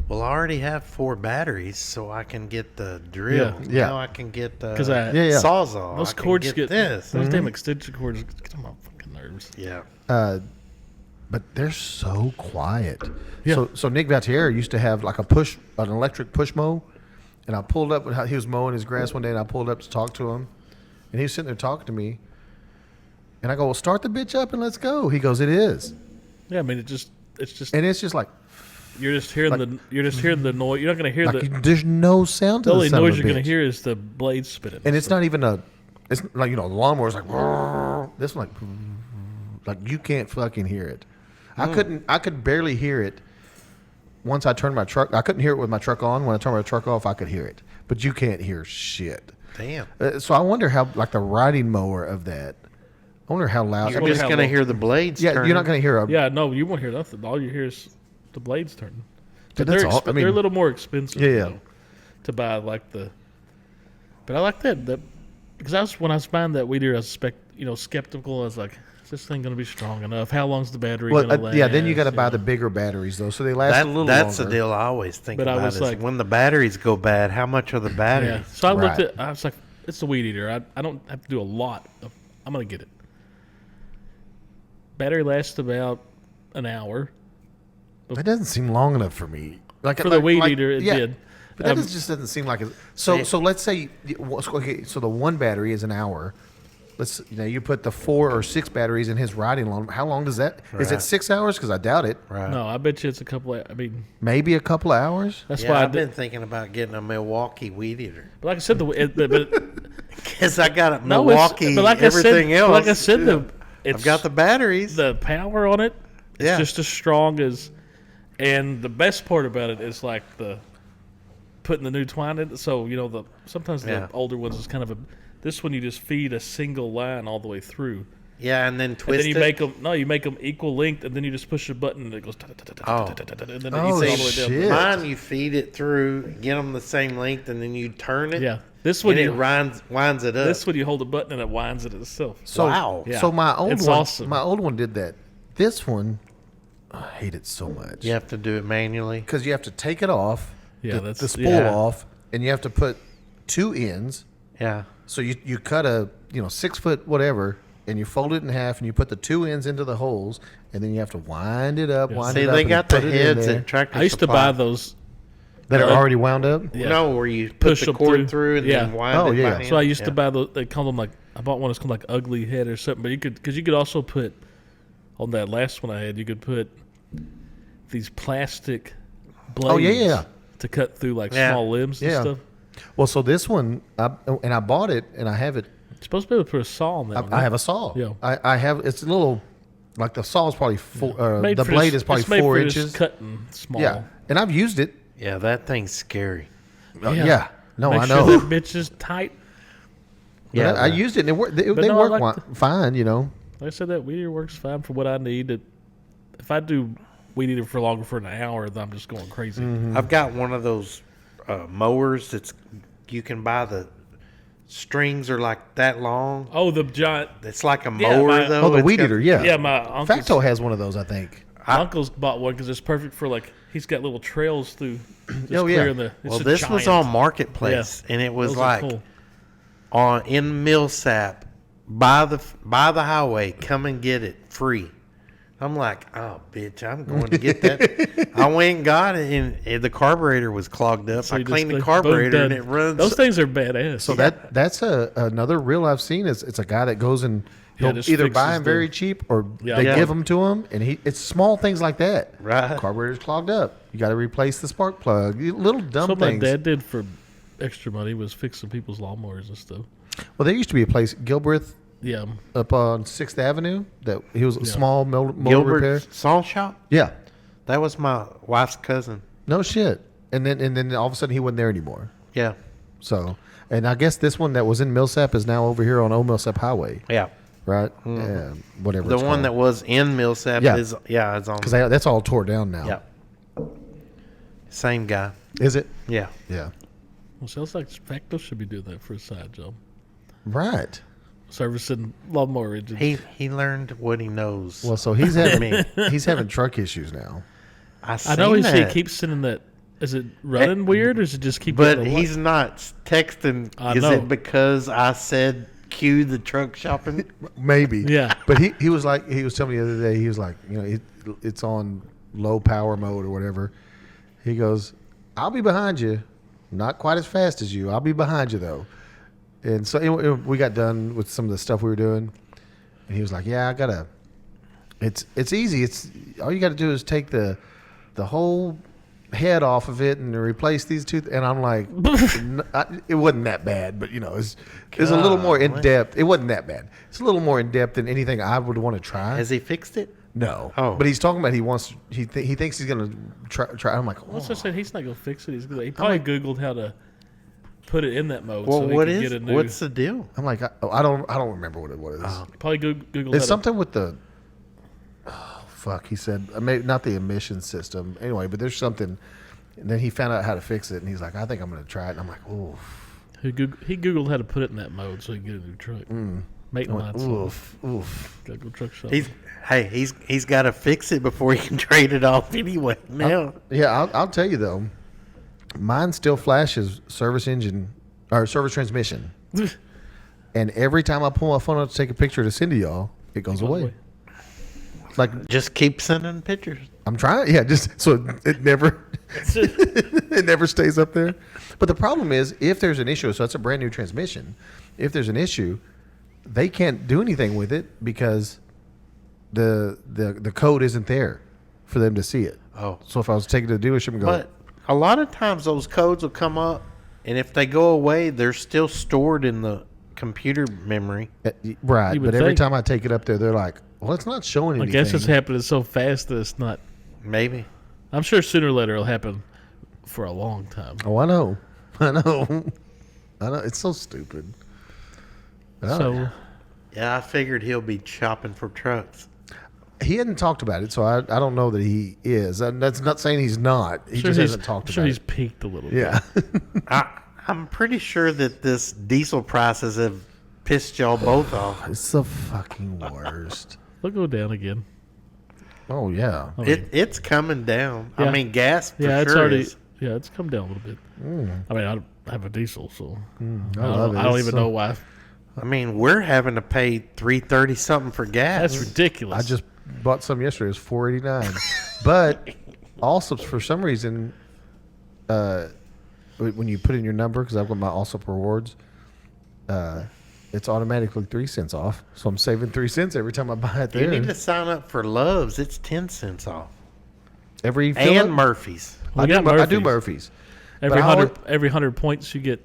Speaker 3: well, I already have 4 batteries, so I can get the drill.
Speaker 4: Yeah.
Speaker 3: Now I can get the
Speaker 2: 'Cause I-
Speaker 4: Yeah.
Speaker 3: Sawzall.
Speaker 2: Those
Speaker 3: I can
Speaker 2: cords
Speaker 3: get this.
Speaker 2: those damn extension cords get on my fucking nerves.
Speaker 3: Yeah.
Speaker 4: But they're so quiet.
Speaker 2: Yeah.
Speaker 4: So Nick Valtier used to have like an electric push mow, and I pulled up. He was mowing his grass one day, and I pulled up to talk to him, and he was sitting there talking to me, and I go, "Well, start the bitch up and let's go." He goes, "It is,"
Speaker 2: Yeah, I mean it's just
Speaker 4: and it's just like
Speaker 2: you're just hearing the noise. You're not gonna hear
Speaker 4: there's no sound to
Speaker 2: the
Speaker 4: the
Speaker 2: only
Speaker 4: son
Speaker 2: noise
Speaker 4: of a
Speaker 2: you're gonna
Speaker 4: bitch.
Speaker 2: hear is the blades spinning.
Speaker 4: And it's not even it's like, the lawnmower's like, this one like you can't fucking hear it. I could barely hear it once I turned my truck. I couldn't hear it with my truck on. When I turned my truck off, I could hear it. But you can't hear shit.
Speaker 3: Damn.
Speaker 4: So I wonder how, like the riding mower of that, I wonder how loud.
Speaker 3: You're
Speaker 2: wonder
Speaker 3: just
Speaker 2: how
Speaker 3: going to
Speaker 2: low-
Speaker 3: hear the blades
Speaker 4: yeah,
Speaker 3: turning.
Speaker 4: you're not going to hear a.
Speaker 2: Yeah, no, you won't hear nothing. All you hear is the blades turning.
Speaker 4: But
Speaker 2: But
Speaker 4: that's all- I mean-
Speaker 2: they're a little more expensive.
Speaker 4: Yeah, yeah.
Speaker 2: though, to buy like the. But I like that. because when I was buying that weed eater, I was skeptical. I was like, is this thing going to be strong enough? How long's the battery going to last?
Speaker 4: Yeah, then you got to buy the bigger batteries though, so they last a little
Speaker 3: That's
Speaker 4: longer.
Speaker 3: the deal I always think
Speaker 2: But I
Speaker 3: about
Speaker 2: was
Speaker 3: is
Speaker 2: like-
Speaker 3: when the batteries go bad, how much are the batteries?
Speaker 2: Yeah. So I looked
Speaker 4: Right.
Speaker 2: at. I was like, it's a weed eater. I don't have to do a lot. I'm going to get it. Battery lasts about an hour.
Speaker 4: That doesn't seem long enough for me. Like
Speaker 2: For the weed eater, it did.
Speaker 4: But that just doesn't seem like it. So let's say okay. So the one battery is an hour. You put the 4 or 6 batteries in his riding lawn. How long does that? Is it
Speaker 3: Right.
Speaker 4: 6 hours? Because I doubt it.
Speaker 3: Right.
Speaker 2: No, I bet you it's a couple.
Speaker 4: Maybe a couple of hours.
Speaker 2: That's
Speaker 3: Yeah,
Speaker 2: why I
Speaker 3: I've
Speaker 2: did.
Speaker 3: been thinking about getting a Milwaukee weed eater.
Speaker 2: But like I said,
Speaker 3: Because I got a
Speaker 2: no,
Speaker 3: Milwaukee,
Speaker 2: but like
Speaker 3: everything
Speaker 2: I said,
Speaker 3: else.
Speaker 2: Like I said,
Speaker 3: I've got the batteries.
Speaker 2: the power on it. It's
Speaker 3: Yeah.
Speaker 2: just as strong as, and the best part about it is like the putting the new twine in. So sometimes
Speaker 3: Yeah.
Speaker 2: the older ones is kind of a. This one you just feed a single line all the way through.
Speaker 3: Yeah, and then
Speaker 2: And
Speaker 3: twist
Speaker 2: then you
Speaker 3: it.
Speaker 2: make them equal length, and then you just push a button and it goes.
Speaker 3: Oh.
Speaker 2: And then
Speaker 4: Oh,
Speaker 2: it eats all the way down.
Speaker 4: shit.
Speaker 3: Mine, you feed it through, get them the same length, and then you turn it.
Speaker 2: Yeah, this one
Speaker 3: and it
Speaker 2: you
Speaker 3: winds it up.
Speaker 2: this one you hold a button and it winds it itself.
Speaker 4: So,
Speaker 3: Wow.
Speaker 2: Yeah.
Speaker 4: So my old
Speaker 2: It's
Speaker 4: one,
Speaker 2: awesome.
Speaker 4: my old one did that. This one, I hate it so much.
Speaker 3: You have to do it manually.
Speaker 4: Because you have to take it off,
Speaker 2: Yeah,
Speaker 4: the
Speaker 2: that's-
Speaker 4: spool
Speaker 3: yeah.
Speaker 4: off, and you have to put 2 ends.
Speaker 3: Yeah.
Speaker 4: So you cut a 6 foot whatever, and you fold it in half, and you put the 2 ends into the holes, and then you have to wind it up, wind
Speaker 3: See,
Speaker 4: it up.
Speaker 3: they
Speaker 4: and
Speaker 3: got the
Speaker 4: put it in
Speaker 3: heads
Speaker 4: there
Speaker 3: at Tractor
Speaker 2: I used to
Speaker 3: Supply.
Speaker 2: buy those.
Speaker 4: that are already wound up.
Speaker 2: Yeah.
Speaker 3: No, where you put
Speaker 2: Push
Speaker 3: the
Speaker 2: them
Speaker 3: cord through and
Speaker 2: Yeah.
Speaker 3: then wind
Speaker 4: Oh,
Speaker 3: it
Speaker 4: yeah.
Speaker 3: by hand.
Speaker 2: So I used to
Speaker 3: Yeah.
Speaker 2: buy those. They call them like I bought one that's called like Ugly Head or something. But you could also put on that last one I had. You could put these plastic blades.
Speaker 4: Oh, yeah.
Speaker 2: To cut through like
Speaker 3: Yeah.
Speaker 2: small limbs and
Speaker 4: Yeah.
Speaker 2: stuff.
Speaker 4: Well, so this one, I bought it, and I have it.
Speaker 2: You're supposed to be able to put a saw on that. one,
Speaker 4: I
Speaker 2: right?
Speaker 4: have a saw.
Speaker 2: Yeah.
Speaker 4: I have. It's a little, like the saw is probably
Speaker 2: Made
Speaker 4: the
Speaker 2: for
Speaker 4: blade
Speaker 2: just-
Speaker 4: is probably
Speaker 2: it's made
Speaker 4: 4
Speaker 2: for just
Speaker 4: inches.
Speaker 2: cutting small.
Speaker 4: Yeah, and I've used it.
Speaker 3: Yeah, that thing's scary.
Speaker 4: Yeah. No,
Speaker 2: Make
Speaker 4: I
Speaker 2: sure
Speaker 4: know.
Speaker 2: that bitch is tight.
Speaker 3: Yeah,
Speaker 4: I used it, and it worked. They
Speaker 2: no, I
Speaker 4: work
Speaker 2: like
Speaker 4: fine.
Speaker 2: Like I said, that weed eater works fine for what I need. If I do weed eater for longer for an hour, then I'm just going crazy.
Speaker 3: I've got one of those mowers that's you can buy the strings are like that long.
Speaker 2: Oh, the giant.
Speaker 3: It's like a
Speaker 2: Yeah,
Speaker 3: mower
Speaker 2: my-
Speaker 3: though.
Speaker 4: Oh, the
Speaker 3: It's
Speaker 4: weed
Speaker 3: got-
Speaker 4: eater. Yeah.
Speaker 2: Yeah, my uncle's,
Speaker 4: Facto has one of those, I think.
Speaker 2: uncle's bought one because it's perfect for like he's got little trails through. Just
Speaker 4: Oh, yeah.
Speaker 2: clearing the. It's
Speaker 3: Well,
Speaker 2: a
Speaker 3: this was
Speaker 2: giant.
Speaker 3: on Marketplace, and it was
Speaker 2: Those are
Speaker 3: like
Speaker 2: cool.
Speaker 3: in Millsap by the highway. Come and get it free. I'm like, oh, bitch, I'm going to get that. I went and got it, and the carburetor was clogged up.
Speaker 2: So
Speaker 3: I
Speaker 2: you
Speaker 3: cleaned the
Speaker 2: just,
Speaker 3: carburetor,
Speaker 2: boom,
Speaker 3: and
Speaker 2: done.
Speaker 3: it runs.
Speaker 2: Those things are badass.
Speaker 4: So that's another reel I've seen. Is it's a guy that goes and
Speaker 2: Yeah,
Speaker 4: he'll
Speaker 2: just
Speaker 4: either
Speaker 2: fixes
Speaker 4: buy them
Speaker 2: the-
Speaker 4: very cheap or
Speaker 2: Yeah.
Speaker 4: they
Speaker 3: Yeah.
Speaker 4: give them to him, and it's small things like that.
Speaker 3: Right.
Speaker 4: Carburetor's clogged up. You got to replace the spark plug. Little dumb
Speaker 2: what my
Speaker 4: things.
Speaker 2: dad did for extra money was fixing people's lawnmowers and stuff.
Speaker 4: Well, there used to be a place, Gilbreth,
Speaker 2: Yeah,
Speaker 4: up on 6th Avenue. That he was a small motor repair.
Speaker 3: Gilbert Saw Shop.
Speaker 4: Yeah.
Speaker 3: That was my wife's cousin.
Speaker 4: No shit. And then all of a sudden he wasn't there anymore.
Speaker 3: Yeah.
Speaker 4: So, and I guess this one that was in Millsap is now over here on Old Millsap Highway,
Speaker 3: Yeah.
Speaker 4: right? Yeah, whatever.
Speaker 3: The one that was in Millsap
Speaker 4: Yeah.
Speaker 3: is it's on.
Speaker 4: because that's all tore down now.
Speaker 3: Yeah. Same guy.
Speaker 4: Is it?
Speaker 3: Yeah.
Speaker 4: Yeah.
Speaker 2: well, sounds like Facto should be doing that for a side job,
Speaker 4: Right.
Speaker 2: servicing lawnmower engines.
Speaker 3: He learned what he knows.
Speaker 4: Well, so he's having
Speaker 3: me.
Speaker 4: he's having truck issues now.
Speaker 2: I know
Speaker 3: that.
Speaker 2: he keeps sending that. Is it running weird, or is it just keep?
Speaker 3: But
Speaker 2: getting a
Speaker 3: he's not texting.
Speaker 2: I
Speaker 3: Is
Speaker 2: know.
Speaker 3: it because I said cue the truck shopping?
Speaker 4: Maybe.
Speaker 2: Yeah.
Speaker 4: But he was like, he was telling me the other day, he was like, it's on low power mode or whatever. He goes, I'll be behind you. Not quite as fast as you. I'll be behind you though. And so we got done with some of the stuff we were doing. And he was like, yeah, I gotta, it's easy. It's all you got to do is take the whole head off of it and replace these two. And I'm like, it wasn't that bad, but it's a little more in depth. It wasn't that bad. It's a little more in depth than anything I would want to try.
Speaker 3: Has he fixed it?
Speaker 4: No.
Speaker 3: Oh.
Speaker 4: But he's talking about he thinks he's gonna try. I'm like,
Speaker 2: Once I said he's not gonna fix it, he probably Googled how to put it in that mode.
Speaker 3: Well,
Speaker 2: so he
Speaker 3: what
Speaker 2: could
Speaker 3: is?
Speaker 2: get a new,
Speaker 3: What's the deal?
Speaker 4: I'm like, I don't remember what it was.
Speaker 2: Probably Googled.
Speaker 4: It's
Speaker 2: how
Speaker 4: something with the. Oh fuck! He said not the emission system. Anyway, but there's something. And then he found out how to fix it, and he's like, I think I'm gonna try it. And I'm like, oh.
Speaker 2: He Googled how to put it in that mode so he can get a new truck. Make lines.
Speaker 4: Oof.
Speaker 2: Gotta go truck shop.
Speaker 3: He's got to fix it before he can trade it off anyway. Now,
Speaker 4: Yeah, I'll tell you though, mine still flashes service engine or service transmission, and every time I pull my phone out to take a picture to send to y'all, it goes away. Like
Speaker 3: just keep sending pictures.
Speaker 4: I'm trying, yeah, just so it never it never stays up there. But the problem is, if there's an issue, so it's a brand new transmission. If there's an issue, they can't do anything with it because the code isn't there for them to see it.
Speaker 3: Oh.
Speaker 4: So if I was taking it to the dealership and go,
Speaker 3: But a lot of times those codes will come up, and if they go away, they're still stored in the computer memory.
Speaker 4: Right,
Speaker 2: You would
Speaker 4: but every
Speaker 2: think.
Speaker 4: time I take it up there, they're like, well, it's not showing
Speaker 2: I
Speaker 4: anything.
Speaker 2: guess it's happening so fast that it's not.
Speaker 3: Maybe.
Speaker 2: I'm sure sooner or later it'll happen for a long time.
Speaker 4: Oh, I know. I know. It's so stupid.
Speaker 2: So
Speaker 3: Yeah, I figured he'll be shopping for trucks.
Speaker 4: He hadn't talked about it, so I don't know that he is. And that's not saying he's not. He just hasn't talked
Speaker 2: sure
Speaker 4: about
Speaker 2: he's
Speaker 4: it.
Speaker 2: peaked a little
Speaker 4: Yeah.
Speaker 3: I'm pretty sure that this diesel prices have pissed y'all both off.
Speaker 4: It's the fucking worst.
Speaker 2: They'll go down again.
Speaker 4: Oh, yeah.
Speaker 2: I mean,
Speaker 3: It's coming down.
Speaker 2: Yeah.
Speaker 3: I mean, gas for
Speaker 2: yeah,
Speaker 3: sure
Speaker 2: it's already.
Speaker 3: is.
Speaker 2: Yeah, it's come down a little bit. I mean, I have a diesel, so
Speaker 4: I love it.
Speaker 2: I don't
Speaker 4: It's
Speaker 2: even
Speaker 4: so-
Speaker 2: know why.
Speaker 3: I mean, we're having to pay $3.30 something for gas.
Speaker 2: That's ridiculous.
Speaker 4: I just bought some yesterday. It was $4.89. But Allsup's, for some reason, when you put in your number, because I've got my Allsup rewards, it's automatically 3 cents off. So I'm saving 3 cents every time I buy it
Speaker 3: You
Speaker 4: there.
Speaker 3: need to sign up for Love's. It's 10 cents off.
Speaker 4: Every
Speaker 3: And
Speaker 4: fill-up?
Speaker 3: Murphy's.
Speaker 2: We
Speaker 4: I
Speaker 2: got
Speaker 4: do
Speaker 2: Murphy's.
Speaker 4: Murphy's.
Speaker 2: every
Speaker 4: but I
Speaker 2: 100 points you get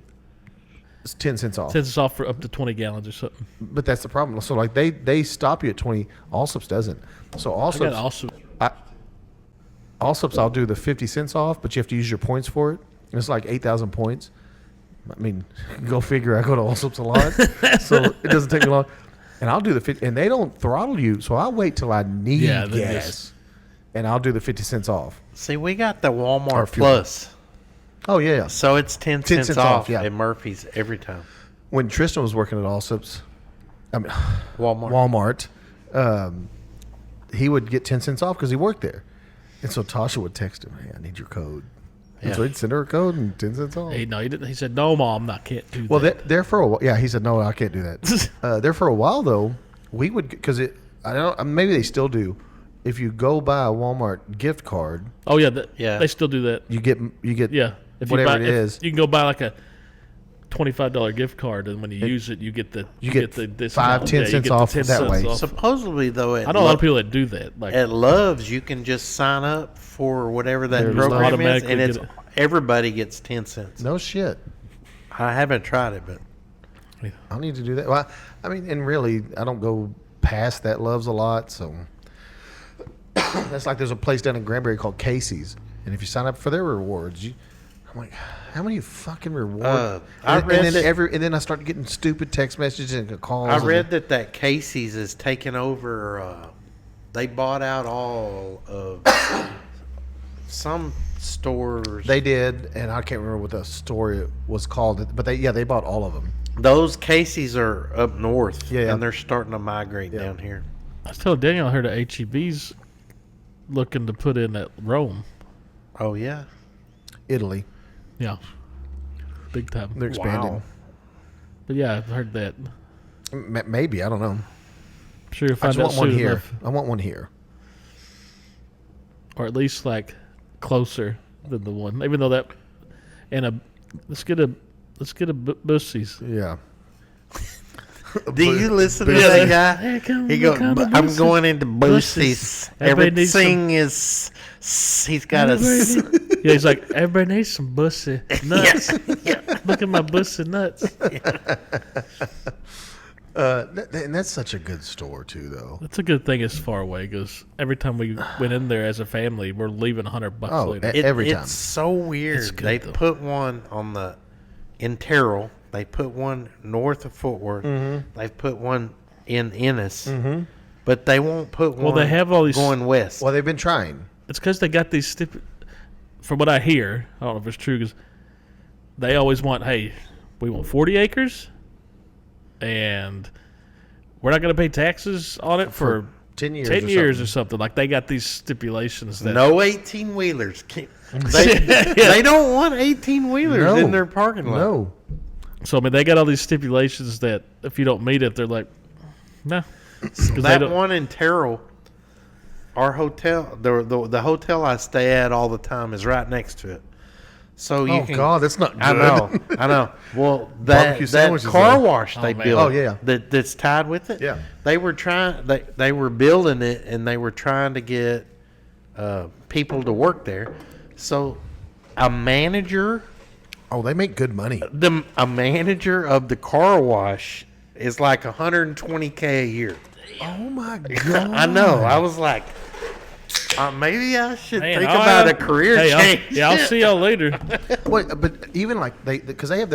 Speaker 4: It's 10 cents off.
Speaker 2: 10 cents off for up to 20 gallons or something.
Speaker 4: But that's the problem. So like they stop you at 20. Allsups doesn't. So
Speaker 2: I got
Speaker 4: Allsups,
Speaker 2: also
Speaker 4: Allsups, I'll do the 50 cents off, but you have to use your points for it. And it's like 8,000 points. I mean, go figure. I go to Allsups a lot, so it doesn't take me long. And I'll do the 50, and they don't throttle you, so I'll wait till I need
Speaker 2: Yeah, they
Speaker 4: gas,
Speaker 2: just-
Speaker 4: and I'll do the 50 cents off.
Speaker 3: See, we got the
Speaker 4: Or
Speaker 3: Walmart
Speaker 4: fuel.
Speaker 3: Plus.
Speaker 4: Oh yeah.
Speaker 3: So it's 10 cents,
Speaker 4: cents
Speaker 3: off
Speaker 4: off, yeah.
Speaker 3: at Murphy's every time.
Speaker 4: When Tristan was working at Allsups, I mean
Speaker 3: Walmart.
Speaker 4: Walmart, he would get 10 cents off because he worked there, and so Tasha would text him, "Hey, I need your code." And
Speaker 3: Yeah.
Speaker 4: so he'd send her a code and 10 cents off.
Speaker 2: he didn't. He said, "No, Mom, I can't do
Speaker 4: Well,
Speaker 2: that."
Speaker 4: there for a while, yeah, he said, "No, I can't do that." There for a while though, we would because it. I don't. Maybe they still do. If you go buy a Walmart gift card,
Speaker 2: Oh yeah,
Speaker 3: Yeah.
Speaker 2: They still do that.
Speaker 4: you get
Speaker 2: Yeah, if
Speaker 4: whatever
Speaker 2: you buy,
Speaker 4: it is.
Speaker 2: you can go buy like a $25 gift card, and when you use it, you get the
Speaker 4: get
Speaker 2: the
Speaker 4: 5,
Speaker 2: discount.
Speaker 4: 10
Speaker 2: you
Speaker 4: cents
Speaker 2: get the
Speaker 4: off
Speaker 2: 10
Speaker 4: that
Speaker 2: cents
Speaker 4: way.
Speaker 2: off.
Speaker 3: Supposedly, though,
Speaker 2: I know a lot of people that do that. Like
Speaker 3: at Love's, you can just sign up for whatever that
Speaker 4: There's
Speaker 3: program is,
Speaker 2: automatically
Speaker 3: and it's
Speaker 2: get it.
Speaker 3: everybody gets 10 cents.
Speaker 4: no shit.
Speaker 3: I haven't tried it, but
Speaker 4: I need to do that. Well, I mean, and really, I don't go past that Loves a lot, so that's like there's a place down in Granbury called Casey's, and if you sign up for their rewards, I'm like, how many fucking rewards?
Speaker 3: I read that-
Speaker 4: and then I start getting stupid text messages and calls.
Speaker 3: I
Speaker 4: and-
Speaker 3: read that Casey's is taking over. They bought out all of some stores.
Speaker 4: They did, and I can't remember what the store was called, but they bought all of them.
Speaker 3: Those Casey's are up north,
Speaker 4: Yeah.
Speaker 3: and they're starting to migrate down here.
Speaker 2: I was telling Daniel, I heard of HEB's looking to put in at Rome.
Speaker 3: Oh yeah,
Speaker 4: Italy,
Speaker 2: Yeah, big time.
Speaker 4: they're expanding.
Speaker 3: Wow.
Speaker 2: But yeah, I've heard that.
Speaker 4: Maybe I don't know.
Speaker 2: I'm sure you'll
Speaker 4: I
Speaker 2: find
Speaker 4: just
Speaker 2: out
Speaker 4: want one
Speaker 2: soon
Speaker 4: here.
Speaker 2: enough,
Speaker 4: I want one here.
Speaker 2: or at least like closer than the one. Even though that, and let's get a Buc-cees.
Speaker 4: Yeah.
Speaker 3: Do you listen to
Speaker 2: Yeah.
Speaker 3: that guy?
Speaker 2: Here come-
Speaker 3: He
Speaker 2: here
Speaker 3: goes,
Speaker 2: come the
Speaker 3: I'm
Speaker 2: Buc-cees."
Speaker 3: going into Buc-cees.
Speaker 2: Everybody needs
Speaker 3: Everything is. He's got a.
Speaker 2: Yeah, he's like, everybody needs some bussy nuts. Look at my bussy nuts.
Speaker 4: And that's such a good store too, though.
Speaker 2: That's a good thing. It's far away because every time we went in there as a family, we're leaving $100
Speaker 4: Oh,
Speaker 2: later.
Speaker 4: every time.
Speaker 3: It's so weird.
Speaker 2: It's good,
Speaker 3: They
Speaker 2: though.
Speaker 3: put one in Terrell. They put one north of Fort Worth.
Speaker 4: Mm-hmm.
Speaker 3: They've put one in Ennis. But they won't put one.
Speaker 2: Well, they have all these-
Speaker 3: going west.
Speaker 4: Well, they've been trying.
Speaker 2: It's because they got these stupid. From what I hear, I don't know if it's true, because they always want, hey, we want 40 acres, and we're not going to pay taxes on it for
Speaker 4: 10 years.
Speaker 2: 10 years or something. Like they got these stipulations that
Speaker 3: No 18-wheelers. They don't want 18-wheelers in their parking lot.
Speaker 4: No.
Speaker 2: So I mean, they got all these stipulations that if you don't meet it, they're like, no.
Speaker 3: That one in Terrell, our hotel, the hotel I stay at all the time is right next to it. So you can.
Speaker 4: God, that's not good.
Speaker 3: I know. Well,
Speaker 4: Barbecue
Speaker 3: that
Speaker 4: sandwiches,
Speaker 3: car
Speaker 4: though.
Speaker 3: wash they
Speaker 2: man.
Speaker 3: built.
Speaker 4: Oh, yeah.
Speaker 3: That's tied with it.
Speaker 4: Yeah.
Speaker 3: They were trying. They were building it, and they were trying to get people to work there. So a manager.
Speaker 4: Oh, they make good money.
Speaker 3: A manager of the car wash is like $120K a year.
Speaker 4: Oh my God.
Speaker 3: I know. I was like, maybe I should
Speaker 2: Man,
Speaker 3: think
Speaker 2: all
Speaker 3: about
Speaker 2: right.
Speaker 3: a career
Speaker 2: Hey,
Speaker 3: change.
Speaker 2: I'll see y'all later.
Speaker 4: Wait, but even like because they have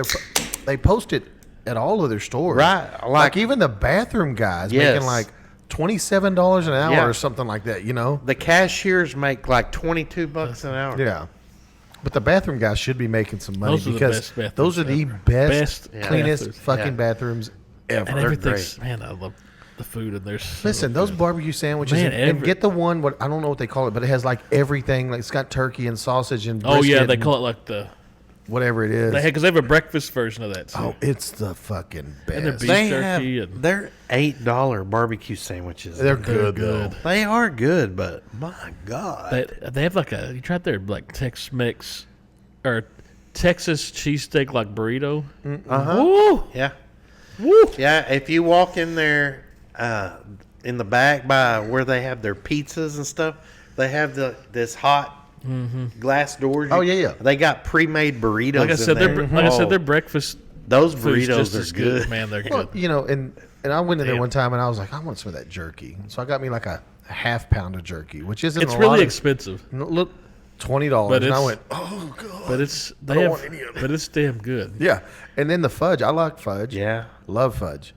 Speaker 4: they post it at all of their stores,
Speaker 3: Right,
Speaker 4: Like even the bathroom guys
Speaker 3: Yes.
Speaker 4: making like $27 an hour
Speaker 3: Yeah.
Speaker 4: or something like that. You know?
Speaker 3: The cashiers make like $22 an hour.
Speaker 4: Yeah. But the bathroom guys should be making some money
Speaker 2: Those are the
Speaker 4: because
Speaker 2: best bathrooms
Speaker 4: those are the
Speaker 2: ever.
Speaker 4: best,
Speaker 2: Best
Speaker 4: cleanest
Speaker 2: bathrooms.
Speaker 4: fucking
Speaker 3: Yeah.
Speaker 4: bathrooms ever.
Speaker 2: And
Speaker 3: They're
Speaker 2: everything's,
Speaker 3: great.
Speaker 2: man, I love the food in there.
Speaker 4: Listen, those barbecue sandwiches,
Speaker 2: Man,
Speaker 4: and get the one. What I don't know what they call it, but it has like everything. Like it's got turkey and sausage and
Speaker 2: Oh yeah,
Speaker 4: brisket
Speaker 2: they
Speaker 4: and
Speaker 2: call it like the
Speaker 4: whatever it is.
Speaker 2: because they have a breakfast version of that too.
Speaker 4: Oh, it's the fucking
Speaker 2: And they're
Speaker 4: best.
Speaker 2: beef
Speaker 3: They
Speaker 2: jerky
Speaker 3: have
Speaker 2: and
Speaker 3: they're $8 barbecue sandwiches.
Speaker 4: They're
Speaker 2: they're
Speaker 4: good,
Speaker 2: good.
Speaker 4: though.
Speaker 3: They are good, but my God,
Speaker 2: They have like you tried their like Tex-Mex or Texas cheesesteak like burrito. Woo!
Speaker 3: yeah,
Speaker 2: Woo!
Speaker 3: yeah. If you walk in there, in the back by where they have their pizzas and stuff, they have this hot glass doors.
Speaker 4: Oh, yeah.
Speaker 3: They got pre-made burritos.
Speaker 2: Like I said,
Speaker 3: in there.
Speaker 2: their breakfast
Speaker 3: those
Speaker 2: food's
Speaker 3: burritos
Speaker 2: just
Speaker 3: are
Speaker 2: as
Speaker 3: good.
Speaker 2: Man, they're
Speaker 4: Well,
Speaker 2: good.
Speaker 4: you know, and I went in there
Speaker 2: Damn.
Speaker 4: one time and I was like, I want some of that jerky. So I got me like a half pound of jerky, which isn't
Speaker 2: It's
Speaker 4: a
Speaker 2: really
Speaker 4: lot of,
Speaker 2: expensive,
Speaker 4: Look, $20,
Speaker 2: But
Speaker 4: and I
Speaker 2: it's-
Speaker 4: went, oh God.
Speaker 2: but it's they
Speaker 4: don't
Speaker 2: have,
Speaker 4: want any of it.
Speaker 2: but it's damn good.
Speaker 4: Yeah, and then the fudge. I like fudge.
Speaker 3: Yeah,
Speaker 4: Love fudge.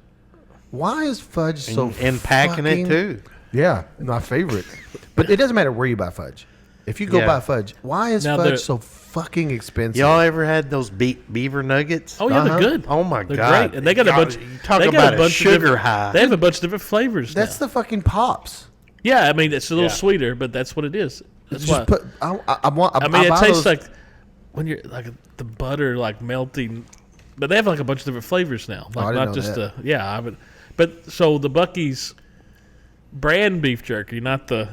Speaker 4: Why is fudge so
Speaker 3: and packing it
Speaker 4: fucking-
Speaker 3: too.
Speaker 4: Yeah, my favorite. But it doesn't matter where you buy fudge. If you go
Speaker 3: Yeah.
Speaker 4: buy fudge, why is
Speaker 2: Now they're-
Speaker 4: fudge so fucking expensive?
Speaker 3: Y'all ever had those beaver nuggets?
Speaker 2: Oh yeah,
Speaker 4: Uh-huh.
Speaker 2: they're good.
Speaker 3: Oh my
Speaker 2: They're
Speaker 3: God!
Speaker 2: great. And they got a
Speaker 3: God,
Speaker 2: bunch.
Speaker 3: you talk
Speaker 2: they got
Speaker 3: about
Speaker 2: a
Speaker 3: a
Speaker 2: bunch
Speaker 3: sugar
Speaker 2: of different,
Speaker 3: high.
Speaker 2: They have a bunch of different flavors.
Speaker 4: That's
Speaker 2: now.
Speaker 4: the fucking pops.
Speaker 2: Yeah, I mean it's a little
Speaker 3: Yeah.
Speaker 2: sweeter, but that's what it is. That's
Speaker 4: Just
Speaker 2: why.
Speaker 4: put. I want.
Speaker 2: I mean, it
Speaker 4: buy
Speaker 2: tastes
Speaker 4: those-
Speaker 2: like when you're like the butter like melting, but they have like a bunch of different flavors now. Like
Speaker 4: I didn't
Speaker 2: not
Speaker 4: know
Speaker 2: just
Speaker 4: that.
Speaker 2: the I would, but so the Buc-cees brand beef jerky, not the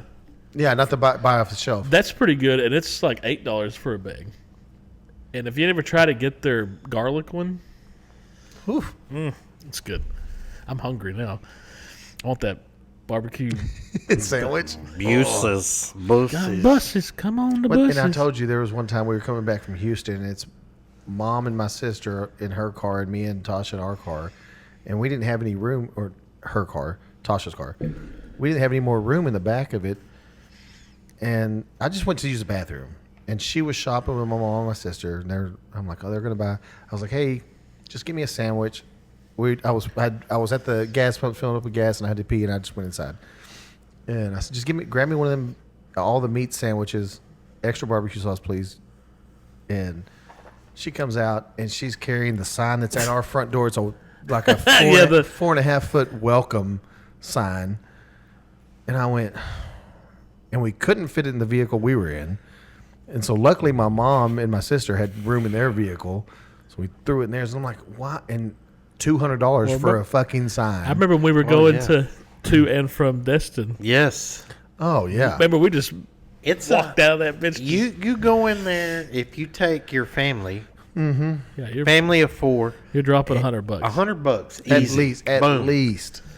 Speaker 4: Yeah, not to buy off the shelf.
Speaker 2: that's pretty good, and it's like $8 for a bag. And if you ever try to get their garlic one,
Speaker 4: Oof.
Speaker 2: it's good. I'm hungry now. I want that barbecue.
Speaker 4: Sandwich.
Speaker 3: Buc-cees.
Speaker 2: God, buses, come on the
Speaker 4: But,
Speaker 2: buses.
Speaker 4: and I told you there was one time we were coming back from Houston. And it's mom and my sister in her car, and me and Tasha in our car, and we didn't have any room, or her car, Tasha's car. We didn't have any more room in the back of it, and I just went to use the bathroom. And she was shopping with my mom and my sister, and I'm like, oh, they're gonna buy. I was like, hey, just give me a sandwich. I was at the gas pump filling up with gas, and I had to pee, and I just went inside. And I said, just grab me one of them, all the meat sandwiches, extra barbecue sauce, please. And she comes out, and she's carrying the sign that's at our front door. It's like a 4.5 foot welcome sign. And I went, and we couldn't fit it in the vehicle we were in. And so luckily my mom and my sister had room in their vehicle. So we threw it in theirs. And I'm like, why? And $200 for a fucking sign.
Speaker 2: I remember when we were going to and from Destin.
Speaker 3: Yes,
Speaker 4: Oh, yeah.
Speaker 2: Remember we just
Speaker 3: it's
Speaker 2: walked out of that bitch.
Speaker 3: You go in there if you take your family,
Speaker 2: yeah, you're
Speaker 3: family of 4,
Speaker 2: dropping $100
Speaker 3: $100
Speaker 4: At
Speaker 3: easy.
Speaker 4: least.
Speaker 3: Boom.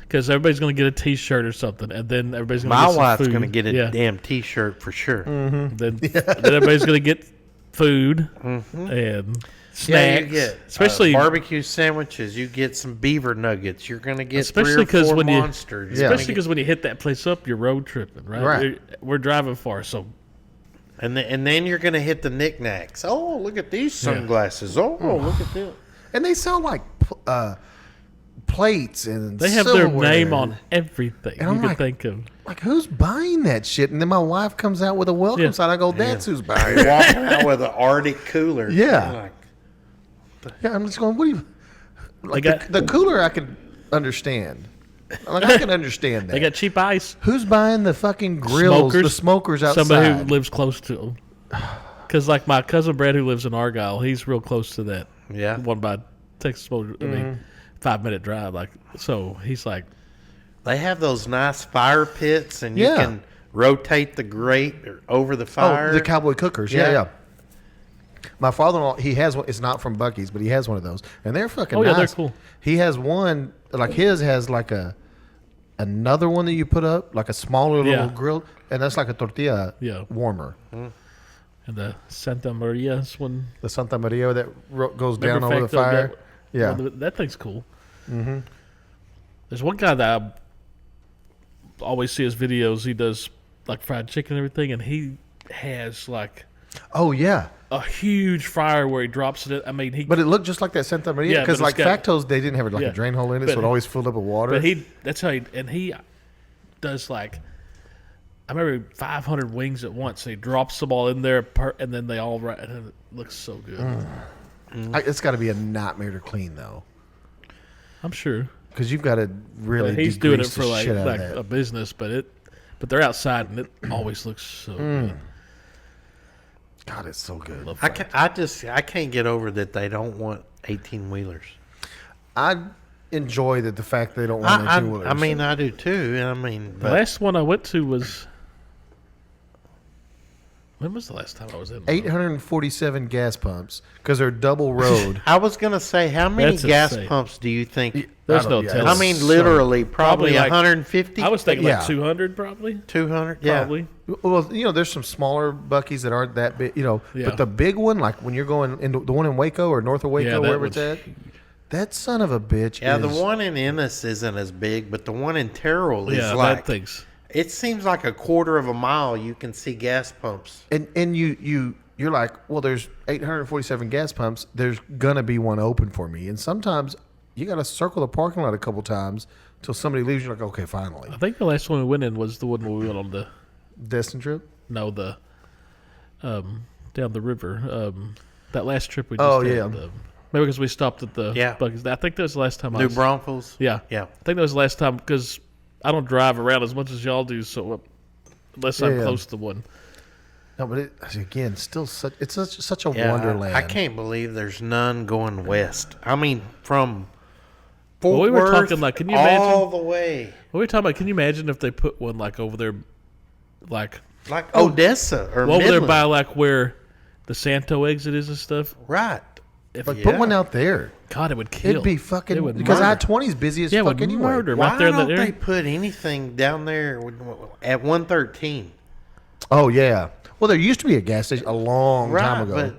Speaker 2: because everybody's gonna get a T-shirt or something, and then everybody's gonna
Speaker 3: My
Speaker 2: get some
Speaker 3: wife's
Speaker 2: food.
Speaker 3: gonna get a
Speaker 2: yeah.
Speaker 3: damn T-shirt for sure.
Speaker 2: Then everybody's gonna get food and snacks,
Speaker 3: Yeah, you get
Speaker 2: especially
Speaker 3: barbecue sandwiches. You get some beaver nuggets. You're gonna get
Speaker 2: Especially
Speaker 3: 3 or
Speaker 2: 'cause
Speaker 3: 4
Speaker 2: when you-
Speaker 3: monsters. You're
Speaker 4: Yeah.
Speaker 3: gonna
Speaker 2: especially
Speaker 3: get-
Speaker 2: because when you hit that place up, you're road tripping, right?
Speaker 4: Right.
Speaker 2: We're driving far, so
Speaker 3: and then you're gonna hit the knickknacks. Oh, look at these sunglasses. Oh, look at this.
Speaker 4: And they sell like plates and
Speaker 2: they have their
Speaker 4: silverware.
Speaker 2: name on everything
Speaker 4: And
Speaker 2: you
Speaker 4: I'm
Speaker 2: can
Speaker 4: like,
Speaker 2: think of.
Speaker 4: Like, who's buying that shit? And then my wife comes out with a welcome
Speaker 2: Yeah.
Speaker 4: sign. I go, that's who's buying
Speaker 3: You're
Speaker 4: it.
Speaker 3: walking out with an Arctic cooler.
Speaker 4: Yeah.
Speaker 3: You're like,
Speaker 4: Yeah, I'm just going. What do you? Like
Speaker 2: They got-
Speaker 4: the cooler, I could understand. Like I can understand that.
Speaker 2: They got cheap ice.
Speaker 4: Who's buying the fucking grills, the smokers outside?
Speaker 2: Somebody who lives close to them. Because like my cousin Brad, who lives in Argyle, he's real close to that.
Speaker 3: Yeah.
Speaker 2: One by Texas Motor. I mean, 5-minute drive. Like so, he's like,
Speaker 3: They have those nice fire pits, and you
Speaker 4: Yeah.
Speaker 3: can rotate the grate over the fire.
Speaker 4: Oh, the cowboy cookers.
Speaker 3: Yeah.
Speaker 4: Yeah. My father-in-law, he has one. It's not from Buc-cees, but he has one of those, and they're fucking.
Speaker 2: Oh, yeah,
Speaker 4: nice.
Speaker 2: they're cool.
Speaker 4: He has one like his has like another one that you put up, like a smaller little
Speaker 2: Yeah.
Speaker 4: grill, and that's like a tortilla
Speaker 2: Yeah.
Speaker 4: warmer.
Speaker 2: and the Santa Maria's one.
Speaker 4: The Santa Maria that goes down
Speaker 2: Remember
Speaker 4: over the
Speaker 2: Facto
Speaker 4: fire.
Speaker 2: got-
Speaker 4: Yeah.
Speaker 2: well, that thing's cool. Mm-hmm. There's one guy that I always see his videos. He does like fried chicken and everything, and he has like
Speaker 4: Oh yeah,
Speaker 2: a huge fryer where he drops it in. I mean, he
Speaker 4: but it looked just like that Santa Maria
Speaker 2: Yeah,
Speaker 4: because
Speaker 2: but
Speaker 4: like
Speaker 2: it's got-
Speaker 4: Factos, they didn't have like
Speaker 2: Yeah.
Speaker 4: a drain hole in it,
Speaker 2: But-
Speaker 4: so it always filled up with water.
Speaker 2: but that's how he does like. I remember 500 wings at once. He drops them all in there, and then they all right, and it looks so good.
Speaker 4: It's got to be a nightmare to clean though,
Speaker 2: I'm sure.
Speaker 4: because you've got to really.
Speaker 2: But he's doing it
Speaker 4: degrease
Speaker 2: for
Speaker 4: the
Speaker 2: like
Speaker 4: shit out of
Speaker 2: like
Speaker 4: that.
Speaker 2: a business, but they're outside, and it always looks so good.
Speaker 4: God, it's so good.
Speaker 2: Love
Speaker 3: I
Speaker 2: fried
Speaker 3: I can't get over that they don't want 18-wheelers.
Speaker 4: I enjoy that the fact they don't want
Speaker 3: I
Speaker 4: 18-wheelers.
Speaker 3: mean, I do too. I mean,
Speaker 2: The
Speaker 3: but
Speaker 2: last one I went to was. When was the last time I was in? one?
Speaker 4: 847 gas pumps because they're double road.
Speaker 3: I was gonna say, how many
Speaker 2: That's
Speaker 3: gas
Speaker 2: insane.
Speaker 3: pumps do you think?
Speaker 2: There's
Speaker 4: I
Speaker 2: no
Speaker 4: don't- yeah,
Speaker 2: telling.
Speaker 3: I mean,
Speaker 4: So-
Speaker 3: literally, probably
Speaker 2: like-
Speaker 3: 150.
Speaker 2: I was thinking
Speaker 4: Yeah.
Speaker 2: like 200 probably.
Speaker 3: 200. Yeah.
Speaker 2: Probably.
Speaker 4: Well, there's some smaller Buc-cees that aren't that big,
Speaker 2: Yeah.
Speaker 4: But the big one, like when you're going into the one in Waco or north of Waco,
Speaker 2: Yeah, that
Speaker 4: wherever it's
Speaker 2: one's
Speaker 4: at, that son of a bitch.
Speaker 3: Yeah,
Speaker 4: is,
Speaker 3: the one in Ennis isn't as big, but the one in Terrell is
Speaker 2: Yeah,
Speaker 3: like
Speaker 2: that thing's.
Speaker 3: it seems like a quarter of a mile. You can see gas pumps.
Speaker 4: and you're like, well, there's 847 gas pumps. There's gonna be one open for me, and sometimes you got to circle the parking lot a couple times till somebody leaves. You're like, okay, finally.
Speaker 2: I think the last one we went in was the one where we went on the
Speaker 4: Destin trip.
Speaker 2: down the river. That last trip we just
Speaker 4: Oh,
Speaker 2: had,
Speaker 4: yeah.
Speaker 2: maybe because we stopped at the
Speaker 3: Yeah.
Speaker 2: Buc-cees. I think that was the last time I
Speaker 3: New
Speaker 2: was.
Speaker 3: Braunfels.
Speaker 2: Yeah.
Speaker 3: Yeah.
Speaker 2: I think that was the last time because I don't drive around as much as y'all do, so unless I'm
Speaker 4: Yeah.
Speaker 2: close to one.
Speaker 4: No, but again, still such a
Speaker 3: Yeah,
Speaker 4: wonderland.
Speaker 3: I can't believe there's none going west. I mean, from
Speaker 2: Well,
Speaker 3: Fort
Speaker 2: we were
Speaker 3: Worth
Speaker 2: talking, like, can you
Speaker 3: all
Speaker 2: imagine-
Speaker 3: the way,
Speaker 2: What were we talking about? Can you imagine if they put one like over there, like
Speaker 3: like Odessa or
Speaker 2: over there
Speaker 3: Midland.
Speaker 2: by like where the Santo exit is and stuff?
Speaker 3: Right.
Speaker 2: If
Speaker 4: Like
Speaker 3: Yeah.
Speaker 4: put one out there.
Speaker 2: God, it would kill.
Speaker 4: It'd be fucking
Speaker 2: It would
Speaker 4: because
Speaker 2: murder.
Speaker 4: I-20 is busy as
Speaker 2: Yeah, it
Speaker 4: fuck
Speaker 2: would
Speaker 4: anyway.
Speaker 2: murder
Speaker 3: Why
Speaker 2: right there in
Speaker 3: don't
Speaker 2: that
Speaker 3: they
Speaker 2: area.
Speaker 3: put anything down there at 113?
Speaker 4: Oh yeah. Well, there used to be a gas station a long time ago.
Speaker 3: but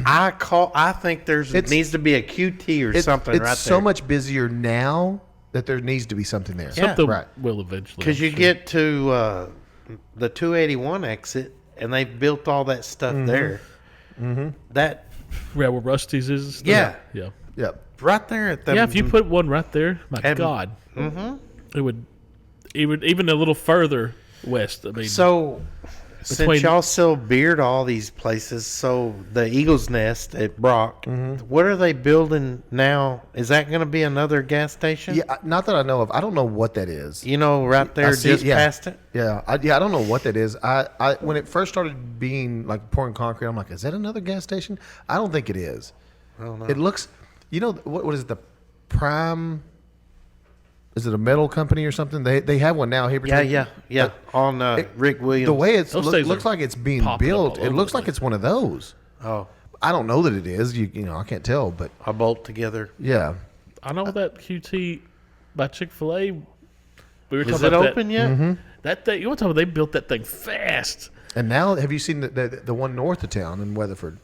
Speaker 3: I think needs to be a QT or something
Speaker 4: it's
Speaker 3: right
Speaker 4: so
Speaker 3: there.
Speaker 4: much busier now that there needs to be something there.
Speaker 3: Yeah.
Speaker 2: Something
Speaker 4: right.
Speaker 2: will eventually.
Speaker 3: Because you
Speaker 2: I'm sure.
Speaker 3: get to the 281 exit, and they've built all that stuff there. Mm-hmm. That
Speaker 2: Yeah, where Rusty's is. and stuff.
Speaker 3: Yeah.
Speaker 2: Yeah.
Speaker 4: Yep.
Speaker 3: right there at the
Speaker 2: Yeah, if you put one right there, my
Speaker 3: And-
Speaker 2: God, it would even a little further west. I mean,
Speaker 3: So, since
Speaker 2: Between-
Speaker 3: y'all sell beer to all these places, so the Eagle's Nest at Brock, what are they building now? Is that going to be another gas station?
Speaker 4: Yeah, not that I know of. I don't know what that is.
Speaker 3: You know, right there,
Speaker 4: see-
Speaker 3: just
Speaker 4: yeah.
Speaker 3: past it.
Speaker 4: Yeah, I don't know what that is. I when it first started being like pouring concrete, I'm like, is that another gas station? I don't think it is.
Speaker 3: I don't know.
Speaker 4: It looks, what is it, the Prime? Is it a metal company or something? They have one now here.
Speaker 3: Yeah. On Rick Williams.
Speaker 4: The way it
Speaker 2: Those things
Speaker 4: looks
Speaker 2: are
Speaker 4: like it's being
Speaker 2: popping up
Speaker 4: built,
Speaker 2: all
Speaker 4: it
Speaker 2: over
Speaker 4: looks
Speaker 2: the
Speaker 4: like
Speaker 2: place.
Speaker 4: it's one of those.
Speaker 3: Oh,
Speaker 4: I don't know that it is. I can't tell, but
Speaker 3: a bolt together.
Speaker 4: yeah.
Speaker 2: I know that QT by Chick-fil-A. We were
Speaker 3: Is
Speaker 2: talking
Speaker 3: it
Speaker 2: about
Speaker 3: open
Speaker 2: that,
Speaker 3: yet?
Speaker 2: that thing. You want to talk about they built that thing fast.
Speaker 4: And now, have you seen the one north of town in Weatherford?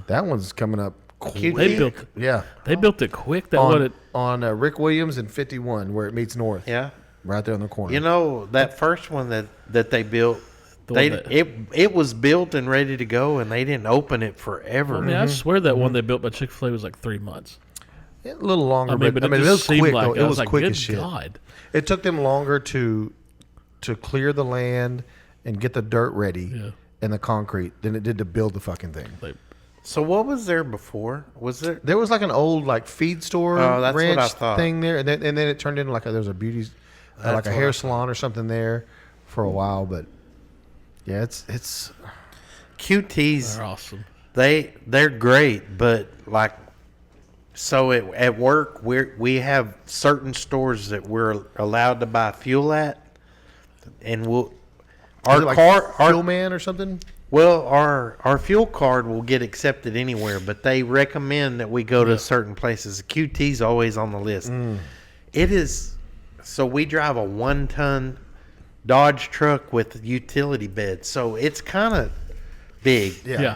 Speaker 4: That one's coming up quick.
Speaker 2: They built it.
Speaker 4: Yeah,
Speaker 2: They built it quick. That one.
Speaker 4: on Rick Williams and 51, where it meets north.
Speaker 3: Yeah.
Speaker 4: Right there on the corner.
Speaker 3: You know that first one that they built.
Speaker 2: The
Speaker 3: They
Speaker 2: one that-
Speaker 3: it was built and ready to go, and they didn't open it forever.
Speaker 2: I mean, I swear that one they built by Chick-fil-A was like 3 months.
Speaker 4: Yeah, a little longer,
Speaker 2: I mean,
Speaker 4: but
Speaker 2: but it
Speaker 4: it
Speaker 2: just
Speaker 4: was
Speaker 2: seemed
Speaker 4: quick.
Speaker 2: like
Speaker 4: Though. It
Speaker 2: I
Speaker 4: was
Speaker 2: was like,
Speaker 4: quick
Speaker 2: good
Speaker 4: as shit.
Speaker 2: God.
Speaker 4: It took them longer to clear the land and get the dirt ready
Speaker 2: Yeah.
Speaker 4: and the concrete than it did to build the fucking thing.
Speaker 2: They,
Speaker 3: So what was there before? Was there?
Speaker 4: There was like an old like feed store
Speaker 3: Oh, that's what I
Speaker 4: ranch
Speaker 3: thought.
Speaker 4: thing there, and then it turned into like there was a beauty, like a
Speaker 3: what
Speaker 4: hair
Speaker 3: I
Speaker 4: salon or something there for a while. But yeah, it's
Speaker 3: QTs.
Speaker 2: They're awesome.
Speaker 3: They're great, but like, so at work we have certain stores that we're allowed to buy fuel at, and
Speaker 4: is it like Fuel Man or something.
Speaker 3: Our fuel card will get accepted anywhere, but they recommend that we go to certain places. QT's always on the list. It is, so we drive a 1-ton Dodge truck with utility bed, so it's kind of big.
Speaker 2: Yeah.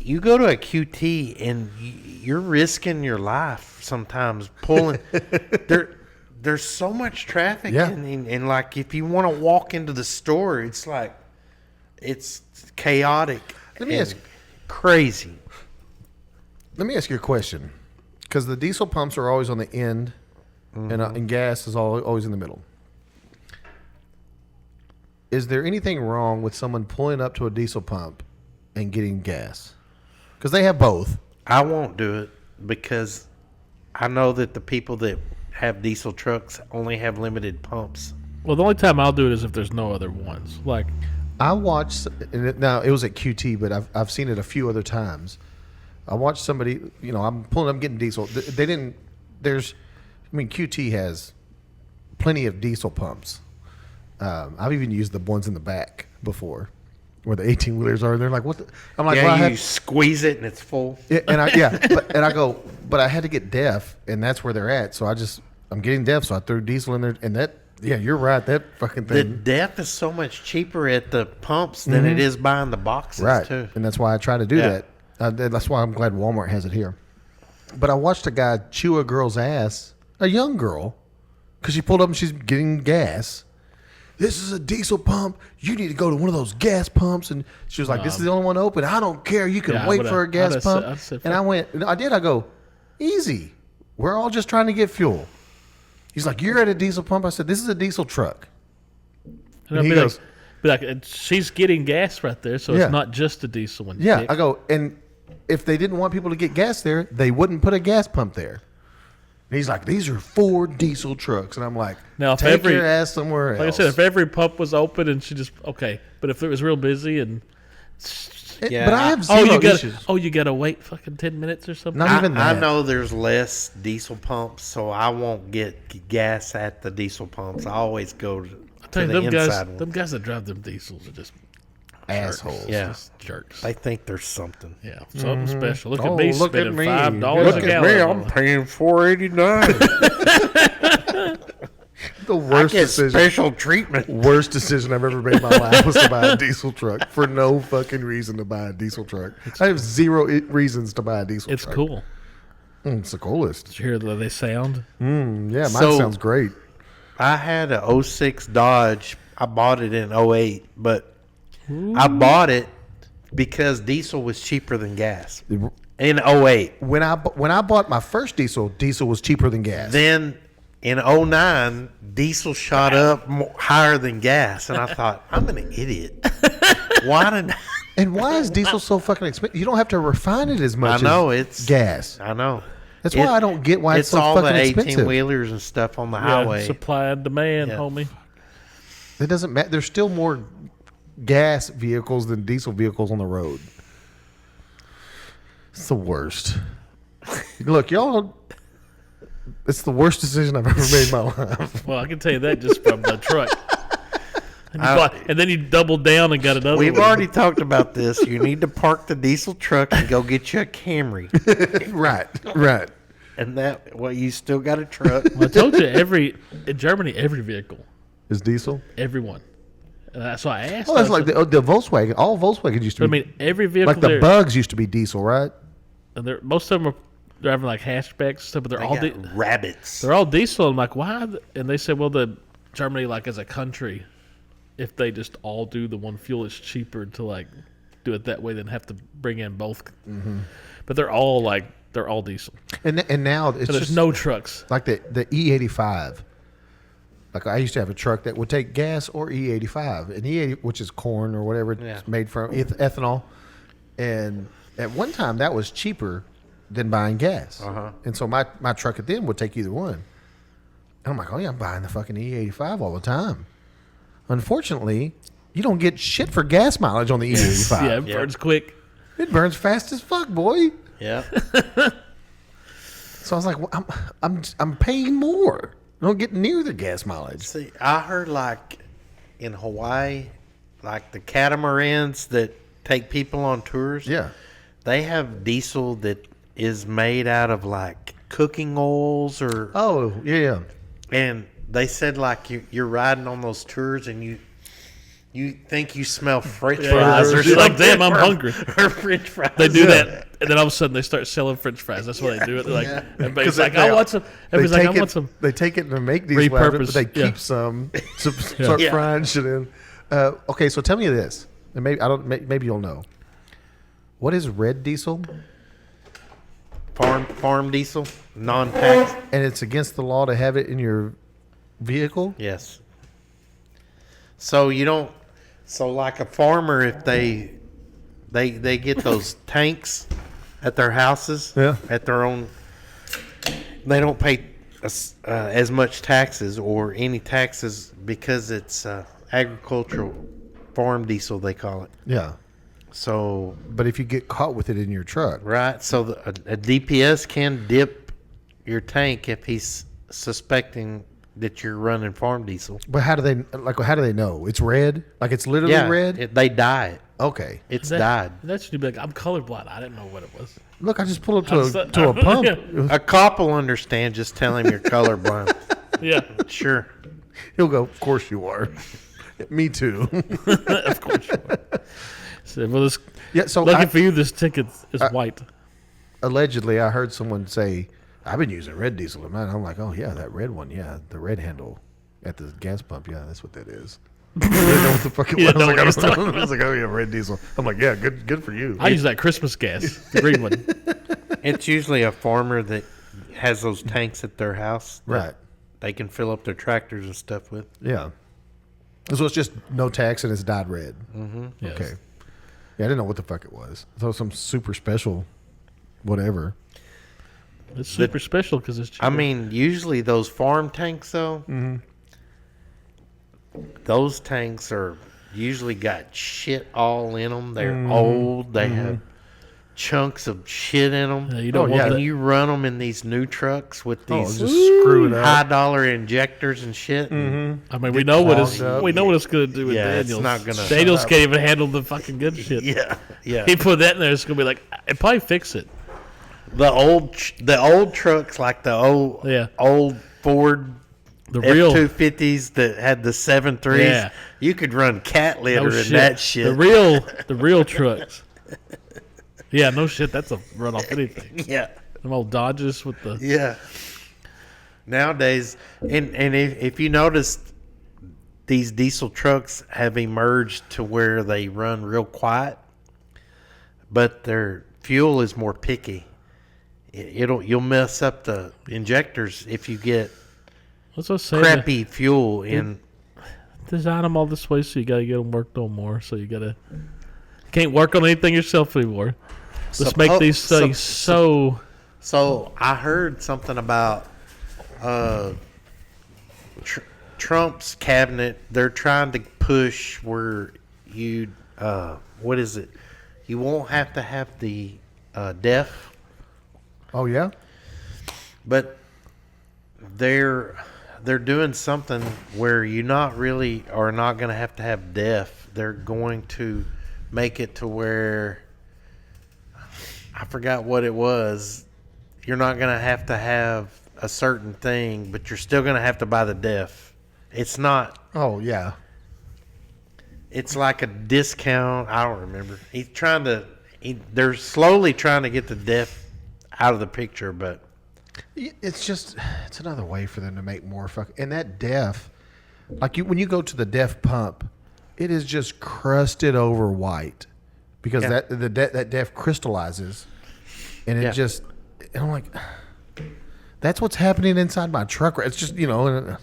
Speaker 3: You go to a QT and you're risking your life sometimes pulling. There's so much traffic, and like if you want to walk into the store, it's like it's chaotic.
Speaker 4: Let me ask,
Speaker 3: crazy.
Speaker 4: Let me ask you a question, because the diesel pumps are always on the end, and gas is always in the middle. Is there anything wrong with someone pulling up to a diesel pump and getting gas? Because they have both.
Speaker 3: I won't do it because I know that the people that have diesel trucks only have limited pumps.
Speaker 2: Well, the only time I'll do it is if there's no other ones. Like,
Speaker 4: I watched, now it was at QT, but I've seen it a few other times. I watched somebody, I'm pulling up getting diesel. They didn't, QT has plenty of diesel pumps. I've even used the ones in the back before, where the 18-wheelers are. And they're like, "What?" I'm like,
Speaker 3: Yeah,
Speaker 4: well,
Speaker 3: you squeeze it and it's full.
Speaker 4: and I go, but I had to get DEF, and that's where they're at. So I'm getting DEF, so I threw diesel in there, and that, yeah, you're right, that fucking
Speaker 3: The
Speaker 4: thing,
Speaker 3: DEF is so much cheaper at the pumps than it is buying the boxes,
Speaker 4: right?
Speaker 3: too.
Speaker 4: And that's why I try to do that. That's why I'm glad Walmart has it here. But I watched a guy chew a girl's ass, a young girl, because she pulled up and she's getting gas. This is a diesel pump. You need to go to one of those gas pumps. And she was like, this is the only one open. I don't care. You can wait for a gas pump. And I went, I go, easy. We're all just trying to get fuel. He's like, you're at a diesel pump. I said, this is a diesel truck.
Speaker 2: and
Speaker 4: he goes,
Speaker 2: and she's getting gas right there, so
Speaker 4: Yeah.
Speaker 2: it's not just a diesel one.
Speaker 4: yeah.
Speaker 2: dick.
Speaker 4: I go, and if they didn't want people to get gas there, they wouldn't put a gas pump there. And he's like, these are 4 diesel trucks. And I'm like,
Speaker 2: Now, if
Speaker 4: take your ass somewhere else.
Speaker 2: Like I said, if every pump was open and she just but if it was real busy and
Speaker 3: Yeah,
Speaker 4: but I have zero issues.
Speaker 2: you gotta wait fucking 10 minutes or something.
Speaker 4: Not even
Speaker 3: I
Speaker 4: that.
Speaker 3: know there's less diesel pumps, so I won't get gas at the diesel pumps. I always go to
Speaker 2: I tell you,
Speaker 3: the inside
Speaker 2: them
Speaker 3: one.
Speaker 2: guys that drive them diesels are just
Speaker 4: Assholes.
Speaker 3: Yeah.
Speaker 2: just jerks.
Speaker 3: They think there's something.
Speaker 2: Yeah, something special. Look
Speaker 4: Oh,
Speaker 2: at me
Speaker 4: look at
Speaker 2: spending
Speaker 4: me.
Speaker 2: $5
Speaker 4: Look
Speaker 2: a
Speaker 4: at
Speaker 2: gallon.
Speaker 3: I'm paying $4.89.
Speaker 4: The
Speaker 3: I
Speaker 4: worst
Speaker 3: get
Speaker 4: decision.
Speaker 3: special treatment.
Speaker 4: Worst decision I've ever made in my life was to buy a diesel truck for no fucking reason to buy a diesel truck. I have zero reasons to buy a diesel
Speaker 2: It's
Speaker 4: truck.
Speaker 2: cool.
Speaker 4: It's the coolest.
Speaker 2: Did you hear the they sound?
Speaker 4: Yeah, mine
Speaker 3: So-
Speaker 4: sounds great.
Speaker 3: I had a 06 Dodge. I bought it in 08, but I bought it because diesel was cheaper than gas in 08.
Speaker 4: When I bought my first diesel was cheaper than gas.
Speaker 3: Then in 09, diesel shot up higher than gas, and I thought, I'm an idiot. Why did
Speaker 4: And why is diesel so fucking expensive? You don't have to refine it as much
Speaker 3: I know
Speaker 4: as
Speaker 3: it's
Speaker 4: gas.
Speaker 3: I know.
Speaker 4: That's why I don't get why it's so
Speaker 3: all
Speaker 4: fucking
Speaker 3: the
Speaker 4: expensive.
Speaker 3: 18-wheelers and stuff on the
Speaker 2: Yeah,
Speaker 3: highway.
Speaker 2: supply and demand,
Speaker 3: Yeah.
Speaker 2: homie.
Speaker 4: It doesn't matter. There's still more gas vehicles than diesel vehicles on the road. It's the worst. Look, y'all, it's the worst decision I've ever made in my life.
Speaker 2: Well, I can tell you that just from the truck. And then you doubled down and got another
Speaker 3: We've
Speaker 2: one.
Speaker 3: already talked about this. You need to park the diesel truck and go get you a Camry.
Speaker 4: Right.
Speaker 3: And you still got a truck.
Speaker 2: I told you in Germany, every vehicle,
Speaker 4: Is diesel?
Speaker 2: everyone. So I asked.
Speaker 4: Oh, that's
Speaker 2: I
Speaker 4: like
Speaker 2: said-
Speaker 4: the Volkswagen. All Volkswagen used to
Speaker 2: I
Speaker 4: be.
Speaker 2: mean, every vehicle
Speaker 4: like the
Speaker 2: there,
Speaker 4: Bugs used to be diesel, right?
Speaker 2: and most of them are driving like hatchbacks and stuff, but they're
Speaker 3: They
Speaker 2: all
Speaker 3: got rabbits.
Speaker 2: they're all diesel. I'm like, why? And they said, well, the Germany, like as a country, if they just all do the one fuel, it's cheaper to like do it that way than have to bring in both. Mm-hmm. But they're all diesel.
Speaker 4: And now it's
Speaker 2: So there's
Speaker 4: just
Speaker 2: no trucks.
Speaker 4: like the E85. Like I used to have a truck that would take gas or E85, and E80, which is corn or whatever it's
Speaker 3: Yeah.
Speaker 4: made from ethanol, and at one time that was cheaper than buying gas. And so my truck at then would take either one. And I'm like, oh yeah, I'm buying the fucking E85 all the time. Unfortunately, you don't get shit for gas mileage on the E85.
Speaker 2: Yeah, it burns quick.
Speaker 4: It burns fast as fuck, boy.
Speaker 3: Yeah.
Speaker 4: So I was like, well, I'm paying more. I don't get near the gas mileage.
Speaker 3: See, I heard like in Hawaii, like the catamarans that take people on tours.
Speaker 4: Yeah.
Speaker 3: They have diesel that is made out of like cooking oils or.
Speaker 4: Oh, yeah.
Speaker 3: And they said like you're riding on those tours and you think you smell French fries or
Speaker 2: You're
Speaker 3: something.
Speaker 2: like, damn, I'm hungry.
Speaker 3: Or French fries.
Speaker 2: They do that, and then all of a sudden they start selling French fries. That's why they do it. They're like, everybody's like, I want some. Everybody's like, I want some.
Speaker 4: They take it and make these, but
Speaker 2: Repurpose,
Speaker 4: they
Speaker 2: yeah.
Speaker 4: keep some start
Speaker 3: Yeah.
Speaker 4: frying shit in. Okay, so tell me this, and maybe you'll know. What is red diesel?
Speaker 3: Farm diesel, non-tax.
Speaker 4: And it's against the law to have it in your vehicle?
Speaker 3: Yes. So you don't. So like a farmer, if they get those tanks at their houses,
Speaker 4: Yeah.
Speaker 3: at their own, they don't pay as much taxes or any taxes because it's agricultural farm diesel, they call it.
Speaker 4: Yeah.
Speaker 3: So
Speaker 4: But if you get caught with it in your truck,
Speaker 3: right, so a DPS can dip your tank if he's suspecting that you're running farm diesel.
Speaker 4: but how do they know? It's red? Like it's literally
Speaker 3: Yeah,
Speaker 4: red?
Speaker 3: they dye it.
Speaker 4: Okay.
Speaker 3: It's
Speaker 2: That-
Speaker 3: dyed.
Speaker 2: That should be like, I'm colorblind. I didn't know what it was.
Speaker 4: Look, I just pulled up
Speaker 2: I was-
Speaker 4: to a pump.
Speaker 2: Yeah.
Speaker 3: A cop will understand. Just tell him you're colorblind.
Speaker 2: Yeah,
Speaker 3: Sure.
Speaker 4: He'll go, of course you are. Me too.
Speaker 2: of course. You are. So, well, this,
Speaker 4: Yeah, so
Speaker 2: lucky
Speaker 4: I-
Speaker 2: for you, this ticket is white.
Speaker 4: Allegedly, I heard someone say, I've been using red diesel in mine. I'm like, oh, yeah, that red one. Yeah, the red handle at the gas pump. Yeah, that's what that is. I didn't know what the fuck it
Speaker 2: You
Speaker 4: was.
Speaker 2: didn't know what he was
Speaker 4: I
Speaker 2: talking
Speaker 4: was like, oh, yeah, red diesel. I'm like, yeah, good for you.
Speaker 2: I use that Christmas gas, the green one.
Speaker 3: It's usually a farmer that has those tanks at their house. that
Speaker 4: Right.
Speaker 3: They can fill up their tractors and stuff with.
Speaker 4: Yeah. So it's just no tax and it's dyed red.
Speaker 2: Yes.
Speaker 4: Okay. Yeah, I didn't know what the fuck it was. I thought some super special whatever.
Speaker 2: It's super special because it's cheaper.
Speaker 3: I mean, usually those farm tanks, though, those tanks are usually got shit all in them. They're old. They have chunks of shit in them.
Speaker 2: Yeah, you don't
Speaker 4: Oh,
Speaker 2: want
Speaker 4: yeah.
Speaker 2: that.
Speaker 3: And you run them in these new trucks with
Speaker 4: Oh,
Speaker 3: these
Speaker 4: just screw it up.
Speaker 3: high-dollar injectors and shit.
Speaker 2: I mean, we know what it's
Speaker 4: clogged up.
Speaker 2: we know what it's going to do with
Speaker 3: Yeah, it's
Speaker 2: Daniels.
Speaker 3: not gonna-
Speaker 2: Daniels can't even handle the fucking good shit.
Speaker 3: Yeah, yeah.
Speaker 2: He put that in there. It's going to be like it probably fix it.
Speaker 3: The old trucks, like the old Ford
Speaker 2: The real
Speaker 3: F-250s that had the 7.3s,
Speaker 2: Yeah.
Speaker 3: you could run cat litter
Speaker 2: no
Speaker 3: in
Speaker 2: shit.
Speaker 3: that shit.
Speaker 2: The real trucks. Yeah, no shit. That's a run off anything.
Speaker 3: Yeah,
Speaker 2: Them old Dodges with the
Speaker 3: yeah. Nowadays, and if you notice, these diesel trucks have emerged to where they run real quiet, but their fuel is more picky. You'll mess up the injectors if you get
Speaker 2: what's I saying?
Speaker 3: crappy fuel in.
Speaker 2: Design them all this way, so you got to get them worked on more. So you got to can't work on anything yourself anymore. Let's make these things so.
Speaker 3: So I heard something about Trump's cabinet. They're trying to push where you what is it? You won't have to have the deaf,
Speaker 4: Oh, yeah?
Speaker 3: but they're doing something where you not really are not going to have deaf. They're going to make it to where I forgot what it was. You're not going to have a certain thing, but you're still going to have to buy the deaf. It's not.
Speaker 4: Oh, yeah.
Speaker 3: It's like a discount. I don't remember. He's trying to. They're slowly trying to get the deaf out of the picture, but
Speaker 4: It's just, it's another way for them to make more and that deaf, like when you go to the deaf pump, it is just crusted over white because
Speaker 3: Yeah.
Speaker 4: that deaf crystallizes and it
Speaker 3: Yeah.
Speaker 4: just, and I'm like, that's what's happening inside my truck. It's just, and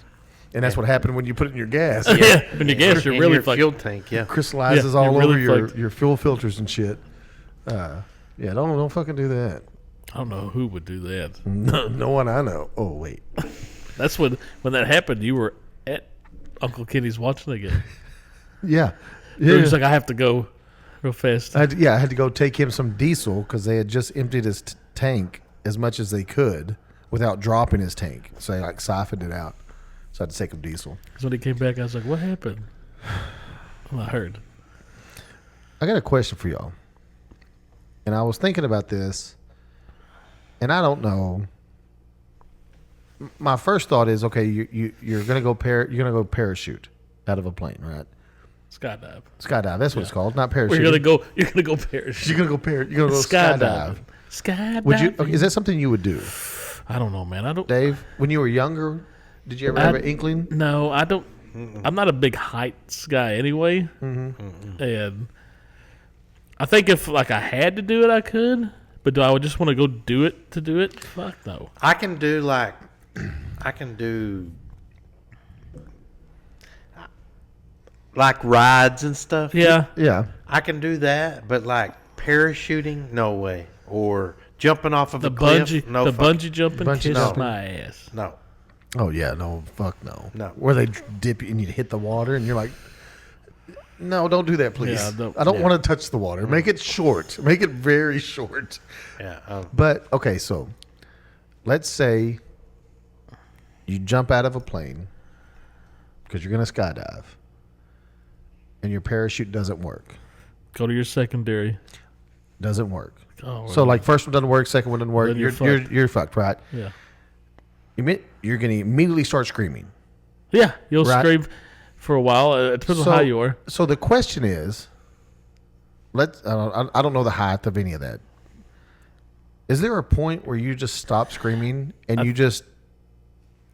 Speaker 4: that's what happened when you put it in your gas. It
Speaker 2: Yeah, when you guess, you're
Speaker 3: in
Speaker 2: really
Speaker 3: your
Speaker 2: fucked.
Speaker 3: fuel tank, yeah.
Speaker 4: crystallizes
Speaker 2: Yeah,
Speaker 4: all
Speaker 2: you're
Speaker 4: over
Speaker 2: really
Speaker 4: your,
Speaker 2: fucked.
Speaker 4: your fuel filters and shit. Yeah, don't fucking do that.
Speaker 2: I don't know who would do that.
Speaker 4: No one I know. Oh wait.
Speaker 2: That's when that happened. You were at Uncle Kenny's watching the game.
Speaker 4: Yeah.
Speaker 2: He was like, I have to go real fast.
Speaker 4: I had to go take him some diesel because they had just emptied his tank as much as they could without dropping his tank. So they like siphoned it out. So I had to take him diesel.
Speaker 2: So when he came back, I was like, what happened? Well, I heard.
Speaker 4: I got a question for y'all. And I was thinking about this, and I don't know. My first thought is, okay, you're gonna go parachute out of a plane, right?
Speaker 2: Skydive.
Speaker 4: Skydive. That's what it's called, not parachute.
Speaker 2: You're gonna go parachute.
Speaker 4: You're gonna go skydive.
Speaker 2: Skydive.
Speaker 4: Would you? Okay, is that something you would do,
Speaker 2: I don't know, man. I don't.
Speaker 4: Dave? When you were younger, did you ever have an inkling?
Speaker 2: No, I don't. I'm not a big heights guy anyway, and I think if like I had to do it, I could. But do I would just want to go do it to do it? Fuck no.
Speaker 3: I can do like rides and stuff.
Speaker 2: Yeah.
Speaker 4: Yeah.
Speaker 3: I can do that, but like parachuting, no way. Or jumping off of
Speaker 2: The
Speaker 3: a cliff,
Speaker 2: bungee,
Speaker 3: no.
Speaker 2: the
Speaker 3: fuck-
Speaker 2: bungee jumping,
Speaker 4: Bungee
Speaker 2: kiss
Speaker 4: jumping.
Speaker 2: my ass.
Speaker 3: No.
Speaker 4: Oh yeah, no, fuck no.
Speaker 3: No.
Speaker 4: Where they dip you and you hit the water and you're like, no, don't do that, please.
Speaker 2: Yeah,
Speaker 4: I don't
Speaker 3: yeah.
Speaker 4: want to touch the water. Make it short. Make it very short.
Speaker 3: Yeah.
Speaker 4: But okay, so let's say you jump out of a plane because you're going to skydive, and your parachute doesn't work.
Speaker 2: Go to your secondary.
Speaker 4: Doesn't work.
Speaker 2: Oh,
Speaker 4: So like first one doesn't work, second one doesn't work.
Speaker 2: Then you're
Speaker 4: You're fucked, right?
Speaker 2: yeah.
Speaker 4: You're going to immediately start screaming.
Speaker 2: Yeah, you'll
Speaker 4: Right.
Speaker 2: scream for a while. It depends on how you are.
Speaker 4: So the question is, I don't know the height of any of that. Is there a point where you just stop screaming and you just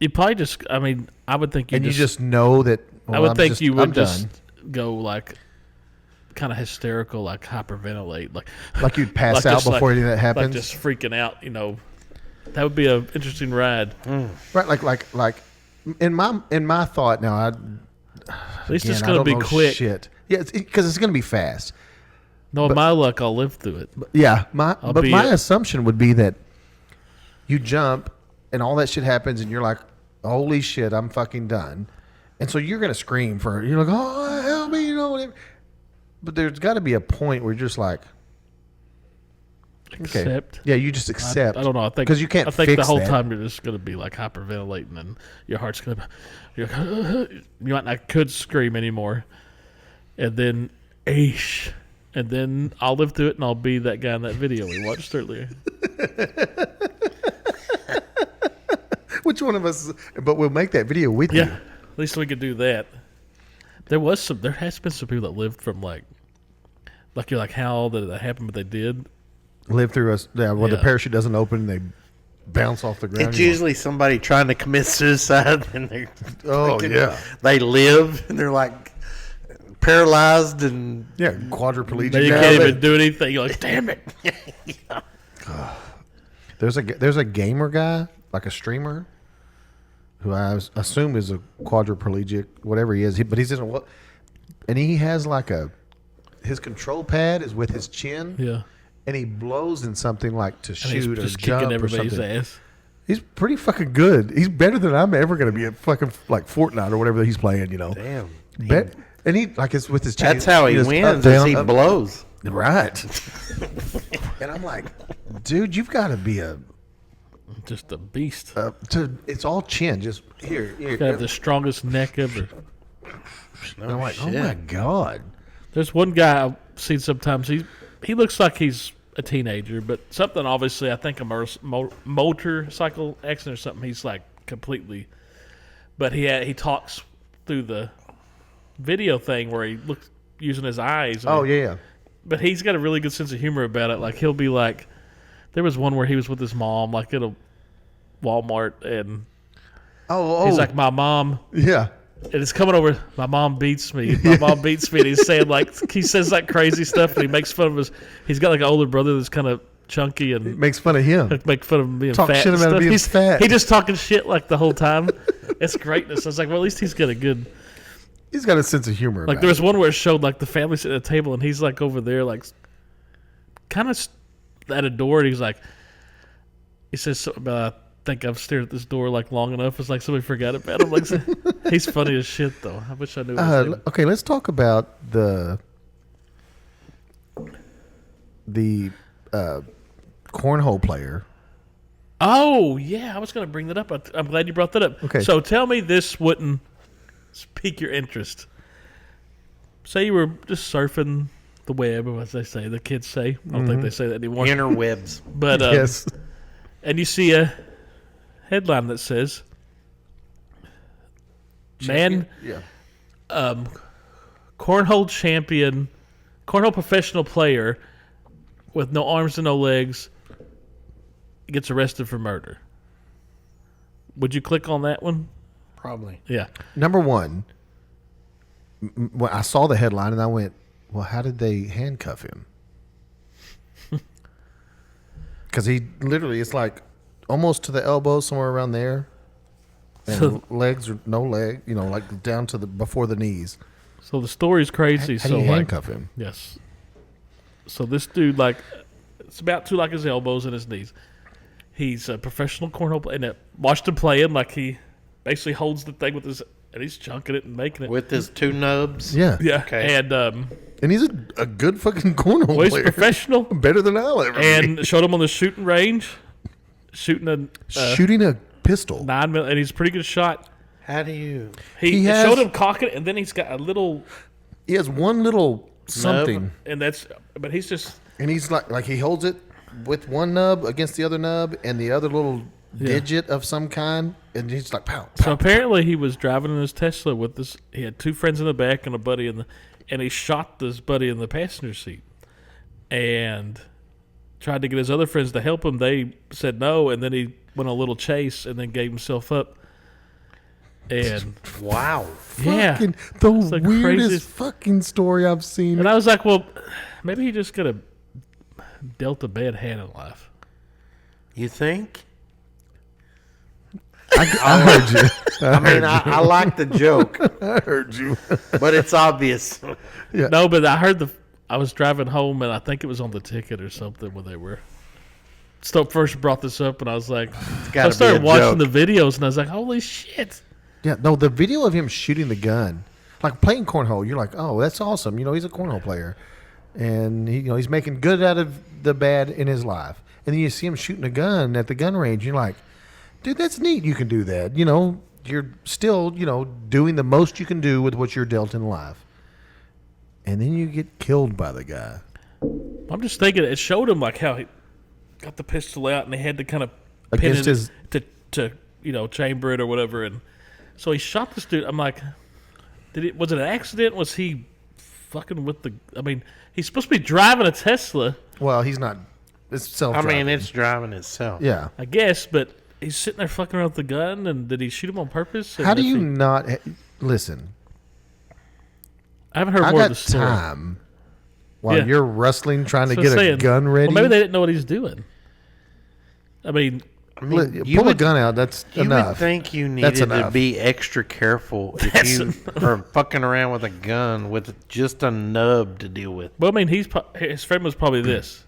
Speaker 2: You probably just. I mean, I would think you
Speaker 4: and
Speaker 2: just.
Speaker 4: you just know that?
Speaker 2: I would think you
Speaker 4: I'm
Speaker 2: would just
Speaker 4: done.
Speaker 2: go like, kind of hysterical, like hyperventilate,
Speaker 4: Like you'd pass
Speaker 2: like
Speaker 4: out
Speaker 2: just
Speaker 4: before any of that
Speaker 2: like
Speaker 4: happens.
Speaker 2: just freaking out. You know, that would be an interesting ride.
Speaker 4: Right, like in my thought now.
Speaker 2: At least
Speaker 4: Again,
Speaker 2: it's
Speaker 4: I
Speaker 2: going to
Speaker 4: don't
Speaker 2: be
Speaker 4: know
Speaker 2: quick.
Speaker 4: Shit. Yeah, because it's going to be fast.
Speaker 2: No, my luck, I'll live through it.
Speaker 4: Yeah, my
Speaker 2: be
Speaker 4: assumption would be that you jump and all that shit happens and you're like, holy shit, I'm fucking done. And so you're going to scream you're like, oh, help me, whatever. But there's got to be a point where you're just like, okay.
Speaker 2: Accept.
Speaker 4: Yeah, you just accept.
Speaker 2: I don't know. I think
Speaker 4: 'cause you can't
Speaker 2: I think
Speaker 4: fix
Speaker 2: the whole
Speaker 4: that.
Speaker 2: time you're just going to be like hyperventilating, and your heart's going to. You might not could scream anymore, and then Aish, and then I'll live through it, and I'll be that guy in that video we watched earlier.
Speaker 4: Which one of us? But we'll make that video with
Speaker 2: Yeah,
Speaker 4: you.
Speaker 2: at least we could do that. There has been some people that lived from like you're like, how did that happen? But they did.
Speaker 4: Live through us. Yeah, when the
Speaker 2: Yeah.
Speaker 4: parachute doesn't open, they bounce off the ground.
Speaker 3: It's usually somebody trying to commit suicide, and they're
Speaker 4: Oh, yeah.
Speaker 3: they live and they're like paralyzed and
Speaker 4: Yeah, quadriplegic.
Speaker 2: Then you
Speaker 4: now.
Speaker 2: can't even do anything. You're like, damn it.
Speaker 4: There's a gamer guy, like a streamer, who I assume is a quadriplegic, whatever he is. But he's in a, and he has like his control pad is with his chin,
Speaker 2: Yeah.
Speaker 4: and he blows in something like to
Speaker 2: And
Speaker 4: shoot or
Speaker 2: he's just
Speaker 4: jump
Speaker 2: kicking
Speaker 4: or
Speaker 2: everybody's
Speaker 4: something.
Speaker 2: ass.
Speaker 4: He's pretty fucking good. He's better than I'm ever going to be at fucking like Fortnite or whatever he's playing.
Speaker 3: damn.
Speaker 4: And he like it's with his chin.
Speaker 3: That's how he
Speaker 4: just up,
Speaker 3: wins.
Speaker 4: down,
Speaker 3: Is he
Speaker 4: up.
Speaker 3: blows.
Speaker 4: Right. And I'm like, dude, you've got to be
Speaker 2: Just a beast.
Speaker 4: it's all chin. Just here.
Speaker 2: Gotta have the strongest neck ever.
Speaker 4: And I'm like, oh my God.
Speaker 2: There's one guy I've seen sometimes. He looks like he's a teenager, but something obviously, I think a motorcycle accident or something. He's like completely. But he talks through the video thing where he looks using his eyes.
Speaker 4: Oh, yeah.
Speaker 2: But he's got a really good sense of humor about it. Like he'll be like, there was one where he was with his mom, like at a Walmart, and
Speaker 4: Oh.
Speaker 2: he's like, my mom.
Speaker 4: Yeah.
Speaker 2: And it's coming over. My mom beats me. My mom beats me. And he's saying he says like crazy stuff, and he makes fun of he's got like an older brother that's kind of chunky and
Speaker 4: Makes fun of him.
Speaker 2: make fun of him being
Speaker 4: Talk
Speaker 2: fat.
Speaker 4: shit
Speaker 2: and
Speaker 4: about him
Speaker 2: stuff.
Speaker 4: being
Speaker 2: He's
Speaker 4: fat.
Speaker 2: He just talking shit like the whole time. It's greatness. I was like, well, at least he's got a good.
Speaker 4: He's got a sense of humor.
Speaker 2: Like
Speaker 4: about
Speaker 2: there was
Speaker 4: it.
Speaker 2: one where it showed like the family sitting at a table, and he's like over there, like kind of at a door, and he's like, he says something about, I think I've stared at this door like long enough. It's like somebody forgot about him. Like, he's funny as shit, though. I wish I knew his name.
Speaker 4: Okay, let's talk about the cornhole player.
Speaker 2: Oh, yeah, I was going to bring that up. I'm glad you brought that up.
Speaker 4: Okay.
Speaker 2: So tell me this wouldn't pique your interest. Say you were just surfing the web, as they say, the kids say. I don't think they say that anymore.
Speaker 3: Interwebs.
Speaker 2: But,
Speaker 4: Yes.
Speaker 2: and you see a headline that says, man,
Speaker 4: Yeah.
Speaker 2: cornhole champion, cornhole professional player with no arms and no legs gets arrested for murder. Would you click on that one?
Speaker 3: Probably.
Speaker 2: Yeah.
Speaker 4: Number one, when I saw the headline and I went, well, how did they handcuff him? Because he literally, it's like almost to the elbow, somewhere around there. And legs or no leg, like down to before the knees.
Speaker 2: So the story's crazy.
Speaker 4: How
Speaker 2: so
Speaker 4: do you
Speaker 2: like,
Speaker 4: handcuff him?
Speaker 2: yes. So this dude, like, it's about to like his elbows and his knees. He's a professional cornhole player. And watched him play him, like he basically holds the thing with his, and he's chunking it and making it.
Speaker 3: With his two nubs.
Speaker 4: Yeah.
Speaker 2: Yeah.
Speaker 3: Okay.
Speaker 2: And
Speaker 4: And he's a good fucking cornhole
Speaker 2: he's
Speaker 4: player.
Speaker 2: professional.
Speaker 4: Better than I'll ever be.
Speaker 2: And showed him on the shooting range, shooting a
Speaker 4: Shooting a pistol.
Speaker 2: 9mm, and he's a pretty good shot.
Speaker 3: How do you...
Speaker 2: He
Speaker 4: has-
Speaker 2: showed him cocking it, and then he's got a little,
Speaker 4: He has one little something.
Speaker 2: and that's, but he's just,
Speaker 4: And he's like he holds it with one nub against the other nub and the other little digit of some kind, and he's like pow.
Speaker 2: so apparently he was driving in his Tesla with this, he had two friends in the back and a buddy and he shot this buddy in the passenger seat and tried to get his other friends to help him. They said no, and then he went on a little chase and then gave himself up. And
Speaker 3: Wow.
Speaker 2: yeah,
Speaker 4: Fucking, the
Speaker 2: the
Speaker 4: weirdest
Speaker 2: craziest-
Speaker 4: fucking story I've seen.
Speaker 2: and I was like, well, maybe he just could have dealt a bad hand in life.
Speaker 3: You think?
Speaker 4: I heard you.
Speaker 3: I mean, I like the joke,
Speaker 4: I heard you.
Speaker 3: but it's obvious.
Speaker 2: No, but I was driving home, and I think it was on the ticket or something when they were. Stope first brought this up, and I was like,
Speaker 3: gotta
Speaker 2: I started
Speaker 3: be a
Speaker 2: watching
Speaker 3: joke.
Speaker 2: the videos, and I was like, holy shit.
Speaker 4: Yeah, no, the video of him shooting the gun, like playing cornhole, you're like, oh, that's awesome. He's a cornhole player, and he's making good out of the bad in his life. And then you see him shooting a gun at the gun range, you're like, dude, that's neat. You can do that. You're still, doing the most you can do with what you're dealt in life. And then you get killed by the guy.
Speaker 2: I'm just thinking, it showed him like how he got the pistol out, and they had to kind of pin
Speaker 4: Against
Speaker 2: it
Speaker 4: his-
Speaker 2: to chamber it or whatever, and so he shot this dude. I'm like, was it an accident? Was he fucking with the? I mean, he's supposed to be driving a Tesla,
Speaker 4: Well, he's not. It's
Speaker 3: I
Speaker 4: self-driving.
Speaker 3: mean, it's driving itself.
Speaker 4: Yeah.
Speaker 2: I guess, but he's sitting there fucking around with the gun, and did he shoot him on purpose? And
Speaker 4: How do
Speaker 2: if
Speaker 4: you
Speaker 2: he-
Speaker 4: not listen?
Speaker 2: I haven't heard
Speaker 4: I
Speaker 2: more of
Speaker 4: got
Speaker 2: the story.
Speaker 4: time while
Speaker 2: Yeah.
Speaker 4: you're wrestling trying to
Speaker 2: So
Speaker 4: get
Speaker 2: saying,
Speaker 4: a gun ready.
Speaker 2: Well, maybe they didn't know what he's doing. I mean,
Speaker 3: You
Speaker 4: pull a
Speaker 3: would-
Speaker 4: gun out. That's
Speaker 3: You
Speaker 4: enough.
Speaker 3: would think you
Speaker 4: That's
Speaker 3: needed to
Speaker 4: enough.
Speaker 3: be extra careful if you are fucking around with a gun with just a nub to deal with.
Speaker 2: well, I mean, his friend was probably this.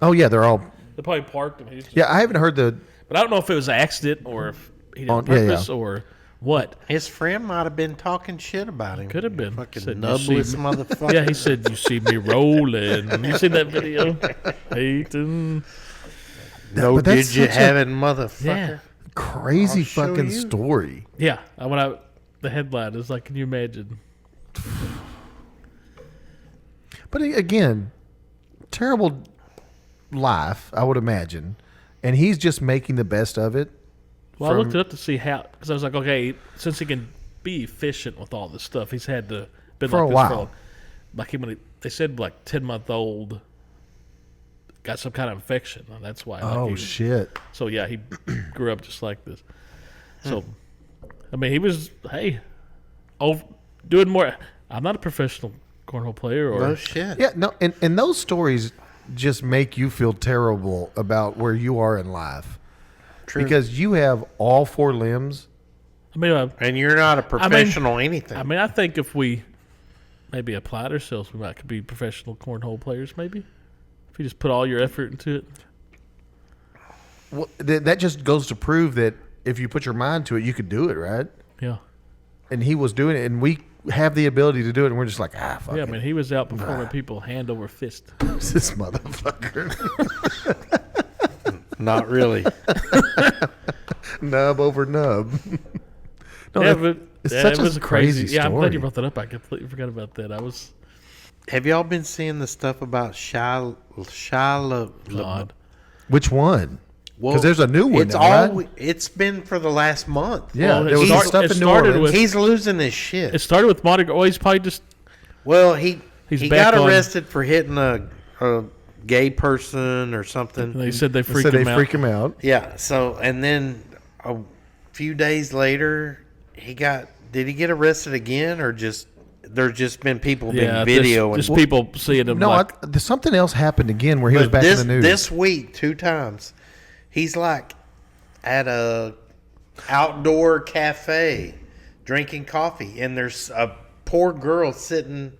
Speaker 4: Oh yeah, they're all.
Speaker 2: They probably parked him. He's just,
Speaker 4: Yeah, I haven't heard the.
Speaker 2: but I don't know if it was an accident or if he did it on
Speaker 4: Yeah, yeah.
Speaker 2: purpose or what.
Speaker 3: His friend might have been talking shit about him.
Speaker 2: Could have been.
Speaker 3: Fucking
Speaker 2: Said, "You
Speaker 3: nubless
Speaker 2: see me."
Speaker 3: motherfucker.
Speaker 2: Yeah, he said, "You see me rolling." You seen that video? Hating.
Speaker 3: No
Speaker 4: but that's
Speaker 3: digit
Speaker 4: such a-
Speaker 3: having motherfucker.
Speaker 2: Yeah,
Speaker 4: Crazy
Speaker 3: I'll show
Speaker 4: fucking
Speaker 3: you.
Speaker 4: story.
Speaker 2: yeah. The headline is like, can you imagine?
Speaker 4: But again, terrible life, I would imagine, and he's just making the best of it.
Speaker 2: Well, I
Speaker 4: From-
Speaker 2: looked it up to see how, because I was like, okay, since he can be efficient with all this stuff, he's had to been
Speaker 4: For
Speaker 2: like
Speaker 4: a
Speaker 2: this
Speaker 4: while.
Speaker 2: like they said, like 10-month-old got some kind of infection. And that's why. Like,
Speaker 4: Oh
Speaker 2: he-
Speaker 4: shit!
Speaker 2: So yeah, he grew up just like this. So, I mean, he was doing more. I'm not a professional cornhole player, or
Speaker 3: No shit.
Speaker 4: Yeah, no, and those stories just make you feel terrible about where you are in life
Speaker 3: True.
Speaker 4: because you have all four limbs.
Speaker 2: I mean,
Speaker 3: And you're not a professional anything.
Speaker 2: I think if we maybe applied ourselves, we might could be professional cornhole players. Maybe If you just put all your effort into it.
Speaker 4: Well, that just goes to prove that if you put your mind to it, you could do it, right?
Speaker 2: Yeah.
Speaker 4: And he was doing it, and we have the ability to do it, and we're just like, fuck
Speaker 2: Yeah,
Speaker 4: it.
Speaker 2: I mean, he was out performing people hand over fist.
Speaker 4: This motherfucker.
Speaker 3: Not really.
Speaker 4: Nub over nub. No,
Speaker 2: Yeah,
Speaker 4: that-
Speaker 2: but
Speaker 4: it's
Speaker 2: yeah,
Speaker 4: such
Speaker 2: it was
Speaker 4: a
Speaker 2: crazy.
Speaker 4: crazy
Speaker 2: Yeah, I'm glad you
Speaker 4: story.
Speaker 2: brought that up. I completely forgot about that.
Speaker 3: Have y'all been seeing the stuff about Shia
Speaker 2: God.
Speaker 4: Which one?
Speaker 3: Well,
Speaker 4: Because there's a new one
Speaker 3: It's
Speaker 4: now,
Speaker 3: all.
Speaker 4: right?
Speaker 3: It's been for the last month.
Speaker 4: Yeah,
Speaker 2: Well,
Speaker 4: there
Speaker 2: it
Speaker 4: was
Speaker 2: start-
Speaker 4: stuff
Speaker 2: it
Speaker 4: in New
Speaker 2: started
Speaker 4: Orleans.
Speaker 2: with-
Speaker 3: He's losing his shit.
Speaker 2: It started with Mardi Gras. Oh, he's probably just.
Speaker 3: Well,
Speaker 2: He's
Speaker 3: he
Speaker 2: back
Speaker 3: got
Speaker 2: on-
Speaker 3: arrested for hitting a gay person or something.
Speaker 2: They said they
Speaker 4: They
Speaker 2: freaked
Speaker 4: said they
Speaker 2: him out.
Speaker 4: freak him out.
Speaker 3: Yeah. So and then a few days later, Did he get arrested again, or there's just been people
Speaker 2: Yeah,
Speaker 3: being videoing?
Speaker 2: just people seeing him.
Speaker 4: No,
Speaker 2: like,
Speaker 4: something else happened again where he was
Speaker 3: But
Speaker 4: back
Speaker 3: this,
Speaker 4: in the news.
Speaker 3: This week, 2 times, he's like at a outdoor cafe drinking coffee, and there's a poor girl sitting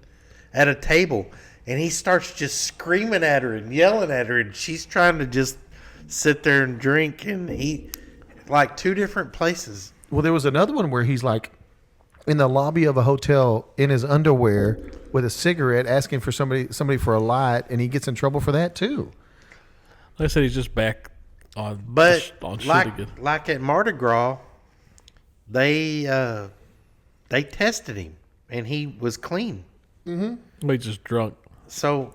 Speaker 3: at a table, and he starts just screaming at her and yelling at her, and she's trying to just sit there and drink and eat, like 2 different places.
Speaker 4: Well, there was another one where he's like in the lobby of a hotel in his underwear with a cigarette, asking for somebody for a light, and he gets in trouble for that too.
Speaker 2: like I said, he's just back on.
Speaker 3: But
Speaker 2: on shit
Speaker 3: like
Speaker 2: again.
Speaker 3: like at Mardi Gras, they tested him and he was clean.
Speaker 2: Maybe just drunk.
Speaker 3: So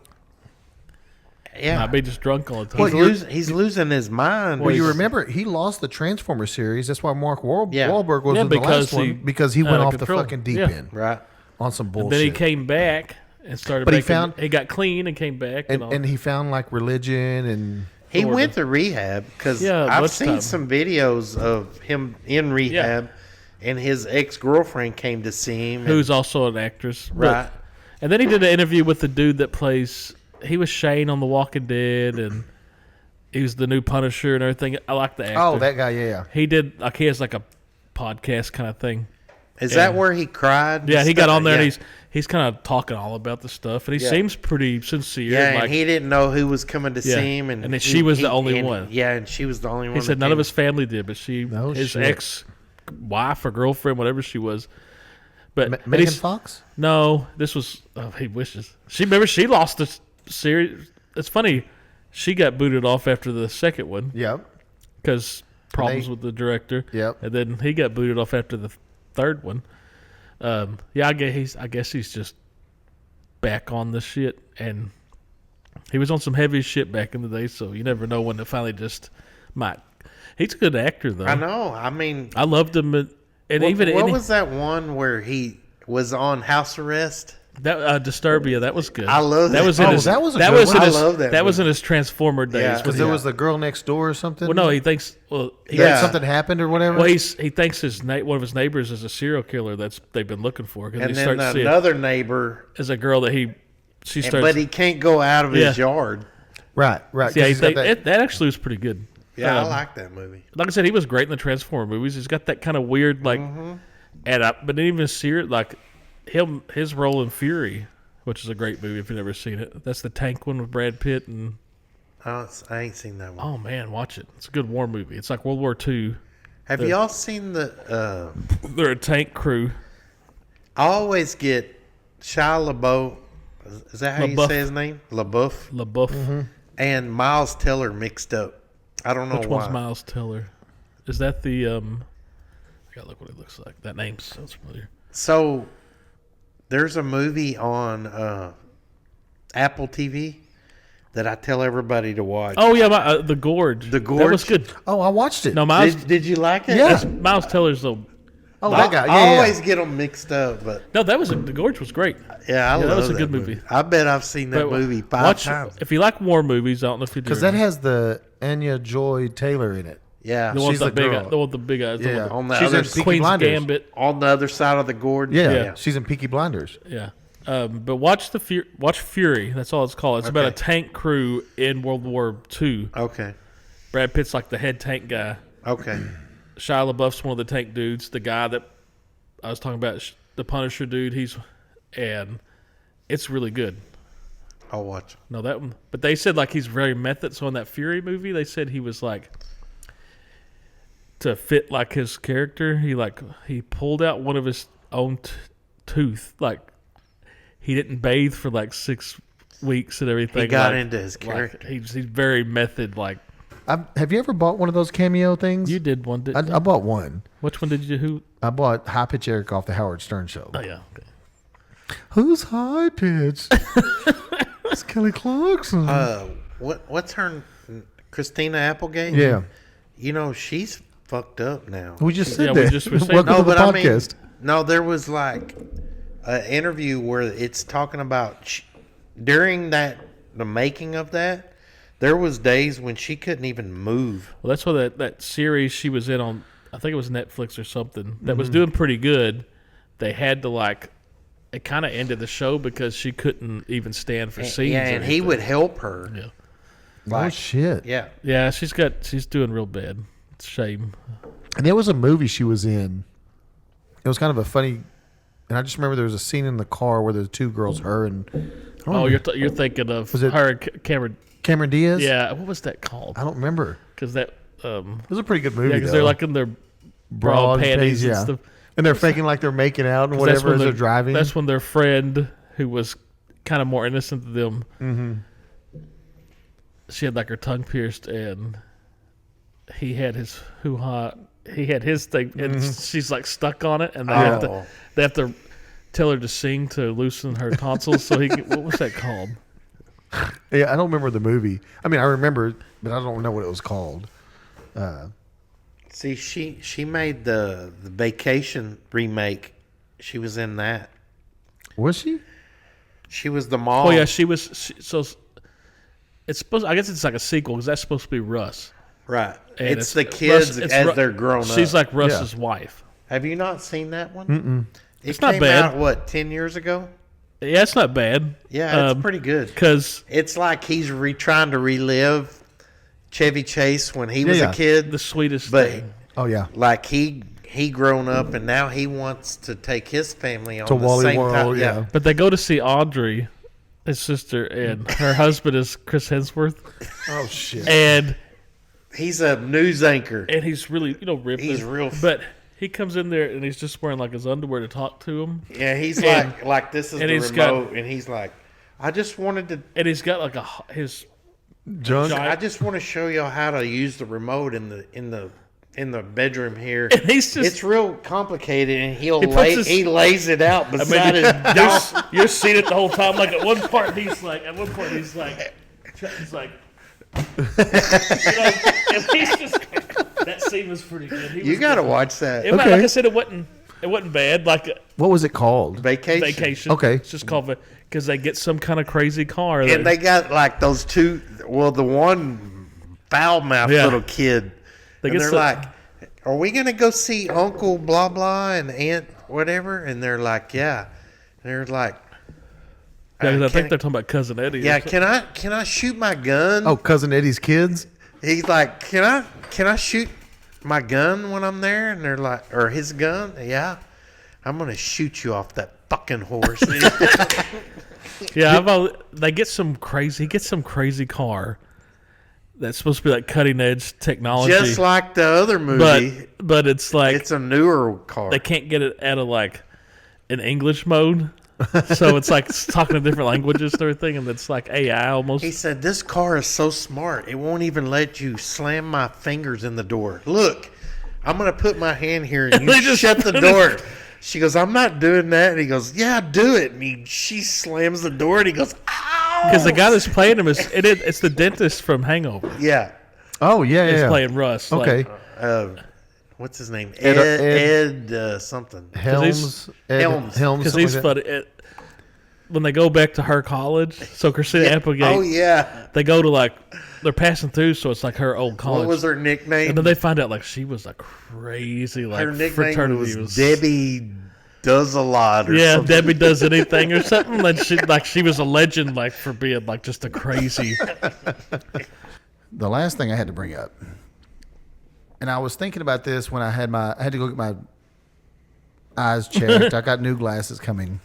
Speaker 3: yeah,
Speaker 2: Might be just drunk all the time.
Speaker 3: he's losing his mind.
Speaker 4: Well, you remember he lost the Transformer series. That's why Mark
Speaker 3: Yeah.
Speaker 4: Wahlberg was
Speaker 2: Yeah,
Speaker 4: in the
Speaker 2: because
Speaker 4: last
Speaker 2: he-
Speaker 4: one because he
Speaker 2: out
Speaker 4: went
Speaker 2: of
Speaker 4: off the
Speaker 2: control.
Speaker 4: fucking deep
Speaker 2: Yeah.
Speaker 4: end
Speaker 3: right?
Speaker 4: on some bullshit.
Speaker 2: Then he came back and started.
Speaker 4: But he
Speaker 2: making,
Speaker 4: found-
Speaker 2: he got clean and came back.
Speaker 4: and,
Speaker 2: all.
Speaker 4: and he found like religion and
Speaker 3: He
Speaker 2: Sorta.
Speaker 3: went to rehab because
Speaker 2: Yeah,
Speaker 3: I've
Speaker 2: much
Speaker 3: seen
Speaker 2: time.
Speaker 3: some videos of him in rehab, and his ex-girlfriend came to see him. and-
Speaker 2: who's also an actress, but-
Speaker 3: right?
Speaker 2: And then he did an interview with the dude that plays. He was Shane on The Walking Dead, and he was the new Punisher and everything. I like the actor.
Speaker 4: oh, that guy, yeah.
Speaker 2: He did like he has like a podcast kind of thing.
Speaker 3: Is that where he cried? and
Speaker 2: Yeah, he got
Speaker 3: stuff?
Speaker 2: on there
Speaker 3: Yeah.
Speaker 2: and he's kind of talking all about the stuff, and he
Speaker 3: Yeah.
Speaker 2: seems pretty sincere.
Speaker 3: Yeah,
Speaker 2: like,
Speaker 3: and he didn't know who was coming to
Speaker 2: Yeah.
Speaker 3: see him,
Speaker 2: And then she was the only
Speaker 3: and-
Speaker 2: one.
Speaker 3: Yeah, and she was the only one.
Speaker 2: he said
Speaker 3: that
Speaker 2: none of
Speaker 3: came.
Speaker 2: his family did, but
Speaker 4: No
Speaker 2: his
Speaker 4: shit.
Speaker 2: ex-wife or girlfriend, whatever she was. But and
Speaker 4: Megan
Speaker 2: he's-
Speaker 4: Fox?
Speaker 2: No, this was. Oh, he wishes. She lost the series. It's funny. She got booted off after the second one
Speaker 4: Yep.
Speaker 2: because problems
Speaker 4: They-
Speaker 2: with the director.
Speaker 4: Yep.
Speaker 2: And then he got booted off after the third one. Yeah, I guess he's just back on the shit, and he was on some heavy shit back in the day. So you never know when it finally just might. He's a good actor though.
Speaker 3: I know. I mean,
Speaker 2: I loved him, and
Speaker 3: what,
Speaker 2: even
Speaker 3: what
Speaker 2: and
Speaker 3: was that one where he was on house arrest?
Speaker 2: that Disturbia, that was good.
Speaker 3: I love that.
Speaker 2: That was in
Speaker 3: Oh,
Speaker 2: his.
Speaker 4: that was a
Speaker 2: that
Speaker 4: good
Speaker 2: was
Speaker 4: one.
Speaker 2: in
Speaker 3: I
Speaker 2: his.
Speaker 3: love that
Speaker 2: was
Speaker 3: movie.
Speaker 2: in his Transformer days.
Speaker 3: Yeah.
Speaker 4: Because there was the girl next door or something.
Speaker 2: Well, no, he thinks. Well, he,
Speaker 3: Yeah.
Speaker 4: something happened or whatever.
Speaker 2: well, he thinks one of his neighbors is a serial killer that's they've been looking for because
Speaker 3: And
Speaker 2: he
Speaker 3: then
Speaker 2: starts seeing
Speaker 3: another neighbor,
Speaker 2: as a girl that she starts.
Speaker 3: but he can't go out of his
Speaker 2: Yeah.
Speaker 3: yard.
Speaker 4: right. 'cause
Speaker 2: yeah,
Speaker 4: he's got that-
Speaker 2: that actually was pretty good.
Speaker 3: Yeah, I
Speaker 2: Um,
Speaker 3: like that movie.
Speaker 2: Like I said, he was great in the Transformer movies. He's got that kind of weird like, but even serious like his role in Fury, which is a great movie if you've never seen it. That's the tank one with Brad Pitt and
Speaker 3: I ain't seen that one.
Speaker 2: oh man, watch it. It's a good war movie. It's like World War II.
Speaker 3: Have y'all seen the?
Speaker 2: They're a tank crew.
Speaker 3: I always get Shia LaBeouf. Is that how you
Speaker 2: LaBeouf.
Speaker 3: say his name? LaBeouf
Speaker 2: LaBeouf.
Speaker 3: and Miles Teller mixed up. I don't know
Speaker 2: Which
Speaker 3: why.
Speaker 2: one's Miles Teller? Is that the I gotta look what it looks like. That name sounds familiar.
Speaker 3: So there's a movie on Apple TV that I tell everybody to watch.
Speaker 2: Oh yeah, the Gorge.
Speaker 3: The
Speaker 2: That was
Speaker 3: Gorge?
Speaker 2: good.
Speaker 4: Oh, I watched it.
Speaker 2: No, Miles.
Speaker 3: Did you like it?
Speaker 4: Yeah.
Speaker 2: Miles Teller's the.
Speaker 4: oh,
Speaker 3: I,
Speaker 4: that guy.
Speaker 3: I
Speaker 4: Yeah, yeah.
Speaker 3: always get them mixed up, but
Speaker 2: No, the Gorge was great.
Speaker 3: yeah, I
Speaker 2: that
Speaker 3: love
Speaker 2: was a good movie.
Speaker 3: I bet I've seen that
Speaker 2: But
Speaker 3: movie 5
Speaker 2: watch-
Speaker 3: times.
Speaker 2: If you like war movies, I don't know if you do.
Speaker 4: Because that has the Anya Joy Taylor in it.
Speaker 3: Yeah,
Speaker 2: the one with
Speaker 4: she's
Speaker 2: the
Speaker 4: the
Speaker 2: big,
Speaker 4: girl.
Speaker 2: the one with the big eyes. the
Speaker 4: Yeah.
Speaker 2: one with
Speaker 3: on the
Speaker 4: She's
Speaker 3: other
Speaker 4: in
Speaker 3: s-
Speaker 4: Peaky
Speaker 2: Queen's
Speaker 4: Blinders.
Speaker 2: Gambit.
Speaker 3: on the other side of the gorge.
Speaker 4: Yeah. She's in Peaky Blinders.
Speaker 2: Yeah. But watch watch Fury. That's all it's called. It's about a
Speaker 3: Okay.
Speaker 2: tank crew in World War II.
Speaker 3: Okay.
Speaker 2: Brad Pitt's like the head tank guy.
Speaker 3: Okay.
Speaker 2: Shia LaBeouf's one of the tank dudes. The guy that I was talking about, the Punisher dude. And it's really good.
Speaker 3: I'll watch it.
Speaker 2: No, that one. But they said like he's very method. So in that Fury movie, they said he was like to fit like his character. He pulled out one of his own tooth. Like he didn't bathe for like 6 weeks and everything.
Speaker 3: He got
Speaker 2: like,
Speaker 3: into his character.
Speaker 2: Like, he's very method. Like
Speaker 4: Have you ever bought one of those cameo things?
Speaker 2: you did one. Didn't you?
Speaker 4: I bought one.
Speaker 2: Which one did you? Who?
Speaker 4: I bought High Pitch Eric off the Howard Stern show.
Speaker 2: Oh yeah. Okay.
Speaker 4: Who's high pitch? It's Kelly Clarkson.
Speaker 3: What's her? Christina Applegate.
Speaker 4: Yeah.
Speaker 3: You know she's fucked up now.
Speaker 4: We just said
Speaker 2: Yeah,
Speaker 4: that.
Speaker 2: we just were saying-
Speaker 4: Welcome
Speaker 3: No,
Speaker 4: to the
Speaker 3: but I mean,
Speaker 4: podcast.
Speaker 3: no, there was like an interview where it's talking about during the making of that, there was days when she couldn't even move.
Speaker 2: Well, that's why that series she was in on, I think it was Netflix or something, that was doing pretty good. They had to like, it kind of ended the show because she couldn't even stand for scenes.
Speaker 3: Yeah,
Speaker 2: or
Speaker 3: and he
Speaker 2: anything.
Speaker 3: would help her.
Speaker 2: Yeah.
Speaker 4: Oh shit!
Speaker 3: Yeah.
Speaker 2: Yeah, she's doing real bad. It's a shame.
Speaker 4: And there was a movie she was in. It was kind of a funny, and I just remember there was a scene in the car where the two girls, her and
Speaker 2: Oh, you're thinking of
Speaker 4: Was it-
Speaker 2: her and Cameron.
Speaker 4: Cameron Diaz.
Speaker 2: Yeah, what was that called?
Speaker 4: I don't remember.
Speaker 2: Because that,
Speaker 4: It was a pretty good movie.
Speaker 2: yeah, because
Speaker 4: though.
Speaker 2: they're like in their broad panties and stuff.
Speaker 4: And they're faking like they're making out and
Speaker 2: 'Cause that's
Speaker 4: whatever
Speaker 2: when
Speaker 4: as they're
Speaker 2: their-
Speaker 4: driving.
Speaker 2: That's when their friend, who was kind of more innocent than them, she had like her tongue pierced, and he had his hoo-ha. He had his thing, and she's like stuck on it, and they have to tell her to sing to loosen her tonsils. So he can, what was that called?
Speaker 4: Yeah, I don't remember the movie. I mean, I remember it, but I don't know what it was called.
Speaker 3: See, she made the Vacation remake. She was in that.
Speaker 4: Was she?
Speaker 3: She was the mom.
Speaker 2: Oh yeah, so it's supposed. I guess it's like a sequel because that's supposed to be Russ.
Speaker 3: Right.
Speaker 2: And
Speaker 3: It's the kids
Speaker 2: Russ- it's
Speaker 3: as
Speaker 2: Ru-
Speaker 3: they're grown up.
Speaker 2: She's like Russ's wife.
Speaker 3: Have you not seen that one? Mm-mm.
Speaker 2: It's not
Speaker 3: came
Speaker 2: bad.
Speaker 3: Out, what, 10 years ago?
Speaker 2: Yeah, it's not bad.
Speaker 3: Yeah, it's pretty good.
Speaker 2: Because
Speaker 3: It's like he's trying to relive Chevy Chase when he was
Speaker 4: yeah.
Speaker 3: a kid.
Speaker 2: the sweetest
Speaker 3: But
Speaker 2: thing.
Speaker 4: Oh yeah.
Speaker 3: like he grown up and now he wants to take his family on
Speaker 4: To
Speaker 3: the
Speaker 4: Wally
Speaker 3: same
Speaker 4: World,
Speaker 3: time.
Speaker 4: yeah.
Speaker 2: But they go to see Audrey, his sister, and her husband is Chris Hemsworth,
Speaker 4: Oh shit.
Speaker 2: and
Speaker 3: He's a news anchor.
Speaker 2: he's really ripped.
Speaker 3: He's real
Speaker 2: But he comes in there and he's just wearing like his underwear to talk to him,
Speaker 3: Yeah, he's
Speaker 2: And-
Speaker 3: like this is
Speaker 2: and
Speaker 3: the
Speaker 2: he's got-
Speaker 3: remote and he's like, I just wanted to
Speaker 2: and he's got like his
Speaker 4: Junk.
Speaker 3: I just want to show y'all how to use the remote in the bedroom here.
Speaker 2: and he's just.
Speaker 3: It's real complicated, and
Speaker 2: He puts
Speaker 3: he lays it out
Speaker 2: I
Speaker 3: beside
Speaker 2: mean,
Speaker 3: his dog.
Speaker 2: you're seeing it the whole time. Like at one part, he's like, you know, and he's just. That scene was pretty good.
Speaker 3: You got to watch that.
Speaker 2: Like
Speaker 4: Okay.
Speaker 2: I said, it wasn't bad. Like
Speaker 4: What was it called?
Speaker 3: Vacation.
Speaker 4: Okay.
Speaker 2: It's just called because they get some kind of crazy car.
Speaker 3: And they got like those two. Well, the one foul mouthed
Speaker 2: Yeah.
Speaker 3: little kid.
Speaker 2: They
Speaker 3: And
Speaker 2: get
Speaker 3: they're
Speaker 2: some-
Speaker 3: like, "Are we gonna go see Uncle blah blah and Aunt whatever?" And they're like, "Yeah." And they're like,
Speaker 2: Yeah, 'cause I
Speaker 3: can
Speaker 2: think they're talking about Cousin Eddie. or
Speaker 3: "Yeah,
Speaker 2: something.
Speaker 3: can I shoot my gun?"
Speaker 4: Oh, Cousin Eddie's kids.
Speaker 3: He's like, can I shoot my gun when I'm there? And they're like, or his gun? Yeah, I'm gonna shoot you off that fucking horse.
Speaker 2: Yeah, they get some crazy. He gets some crazy car that's supposed to be like cutting edge technology.
Speaker 3: Just like the other movie,
Speaker 2: but it's like
Speaker 3: it's a newer car.
Speaker 2: they can't get it out of like an English mode, so it's like it's talking in different languages and everything, and it's like AI almost.
Speaker 3: He said, "This car is so smart; it won't even let you slam my fingers in the door. Look, I'm gonna put my hand here and
Speaker 2: They
Speaker 3: you
Speaker 2: just
Speaker 3: shut the
Speaker 2: put
Speaker 3: door." She goes, "I'm not doing that." And he goes, "Yeah, do it." And she slams the door, and he goes, "Ow!"
Speaker 2: Because the guy that's playing him it's the dentist from Hangover.
Speaker 3: Yeah.
Speaker 4: Oh yeah,
Speaker 2: He's
Speaker 4: yeah.
Speaker 2: playing Russ.
Speaker 4: Okay.
Speaker 3: What's his name?
Speaker 4: Ed-
Speaker 3: Ed something.
Speaker 4: Helms.
Speaker 3: Helms.
Speaker 4: Helms.
Speaker 2: Because
Speaker 4: something
Speaker 2: he's
Speaker 4: like that.
Speaker 2: funny. When they go back to her college, so Christina Applegate,
Speaker 3: Oh yeah.
Speaker 2: they go to like they're passing through, so it's like her old college.
Speaker 3: What was her nickname?
Speaker 2: And then they find out like she was like crazy, like
Speaker 3: Her nickname
Speaker 2: fraternity
Speaker 3: was Debbie Does a Lot. Or
Speaker 2: Yeah,
Speaker 3: something.
Speaker 2: Debbie does anything or something. Like she was a legend, like for being like just a crazy.
Speaker 4: The last thing I had to bring up, and I was thinking about this when I had to go get my eyes checked. I got new glasses coming.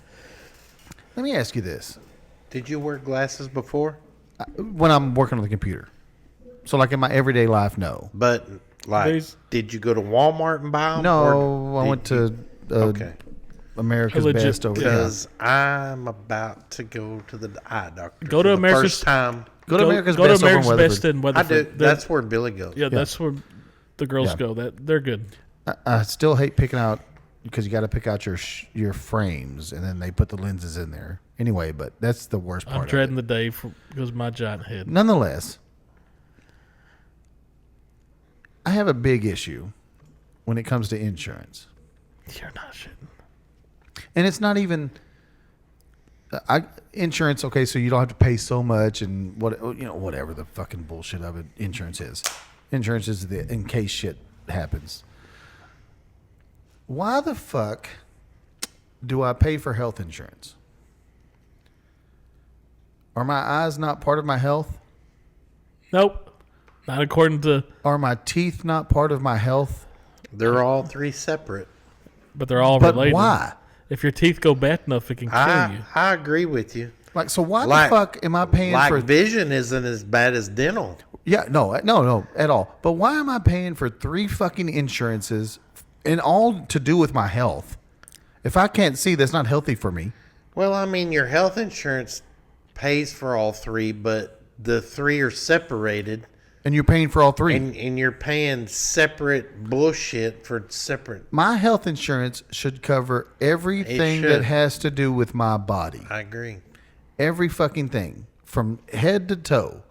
Speaker 4: Let me ask you this:
Speaker 3: Did you wear glasses before?
Speaker 4: When I'm working on the computer. So like in my everyday life, no.
Speaker 3: But like,
Speaker 2: These-
Speaker 3: did you go to Walmart and buy them?
Speaker 4: No, I went to
Speaker 3: Okay.
Speaker 4: America's
Speaker 2: Legit-
Speaker 4: Best over there.
Speaker 3: Because I'm about to go to the eye doctor.
Speaker 2: Go to
Speaker 3: for the
Speaker 2: America's-
Speaker 3: first time.
Speaker 4: Go to America's
Speaker 2: go to
Speaker 4: Best over in
Speaker 2: America's
Speaker 4: Weatherford.
Speaker 2: Best in
Speaker 3: I
Speaker 2: Weatherford.
Speaker 3: do.
Speaker 2: They're-
Speaker 3: That's where Billy goes.
Speaker 2: yeah, that's where the girls
Speaker 4: Yeah.
Speaker 2: go. They're good.
Speaker 4: I still hate picking out because you got to pick out your frames and then they put the lenses in there anyway. But that's the worst part.
Speaker 2: I'm
Speaker 4: of
Speaker 2: dreading
Speaker 4: it.
Speaker 2: the day because of my giant head.
Speaker 4: Nonetheless, I have a big issue when it comes to insurance,
Speaker 2: You're not shitting.
Speaker 4: and it's not even. Insurance, okay, so you don't have to pay so much and whatever the fucking bullshit of it insurance is. Insurance is in case shit happens. Why the fuck do I pay for health insurance? Are my eyes not part of my health?
Speaker 2: Nope. Not according to,
Speaker 4: Are my teeth not part of my health?
Speaker 3: They're all three separate.
Speaker 2: but they're all
Speaker 4: But
Speaker 2: related.
Speaker 4: why?
Speaker 2: If your teeth go bad enough, it can kill you.
Speaker 3: I agree with you.
Speaker 4: Like, so why
Speaker 3: Like-
Speaker 4: the fuck am I paying
Speaker 3: Like
Speaker 4: for?
Speaker 3: vision isn't as bad as dental.
Speaker 4: Yeah, no, at all. But why am I paying for 3 fucking insurances and all to do with my health? If I can't see, that's not healthy for me.
Speaker 3: Well, I mean, your health insurance pays for all three, but the three are separated,
Speaker 4: And you're paying for all 3.
Speaker 3: and you're paying separate bullshit for separate.
Speaker 4: My health insurance should cover everything
Speaker 3: should.
Speaker 4: that has to do with my body.
Speaker 3: I agree.
Speaker 4: Every fucking thing from head to toe.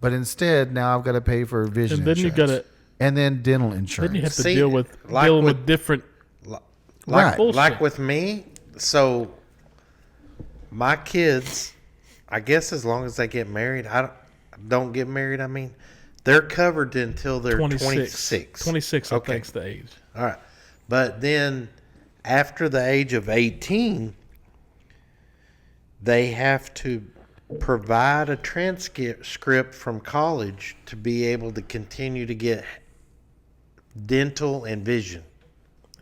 Speaker 4: But instead, now I've got to pay for vision
Speaker 2: And then you
Speaker 4: insurance.
Speaker 2: gotta-
Speaker 4: and then dental insurance.
Speaker 2: Then you have to
Speaker 3: See,
Speaker 2: deal with
Speaker 3: like
Speaker 2: dealing
Speaker 3: with-
Speaker 2: with different.
Speaker 3: Like,
Speaker 2: Bullshit.
Speaker 3: like with me, so my kids, I guess as long as they get married, don't get married. I mean, they're covered until they're 26.
Speaker 2: 26, I
Speaker 3: Okay.
Speaker 2: think's the age.
Speaker 3: All right. But then after the age of 18, they have to provide a transcript from college to be able to continue to get dental and vision.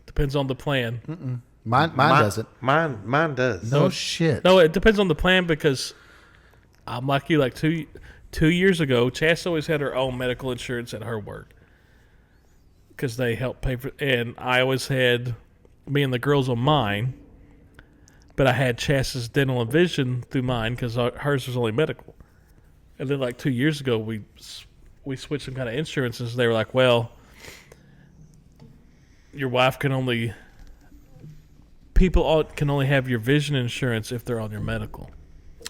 Speaker 2: Depends on the plan.
Speaker 4: Mine doesn't.
Speaker 3: Mine does.
Speaker 4: No shit.
Speaker 2: No, it depends on the plan because I'm like you. Like two years ago, Chas always had her own medical insurance at her work because they help pay for. And I always had me and the girls on mine, but I had Chas's dental and vision through mine because hers was only medical. And then like 2 years ago, we switched some kind of insurances. They were like, well, your wife can only. People can only have your vision insurance if they're on your medical.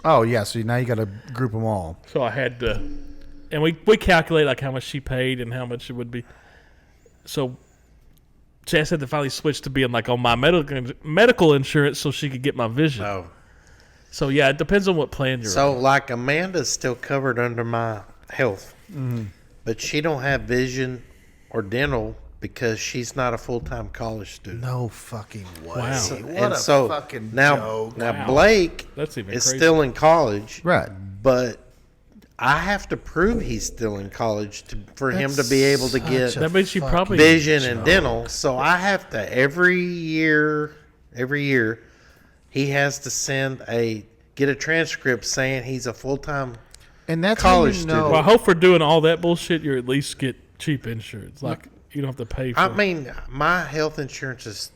Speaker 4: Oh, yeah. So now you got to group them all.
Speaker 2: So I had to, and we calculate like how much she paid and how much it would be. So Chas had to finally switch to being like on my medical insurance so she could get my vision.
Speaker 3: Oh.
Speaker 2: So yeah, it depends on what plan you're
Speaker 3: So
Speaker 2: on.
Speaker 3: like Amanda's still covered under my health, but she don't have vision or dental because she's not a full-time college student.
Speaker 4: No fucking way.
Speaker 2: Wow.
Speaker 4: What a fucking
Speaker 3: now,
Speaker 4: joke.
Speaker 3: now
Speaker 2: Wow.
Speaker 3: Blake
Speaker 2: That's even
Speaker 3: is
Speaker 2: crazy.
Speaker 3: still in college,
Speaker 4: Right.
Speaker 3: but I have to prove he's still in college for him to be able to
Speaker 4: That's
Speaker 3: get
Speaker 4: such a
Speaker 2: That means you
Speaker 4: fucking
Speaker 2: probably
Speaker 3: vision and
Speaker 4: joke.
Speaker 3: dental. So I have to every year he has to get a transcript saying he's a full-time.
Speaker 4: And that's
Speaker 3: College
Speaker 4: how you
Speaker 3: student.
Speaker 4: know.
Speaker 2: Well, I hope for doing all that bullshit, you at least get cheap insurance. Like you don't have to pay for.
Speaker 3: I mean, my health insurance is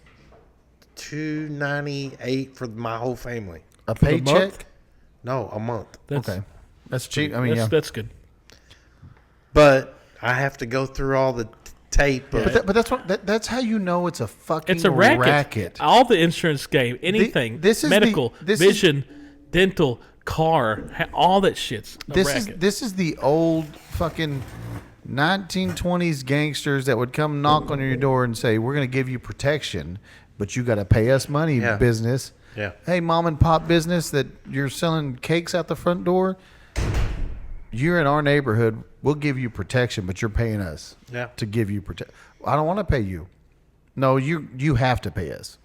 Speaker 3: $298 for my whole family.
Speaker 4: a
Speaker 2: the
Speaker 4: paycheck?
Speaker 2: month?
Speaker 3: No, a month.
Speaker 2: That's,
Speaker 4: Okay. That's cheap. I mean, yeah.
Speaker 2: that's good.
Speaker 3: But I have to go through all the tape. Of,
Speaker 4: But that's how you know it's a fucking
Speaker 2: It's a racket. All the insurance game, anything,
Speaker 4: this is
Speaker 2: medical,
Speaker 4: this is-
Speaker 2: vision, dental, car, all that shit's a
Speaker 4: This
Speaker 2: racket.
Speaker 4: is the old fucking 1920s gangsters that would come knock on your door and say, "We're going to give you protection, but you got to pay us money,
Speaker 3: Yeah.
Speaker 4: business."
Speaker 3: Yeah.
Speaker 4: Hey, mom and pop business that you're selling cakes out the front door. You're in our neighborhood. We'll give you protection, but you're paying us
Speaker 3: Yeah.
Speaker 4: to give you protection. I don't want to pay you. No, you have to pay us.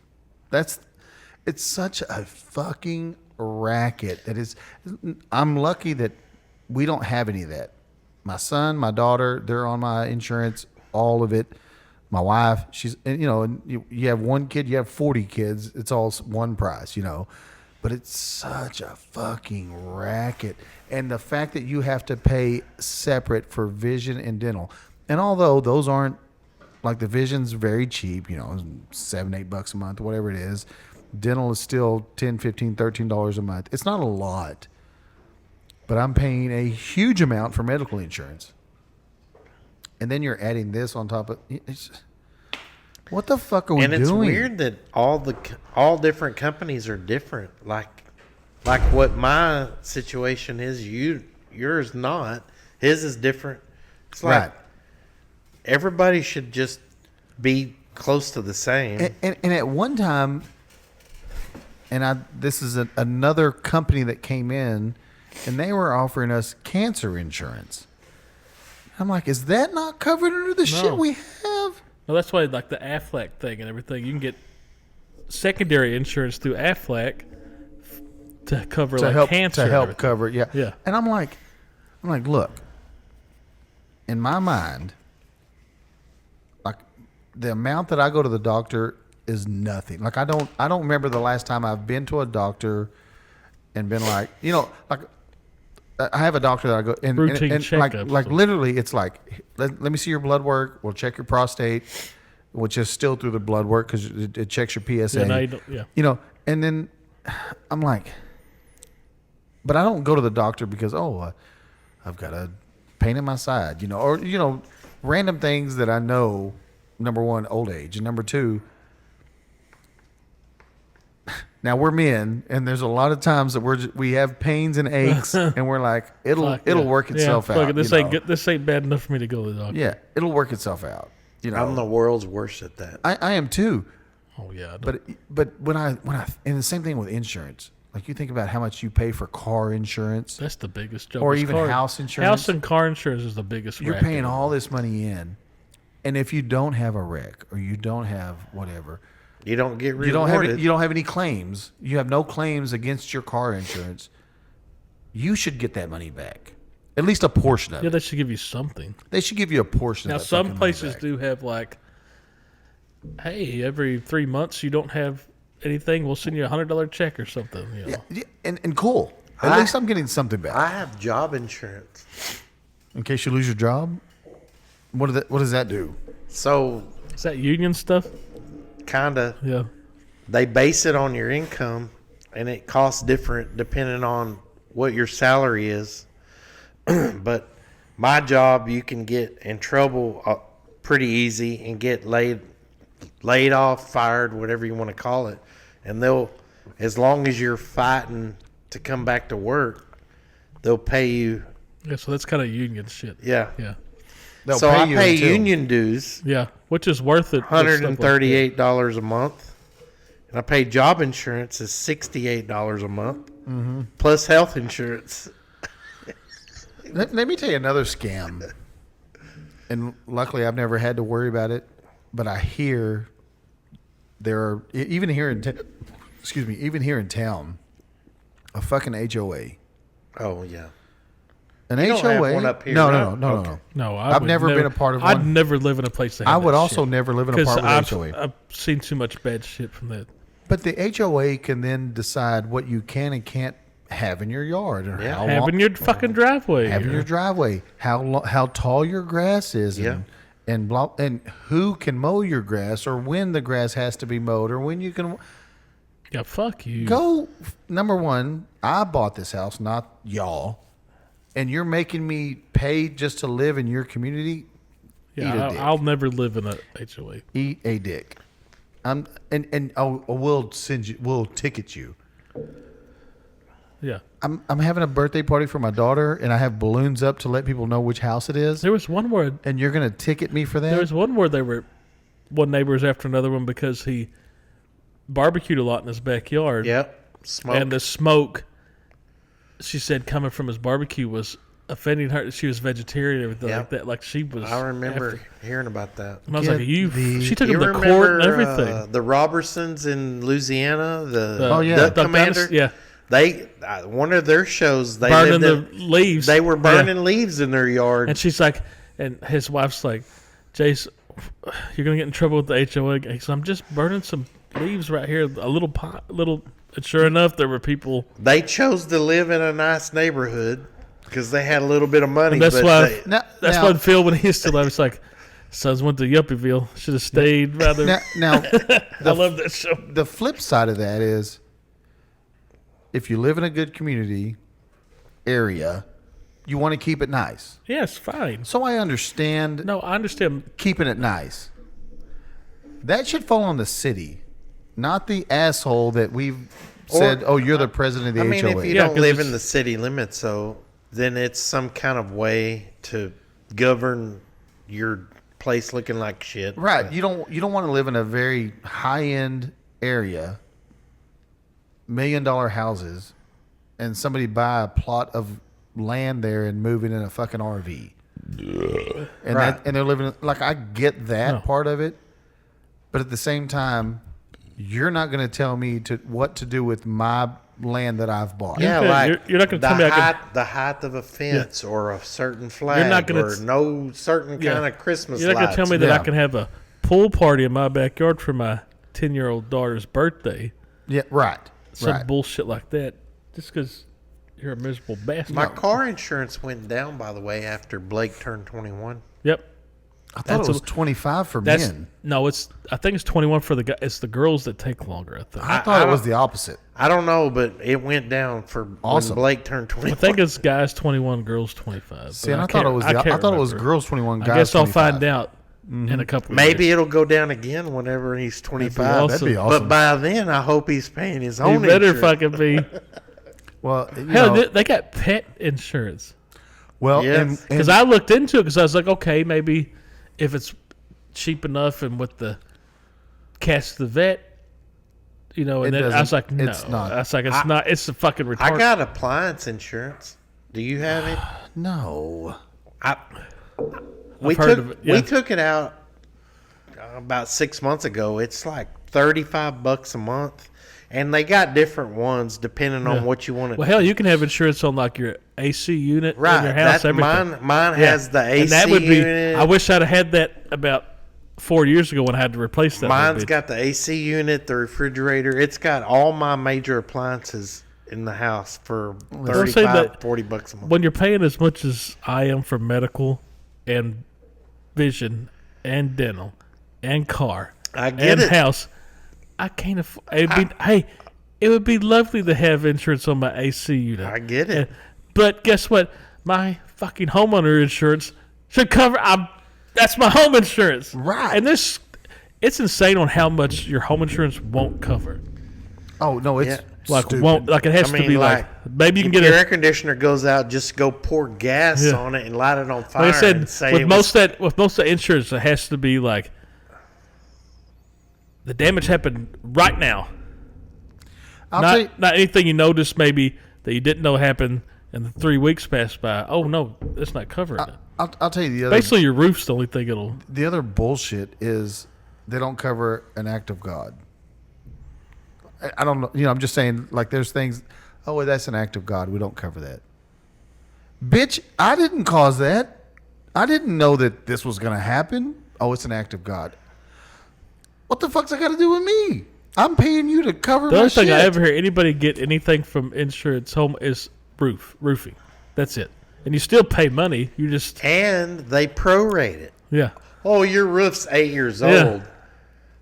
Speaker 4: It's such a fucking racket that is. I'm lucky that we don't have any of that. My son, my daughter, they're on my insurance, all of it. My wife, she's, and, and you have one kid, you have 40 kids. It's all one price, But it's such a fucking racket. And the fact that you have to pay separate for vision and dental. And although those aren't, like the vision's very cheap, $7, $8 a month, whatever it is. Dental is still $10, $15, $13 a month. It's not a lot. But I'm paying a huge amount for medical insurance. And then you're adding this on top of it. What the fuck are we doing?
Speaker 3: And it's weird that all different companies are different. Like what my situation is, yours not. His is different. It's like
Speaker 4: Right.
Speaker 3: everybody should just be close to the same.
Speaker 4: And at one time, this is another company that came in, and they were offering us cancer insurance. I'm like, is that not covered under the shit we have?
Speaker 2: No, that's why like the Aflac thing and everything. You can get secondary insurance through Aflac to cover cancer.
Speaker 4: To help cover it, yeah.
Speaker 2: Yeah.
Speaker 4: And I'm like, look, in my mind, like the amount that I go to the doctor is nothing. Like I don't remember the last time I've been to a doctor and been like, like I have a doctor that I go and
Speaker 2: Routine
Speaker 4: like
Speaker 2: checkups.
Speaker 4: literally it's like let me see your blood work. We'll check your prostate, which is still through the blood work because it checks your PSA.
Speaker 2: Yeah, no, you don't-
Speaker 4: And then I'm like, but I don't go to the doctor because I've got a pain in my side, or random things that I know. Number one, old age, and number two. Now we're men, and there's a lot of times that we have pains and aches, and we're like, it'll work itself out.
Speaker 2: This ain't bad enough for me to go to the doctor.
Speaker 4: Yeah, it'll work itself out.
Speaker 3: I'm the world's worst at that.
Speaker 4: I am too.
Speaker 2: Oh yeah.
Speaker 4: But when I and the same thing with insurance. Like you think about how much you pay for car insurance,
Speaker 2: That's the biggest joke.
Speaker 4: or
Speaker 2: is
Speaker 4: even house insurance.
Speaker 2: House and car insurance is the biggest.
Speaker 4: You're
Speaker 2: racket.
Speaker 4: paying all this money in, and if you don't have a wreck or you don't have whatever,
Speaker 3: You don't get rewarded.
Speaker 4: you don't have any claims. You have no claims against your car insurance. You should get that money back, at least a portion of
Speaker 2: Yeah,
Speaker 4: it.
Speaker 2: they should give you something.
Speaker 4: They should give you a portion.
Speaker 2: Now
Speaker 4: of that
Speaker 2: some
Speaker 4: fucking
Speaker 2: places
Speaker 4: money back.
Speaker 2: do have like, hey, every 3 months you don't have anything, we'll send you $100 check or something.
Speaker 4: Yeah, and cool. At least I'm getting something back.
Speaker 3: I have job insurance.
Speaker 4: In case you lose your job, what does that do?
Speaker 3: So
Speaker 2: Is that union stuff?
Speaker 3: kind of
Speaker 2: Yeah.
Speaker 3: they base it on your income, and it costs different depending on what your salary is. But my job, you can get in trouble pretty easy and get laid off, fired, whatever you want to call it. And they'll, as long as you're fighting to come back to work, they'll pay you.
Speaker 2: Yeah, so that's kind of union shit.
Speaker 3: Yeah.
Speaker 2: Yeah.
Speaker 4: They'll
Speaker 3: So I
Speaker 4: you
Speaker 3: pay
Speaker 4: until-
Speaker 3: union dues,
Speaker 2: Yeah, which is worth it. with stuff like that.
Speaker 3: $138 a month. And I pay job insurance is $68 a month, plus health insurance.
Speaker 4: Let me tell you another scam. And luckily, I've never had to worry about it. But I hear there are even here in town, a fucking HOA.
Speaker 3: Oh yeah.
Speaker 4: An
Speaker 3: You don't
Speaker 4: HOA.
Speaker 3: have one up here,
Speaker 4: no,
Speaker 3: right?
Speaker 4: no.
Speaker 2: No,
Speaker 4: I've never been a part of
Speaker 2: I'd
Speaker 4: one.
Speaker 2: never live in a place that had
Speaker 4: I would
Speaker 2: that
Speaker 4: also
Speaker 2: shit.
Speaker 4: never live in a
Speaker 2: 'Cause
Speaker 4: part with HOA.
Speaker 2: I've seen too much bad shit from that.
Speaker 4: But the HOA can then decide what you can and can't have in your yard, or
Speaker 3: Yeah.
Speaker 4: how
Speaker 2: Having your fucking driveway.
Speaker 4: having your driveway, how tall your grass is,
Speaker 3: Yeah.
Speaker 4: and who can mow your grass, or when the grass has to be mowed, or when you can
Speaker 2: Yeah, fuck you.
Speaker 4: go. Number one, I bought this house, not y'all, and you're making me pay just to live in your community. Eat a
Speaker 2: Yeah,
Speaker 4: dick.
Speaker 2: I'll never live in a HOA.
Speaker 4: Eat a dick. We'll ticket you.
Speaker 2: Yeah.
Speaker 4: I'm having a birthday party for my daughter, and I have balloons up to let people know which house it is.
Speaker 2: There was one where
Speaker 4: And you're gonna ticket me for that?
Speaker 2: there was one where they were one neighbor was after another one because he barbecued a lot in his backyard.
Speaker 3: Yep. Smoke.
Speaker 2: And the smoke, she said, coming from his barbecue was offending her. She was vegetarian and everything
Speaker 3: Yeah.
Speaker 2: like that. Like she was.
Speaker 3: I remember
Speaker 2: after-
Speaker 3: hearing about that.
Speaker 2: and I was
Speaker 4: Get
Speaker 2: like, "You."
Speaker 4: the-
Speaker 2: She took
Speaker 3: You
Speaker 2: him to
Speaker 3: remember
Speaker 2: court and everything.
Speaker 3: the Robertsons in Louisiana, the
Speaker 2: The-
Speaker 4: yeah.
Speaker 3: Duck
Speaker 2: the
Speaker 3: Commander.
Speaker 2: Yeah,
Speaker 3: They one of their shows they
Speaker 2: burning
Speaker 3: lived
Speaker 2: the
Speaker 3: in,
Speaker 2: leaves.
Speaker 3: they were
Speaker 2: Yeah.
Speaker 3: burning leaves in their yard.
Speaker 2: And she's like, and his wife's like, Jace, you're gonna get in trouble with the HOA. He said, I'm just burning some leaves right here, a little pot, little And sure enough, there were people.
Speaker 3: They chose to live in a nice neighborhood because they had a little bit of money.
Speaker 2: And that's
Speaker 3: but
Speaker 2: why.
Speaker 3: they-
Speaker 2: That's why Phil, when he's still there, it's like, sons went to Yuppieville. Should have stayed rather.
Speaker 4: Now
Speaker 2: I love that show.
Speaker 4: the flip side of that is, if you live in a good community area, you want to keep it nice.
Speaker 2: Yes, fine.
Speaker 4: So I understand
Speaker 2: No, I understand.
Speaker 4: keeping it nice. That should fall on the city, not the asshole that we've said, "Oh, you're the president of the
Speaker 3: I mean,
Speaker 4: HOA."
Speaker 3: if you
Speaker 2: Yeah,
Speaker 3: don't
Speaker 2: 'cause
Speaker 3: live in
Speaker 2: it's-
Speaker 3: the city limits, so then it's some kind of way to govern your place looking like shit.
Speaker 4: Right. You don't want to live in a very high end area, $1 million houses, and somebody buy a plot of land there and move it in a fucking RV. And
Speaker 3: Right.
Speaker 4: and they're living like, I get that
Speaker 2: No.
Speaker 4: part of it, but at the same time, you're not going to tell me what to do with my land that I've bought.
Speaker 3: Yeah,
Speaker 2: Okay,
Speaker 3: like
Speaker 2: you're not gonna
Speaker 3: the
Speaker 2: tell me I
Speaker 3: height,
Speaker 2: can-
Speaker 3: the height of a fence or a certain flag
Speaker 2: not gonna
Speaker 3: or no certain
Speaker 2: Yeah.
Speaker 3: kind of Christmas
Speaker 2: You're not
Speaker 3: lights.
Speaker 2: gonna tell me that I
Speaker 4: Yeah.
Speaker 2: can have a pool party in my backyard for my 10-year-old daughter's birthday.
Speaker 4: Yeah, right.
Speaker 2: Some
Speaker 4: Right.
Speaker 2: bullshit like that. Just because you're a miserable bastard.
Speaker 3: My car insurance went down, by the way, after Blake turned 21.
Speaker 2: Yep.
Speaker 4: I thought
Speaker 2: That's
Speaker 4: it was
Speaker 2: a-
Speaker 4: 25 for
Speaker 2: That's
Speaker 4: men.
Speaker 2: no. I think it's 21 for the guy. It's the girls that take longer. I think.
Speaker 4: I thought
Speaker 3: I
Speaker 4: it was
Speaker 3: don't-
Speaker 4: the opposite.
Speaker 3: I don't know, but it went down for
Speaker 4: Awesome.
Speaker 3: when Blake turned 21.
Speaker 2: I think it's guys 21, girls 25.
Speaker 4: See, and I thought it was I thought it was girls 21, guys
Speaker 2: I guess I'll
Speaker 4: 25.
Speaker 2: find out in a couple.
Speaker 3: Maybe
Speaker 2: years.
Speaker 3: it'll go down again whenever he's 25.
Speaker 2: awesome.
Speaker 4: That'd be awesome.
Speaker 3: But by then, I hope he's paying his
Speaker 2: He
Speaker 3: own
Speaker 2: better
Speaker 3: insurance.
Speaker 2: fucking be.
Speaker 4: Well,
Speaker 2: Hell, they got pet insurance.
Speaker 4: well,
Speaker 3: Yes.
Speaker 2: Because I looked into it because I was like, okay, maybe if it's cheap enough and with the cash to the vet, you know, and
Speaker 4: It
Speaker 2: then I was
Speaker 4: doesn't-
Speaker 2: like, no.
Speaker 4: it's not.
Speaker 2: I was like, it's not. It's a fucking retard.
Speaker 3: I got appliance insurance. Do you have it?
Speaker 4: no.
Speaker 3: We
Speaker 2: heard
Speaker 3: took
Speaker 2: of it, yeah.
Speaker 3: we took it out about 6 months ago. It's like $35 a month, and they got different ones depending on what you want to.
Speaker 2: Well, hell, you can have insurance on like your AC unit
Speaker 3: Right,
Speaker 2: in your house.
Speaker 3: that
Speaker 2: Everything.
Speaker 3: mine
Speaker 2: Yeah.
Speaker 3: has the AC
Speaker 2: and that would be.
Speaker 3: unit.
Speaker 2: I wish I'd have had that about 4 years ago when I had to replace that.
Speaker 3: Mine's
Speaker 2: little bitch.
Speaker 3: got the AC unit, the refrigerator. It's got all my major appliances in the house for
Speaker 2: Don't say that-
Speaker 3: $40 a month.
Speaker 2: When you're paying as much as I am for medical and vision and dental and car
Speaker 3: I get
Speaker 2: and
Speaker 3: it.
Speaker 2: house, I can't afford. Hey, it would be lovely to have insurance on my AC unit.
Speaker 3: I get it.
Speaker 2: But guess what? My fucking homeowner insurance should cover. That's my home insurance.
Speaker 4: Right.
Speaker 2: And it's insane on how much your home insurance won't cover.
Speaker 4: Oh no, it's
Speaker 3: Yeah.
Speaker 2: Like
Speaker 4: stupid.
Speaker 2: won't like it has
Speaker 3: I
Speaker 2: to
Speaker 3: mean,
Speaker 2: be like maybe you can get
Speaker 3: your
Speaker 2: a.
Speaker 3: air conditioner goes out, just go pour gas
Speaker 2: Yeah.
Speaker 3: on it and light it on fire.
Speaker 2: Like I said,
Speaker 3: and say
Speaker 2: with
Speaker 3: it
Speaker 2: most
Speaker 3: was,
Speaker 2: of the insurance, it has to be like the damage happened right now.
Speaker 4: I'll tell you,
Speaker 2: Not anything you noticed maybe that you didn't know happened and the 3 weeks passed by. Oh no, it's not covering it.
Speaker 4: I'll tell you the other
Speaker 2: Basically, your roof's the only thing it'll.
Speaker 4: the other bullshit is they don't cover an act of God. I don't know. I'm just saying, like, there's things. Oh, well, that's an act of God. We don't cover that. Bitch, I didn't cause that. I didn't know that this was going to happen. Oh, it's an act of God. What the fuck's that got to do with me? I'm paying you to cover
Speaker 2: The
Speaker 4: my
Speaker 2: only thing
Speaker 4: shit.
Speaker 2: I ever hear anybody get anything from insurance home is roofing. That's it. And you still pay money. You just
Speaker 3: and they prorate it.
Speaker 2: yeah.
Speaker 3: Oh, your roof's 8 years
Speaker 2: Yeah.
Speaker 3: old,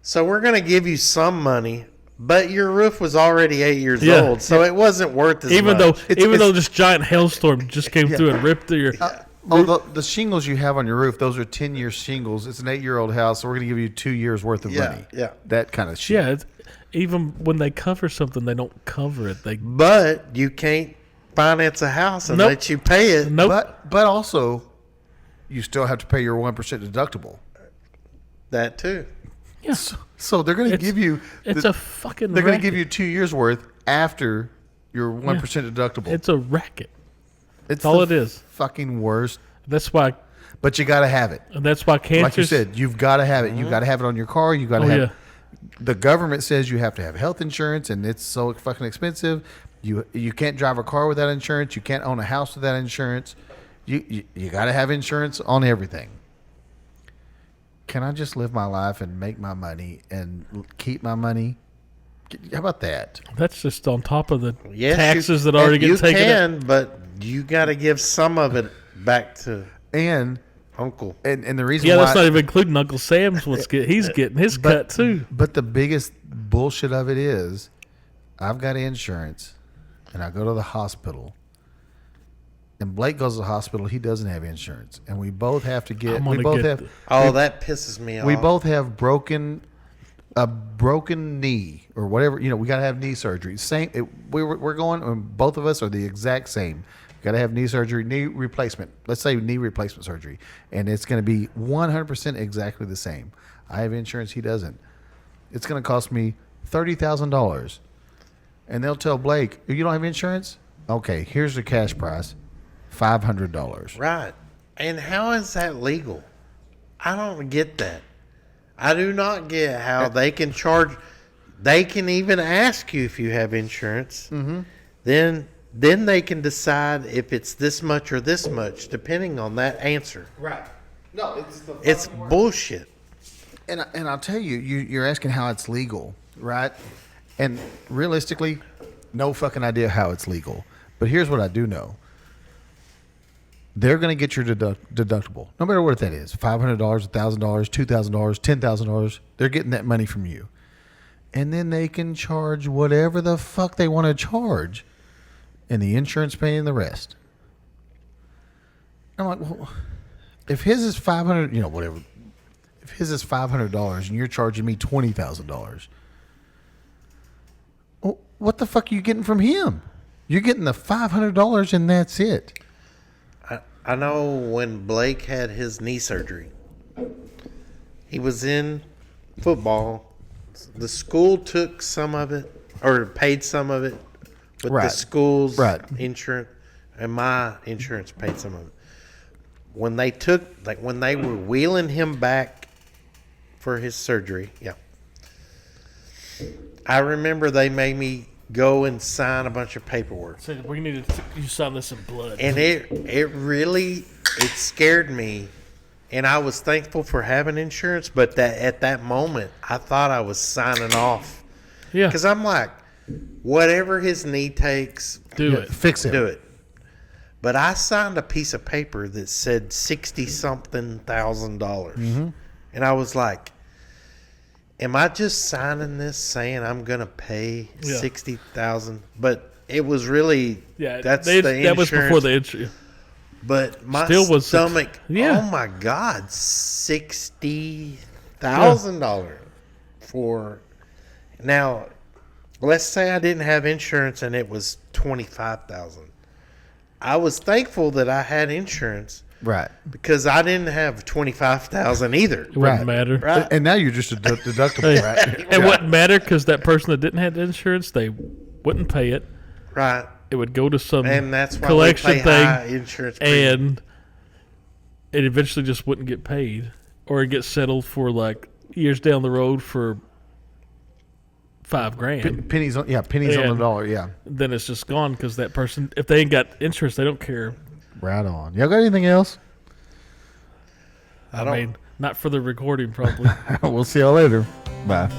Speaker 3: so we're going to give you some money. But your roof was already 8 years
Speaker 2: Yeah.
Speaker 3: old, so it wasn't worth as
Speaker 2: Even
Speaker 3: much.
Speaker 2: though this giant hailstorm just came through and ripped through your.
Speaker 4: The shingles you have on your roof, those are 10-year shingles. It's an 8-year-old house, so we're going to give you 2 years worth of
Speaker 3: Yeah,
Speaker 4: money.
Speaker 3: yeah.
Speaker 4: That kind of shit.
Speaker 2: Yeah, even when they cover something, they don't cover it. They
Speaker 3: But you can't finance a house and
Speaker 2: Nope.
Speaker 3: let you pay it.
Speaker 2: nope.
Speaker 4: But also, you still have to pay your 1% deductible.
Speaker 3: That too.
Speaker 2: Yeah,
Speaker 4: So they're going to give you.
Speaker 2: it's a fucking.
Speaker 4: They're going to
Speaker 2: racket.
Speaker 4: give you 2 years worth after your 1% deductible.
Speaker 2: It's a racket.
Speaker 4: It's
Speaker 2: all
Speaker 4: the
Speaker 2: it is.
Speaker 4: Fucking worst.
Speaker 2: That's why.
Speaker 4: But you got to have it.
Speaker 2: And that's why cancer.
Speaker 4: Like you said, you've got to have it. You've got to have it on your car. You got to
Speaker 2: Oh,
Speaker 4: have.
Speaker 2: yeah.
Speaker 4: The government says you have to have health insurance, and it's so fucking expensive. You can't drive a car without insurance. You can't own a house without insurance. You got to have insurance on everything. Can I just live my life and make my money and keep my money? How about that?
Speaker 2: That's just on top of the
Speaker 3: Yes,
Speaker 2: taxes that already
Speaker 3: you
Speaker 2: get taken.
Speaker 3: can, but you got to give some of it back to
Speaker 4: And
Speaker 3: Uncle.
Speaker 4: the reason
Speaker 2: Yeah,
Speaker 4: why
Speaker 2: that's not even including Uncle Sam's. He's getting his cut too.
Speaker 4: But the biggest bullshit of it is, I've got insurance, and I go to the hospital, and Blake goes to the hospital. He doesn't have insurance, and we both have to get.
Speaker 2: I'm
Speaker 4: We
Speaker 2: gonna
Speaker 4: both
Speaker 2: get
Speaker 4: have.
Speaker 3: Oh, that pisses me off.
Speaker 4: We both have a broken knee or whatever. You know, we got to have knee surgery. Same. We're going. Both of us are the exact same. Got to have knee surgery, knee replacement. Let's say knee replacement surgery, and it's going to be 100% exactly the same. I have insurance. He doesn't. It's going to cost me $30,000, and they'll tell Blake, "You don't have insurance? Okay, here's the cash price, $500."
Speaker 3: Right. And how is that legal? I don't get that. I do not get how they can charge. They can even ask you if you have insurance. Mm-hmm. Then they can decide if it's this much or this much, depending on that answer.
Speaker 4: Right. No,
Speaker 3: It's bullshit.
Speaker 4: And I'll tell you, you're asking how it's legal, right? And realistically, no fucking idea how it's legal. But here's what I do know. They're going to get your deductible, no matter what that is, $500, $1,000, $2,000, $10,000. They're getting that money from you. And then they can charge whatever the fuck they want to charge, and the insurance paying the rest. I'm like, well, if his is $500, whatever. If his is $500 and you're charging me $20,000, well, what the fuck are you getting from him? You're getting the $500 and that's it.
Speaker 3: I know when Blake had his knee surgery, he was in football. The school took some of it, or paid some of it, with the school's insurance, and my insurance paid some of it. When they were wheeling him back for his surgery, I remember they made me go and sign a bunch of paperwork.
Speaker 2: So we need to sign this in blood.
Speaker 3: And it scared me, and I was thankful for having insurance, but at that moment I thought I was signing off.
Speaker 2: Yeah.
Speaker 3: Because I'm like, whatever his knee takes,
Speaker 2: Do it.
Speaker 4: Fix it.
Speaker 3: do it. But I signed a piece of paper that said $60-something thousand. And I was like, am I just signing this saying I'm gonna pay $60,000? But it was really that
Speaker 2: was before the insurance.
Speaker 3: But my
Speaker 2: Still was
Speaker 3: stomach,
Speaker 2: yeah.
Speaker 3: oh my God, $60,000 for now. Let's say I didn't have insurance and it was $25,000. I was thankful that I had insurance.
Speaker 4: Right.
Speaker 3: Because I didn't have $25,000 either.
Speaker 2: It wouldn't matter.
Speaker 3: Right.
Speaker 4: And now you're just a deductible, right?
Speaker 2: It wouldn't matter because that person that didn't have the insurance, they wouldn't pay it.
Speaker 3: Right.
Speaker 2: It would go to some
Speaker 3: And that's why
Speaker 2: collection
Speaker 3: we pay high insurance premium.
Speaker 2: and it eventually just wouldn't get paid, or it gets settled for like years down the road for $5,000.
Speaker 4: Pennies on the dollar, yeah.
Speaker 2: Then it's just gone because that person, if they ain't got insurance, they don't care.
Speaker 4: Right on. Y'all got anything else?
Speaker 2: I mean, not for the recording, probably.
Speaker 4: We'll see y'all later. Bye.